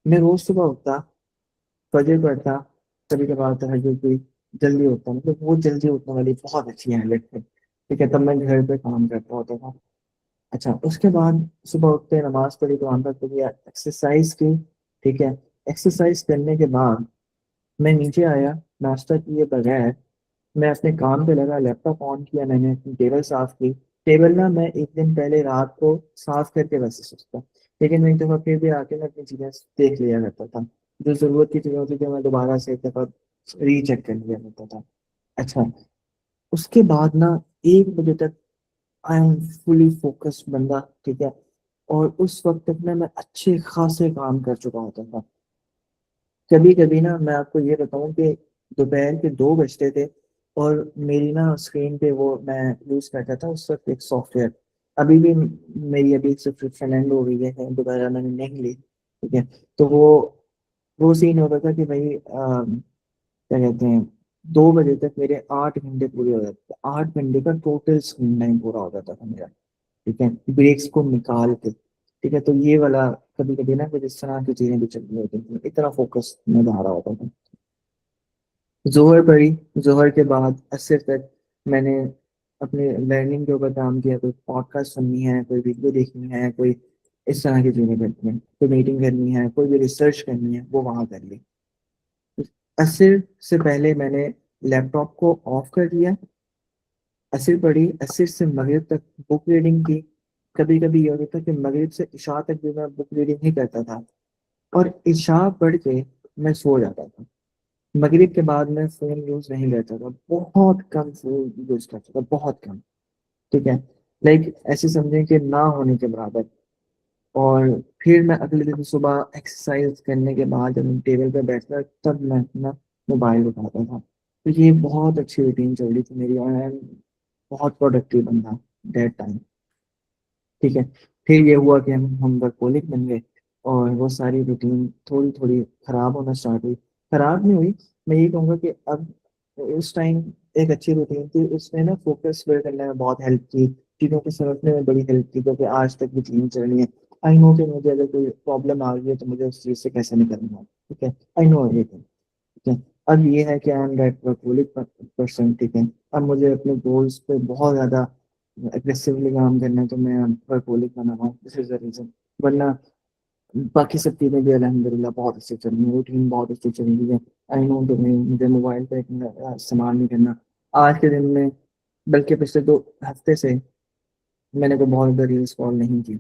मैं रोज सुबह उठता, फजर पढ़ता, कभी कभार तहज्जुद भी जल्दी उठता, मतलब वो जल्दी उठने वाली बहुत अच्छी हैबिट है। ठीक है, तब मैं घर पे काम करता होता था। अच्छा, उसके बाद सुबह उठते नमाज पढ़ी, तो आमतौर पर एक्सरसाइज की। ठीक है, एक्सरसाइज करने के बाद मैं नीचे आया, नाश्ता किए बगैर मैं अपने काम पे लगा, लैपटॉप ऑन किया, मैंने अपनी टेबल साफ की। टेबल ना मैं एक दिन पहले रात को साफ करके वैसे सोचता, लेकिन मैं एक दफ़ा फिर भी आके मैं अपनी चीज़ें देख लिया करता था। जो ज़रूरत की चीज़ें होती थी मैं दोबारा से एक दफ़ा रीचेक कर लिया करता था। अच्छा, उसके बाद ना 1 बजे तक आई एम फुली फोकस्ड बंदा। ठीक है, और उस वक्त तक मैं अच्छे खासे काम कर चुका होता था। कभी कभी ना मैं आपको ये बताऊं कि दोपहर के 2 बजते थे और मेरी ना स्क्रीन पे वो मैं यूज करता था उस वक्त एक सॉफ्टवेयर। अभी भी मेरी अभी सब्सक्रिप्शन एंड हो गई है, दोबारा मैंने नहीं ली। ठीक है, तो वो सीन होता था कि भाई क्या कहते हैं, 2 बजे तक मेरे 8 घंटे पूरे हो जाते थे, 8 घंटे का टोटल स्क्रीन टाइम पूरा हो जाता था मेरा। ठीक है, ब्रेक्स को निकाल के। ठीक है, तो ये वाला कभी कभी ना कुछ इस तरह की चीजें भी चल रही होती थी, इतना फोकस में जा रहा होता था। जोहर पढ़ी, जोहर के बाद असर तक मैंने अपने लर्निंग के ऊपर काम किया। कोई पॉडकास्ट सुननी है, कोई वीडियो देखनी है, कोई इस तरह की चीजें करनी है, कोई मीटिंग करनी है, कोई भी रिसर्च करनी है, वो वहां कर ली। असर से पहले मैंने लैपटॉप को ऑफ कर दिया, असर पढ़ी, असर से मगरिब तक बुक रीडिंग की। कभी कभी ये होता था कि मगरिब से इशा तक भी मैं बुक रीडिंग ही करता था, और इशा पढ़ के मैं सो जाता था। मगरिब के बाद मैं फोन यूज नहीं करता था, बहुत कम फोन यूज करता था, बहुत कम। ठीक है, लाइक ऐसे समझें कि ना होने के बराबर। और फिर मैं अगले दिन सुबह एक्सरसाइज करने के बाद जब मैं टेबल पे बैठता तब मैं अपना मोबाइल उठाता था। तो ये बहुत अच्छी रूटीन चल रही थी मेरी, और मैं बहुत प्रोडक्टिव बंदा दैट टाइम। ठीक है, फिर ये हुआ कि हम वर्कोलिक बन गए, और वो सारी रूटीन थोड़ी थोड़ी खराब होना स्टार्ट हुई। खराब नहीं हुई, मैं ये कहूँगा कि अब उस टाइम एक अच्छी रूटीन थी, उसने ना फोकस बिल्ड करने में बहुत हेल्प की, चीज़ों को समझने में बड़ी हेल्प की, क्योंकि आज तक भी चीज़ें चल रही है। आई नो कि मुझे अगर कोई प्रॉब्लम आ गई है तो मुझे उस चीज़ से कैसे निकलना है। ठीक है, आई नो एवरीथिंग। ठीक है, अब ये है कि I am that workaholic person. ठीक है, अब मुझे अपने गोल्स पे बहुत ज़्यादा एग्रेसिवली काम करना है, तो मैं वर्कोलिक बना हुआ हूँ, दिस इज द रीजन। वरना बाकी सब चीज़ें भी अल्हम्दुलिल्लाह बहुत अच्छी चल रही है, रूटीन बहुत अच्छी चल रही है। आई नो कि मैं मुझे मोबाइल पे इतना इस्तेमाल नहीं करना आज के दिन में, बल्कि पिछले 2 हफ्ते से मैंने कोई बहुत ज़्यादा रील्स कॉल नहीं की।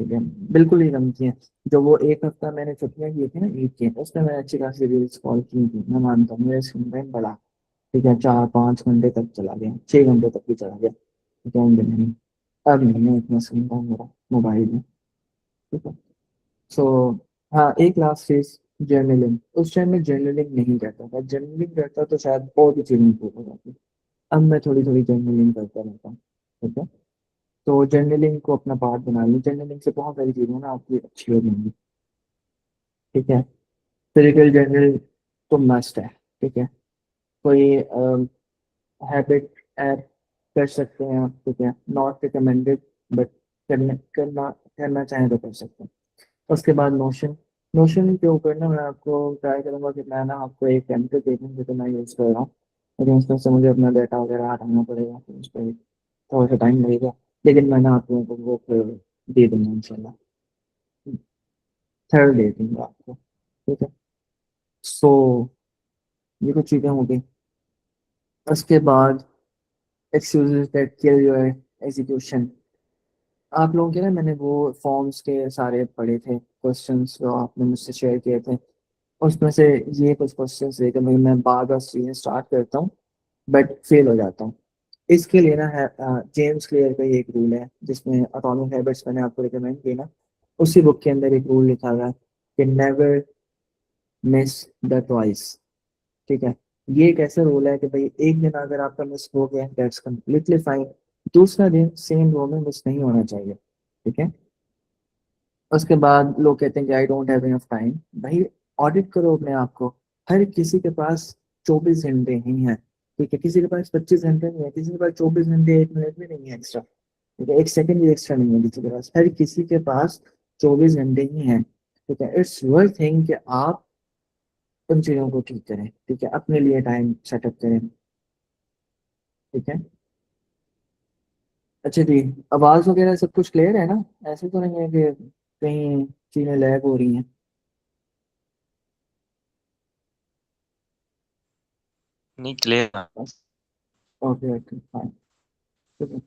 ठीक है, बिल्कुल ही कम किए। जो वो एक हफ्ता मैंने छुट्टियां की थी ना ईद की, उसमें मैंने अच्छी खासी रील्स कॉल की थी, मैं मानता हूँ मेरा स्क्रीन टाइम बढ़ा। ठीक है, 4-5 घंटे तक चला गया, 6 घंटे तक भी चला गया। ठीक है, नहीं, अब नहीं है इतना स्क्रीन टाइम मेरा मोबाइल में। ठीक है, सो हाँ, एक लास्ट चीज, जर्नलिंग। उस टाइम में जर्नलिंग नहीं करता था, जर्नलिंग करता तो शायद बहुत ही चीजें इंप्रूव हो जाती। अब मैं थोड़ी थोड़ी जर्नलिंग करता रहता हूँ। ठीक है, तो जर्नलिंग को अपना पार्ट बना ली, जर्नलिंग से बहुत सारी चीजें ना आपकी अच्छी हो जाएंगी। ठीक है, फिजिकल जर्नल तो मस्ट है। ठीक है, कोई हैबिट ऐप कर सकते हैं आप। ठीक है, नॉट रिकमेंडेड, बट करना करना करना चाहें तो कर सकते हैं। उसके बाद नोशन, नोशन के ऊपर ना मैं आपको ट्राई करूंगा कि मैं ना आपको एक टेम्पलेट दे दूँ जो मैं यूज़ कर रहा हूँ, लेकिन उसमें से मुझे अपना डाटा वगैरह हटाना पड़ेगा, तो उस पर थोड़ा सा टाइम लगेगा, लेकिन मैं ना आप लोगों को वो फिर दे दूंगा इंशाल्लाह, थर्ड दे दूंगा आपको। ठीक है, सो ये कुछ चीज़ें हो गई। उसके बाद excuses that kill your execution. आप लोगों के ना मैंने वो फॉर्म्स के सारे पढ़े थे क्वेश्चंस जो आपने मुझसे शेयर किए थे, उसमें से ये कुछ क्वेश्चंस लेकर भाई मैं बार बार चीज़ें स्टार्ट करता हूँ बट फेल हो जाता हूँ। इसके लिए ना है जेम्स क्लियर का ये एक रूल है जिसमें अटॉमिक हैबिट्स मैंने आपको रिकमेंड किया ना, उसी बुक के अंदर एक रूल लिखा हुआ है कि नेवर मिस द ट्वाइस। ठीक है, ये एक ऐसा रूल है कि भाई एक दिन अगर आपका मिस हो गया दैट्स कम्प्लीटली फाइन, दूसरा दिन सेम रो में मिस नहीं होना चाहिए। ठीक है, उसके बाद लोग कहते हैं कि I don't have enough time. भाई ऑडिट करो अपने आप को, हर किसी के पास 24 घंटे ही हैं। ठीक है, किसी के पास 25 घंटे नहीं है, किसी के पास 24 घंटे 1 मिनट भी नहीं है एक्स्ट्रा। ठीक है, 1 सेकंड भी एक्स्ट्रा नहीं है किसी के पास, हर किसी के पास 24 घंटे ही हैं। ठीक है, इट्स वर्थ थिंग कि आप उन चीज़ों को ठीक करें। ठीक है, अपने लिए टाइम सेटअप करें। ठीक है, अच्छा जी, आवाज़ वगैरह सब कुछ क्लियर है ना? ऐसे तो नहीं है कि कहीं चीज़ें लैग हो रही हैं? नहीं क्लियर। Okay okay fine. ठीक है,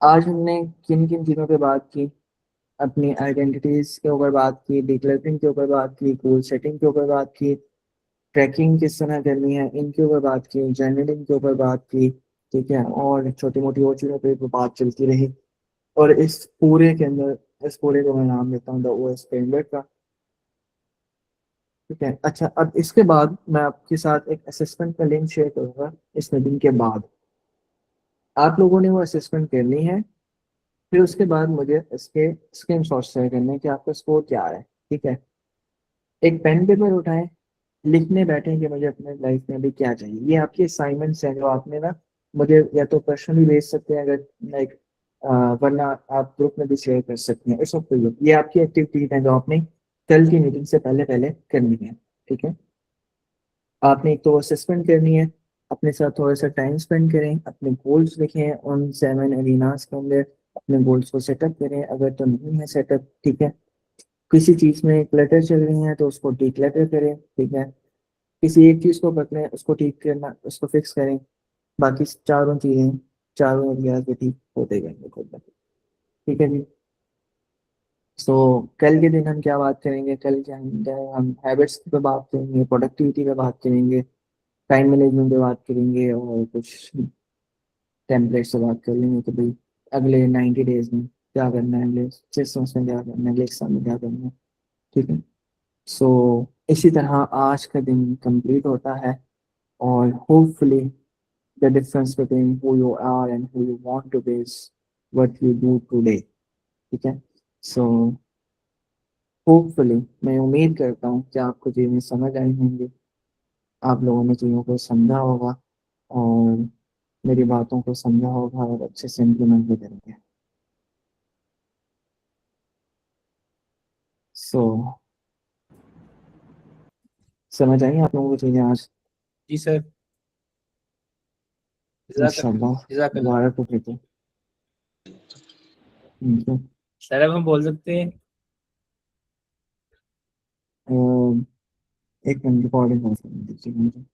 आज हमने किन किन चीज़ों पे बात की? अपनी आइडेंटिटीज के ऊपर बात की, डिक्लेयरिंग के ऊपर बात की, गोल सेटिंग के ऊपर बात की, ट्रैकिंग किस तरह करनी है इनके ऊपर बात की, जर्नलिंग के ऊपर बात की। ठीक है, और छोटी मोटी और चीज़ों पे भी बात चलती रही। और इस पूरे के अंदर, इस पूरे को मैं नाम देता हूँ द ओएस फ्रेमवर्क का। ठीक है, अच्छा अब इसके बाद मैं आपके साथ एक असेसमेंट का लिंक शेयर करूंगा इस मीटिंग के बाद। आप लोगों ने वो असेसमेंट करनी है, फिर उसके बाद मुझे इसके स्क्रीनशॉट शेयर करने हैं कि आपका स्कोर क्या आ रहा है। ठीक है, एक पेन पेपर उठाएं, लिखने बैठे कि मुझे अपने लाइफ में अभी क्या चाहिए। ये आपके असाइनमेंट्स हैं जो आपने ना मुझे या तो पर्सनली भेज सकते हैं अगर लाइक, वरना आप ग्रुप में भी शेयर कर सकते हैं। इट्स अप टू यू, ये आपकी एक्टिविटीज हैं जो आपने कल की मीटिंग से पहले पहले करनी है। ठीक है, आपने एक तो असेसमेंट करनी है, अपने साथ थोड़ा सा टाइम स्पेंड करें, अपने गोल्स लिखें उन 7 एरिनास के अंदर, अपने गोल्स को सेटअप करें अगर तो नहीं है सेटअप। ठीक है, किसी चीज़ में क्लटर चल रही है तो उसको डिक्लटर करें। ठीक है, किसी एक चीज़ को पकड़ें, उसको ठीक करना, उसको फिक्स करें, बाकी चारों चीज़ें, चारों एरियाज पे ठीक होते जाएंगे खुद ब खुद। ठीक है जी, सो कल के दिन हम क्या बात करेंगे? कल के अंदर हम हैबिट्स पे बात करेंगे, प्रोडक्टिविटी पे बात करेंगे, टाइम मैनेजमेंट पे बात करेंगे, और कुछ टेम्पलेट से बात कर लेंगे कि भाई अगले 90 डेज में क्या करना है, अगले 6 मंथ्स में क्या करना है, अगले 1 साल में क्या करना है। ठीक है, सो इसी तरह आज का दिन कंप्लीट होता है, और hopefully the difference between who you are and who you want to be is what you do today. ठीक है, सो होपफुली मैं उम्मीद करता हूँ कि आपको चीज़ें समझ आई होंगी, आप लोगों ने चीज़ों को समझा होगा, और मेरी बातों को समझा होगा और अच्छे से इम्प्लीमेंट भी करेंगे। सो समझ आई आप लोगों को चीज़ें आज? जी सर। इंशाल्लाह जज़ाकल्लाह। दोबारा को फिर सर अब हम बोल सकते हैं। एक मिनट रिकॉर्डिंग हो दीजिए मुझे।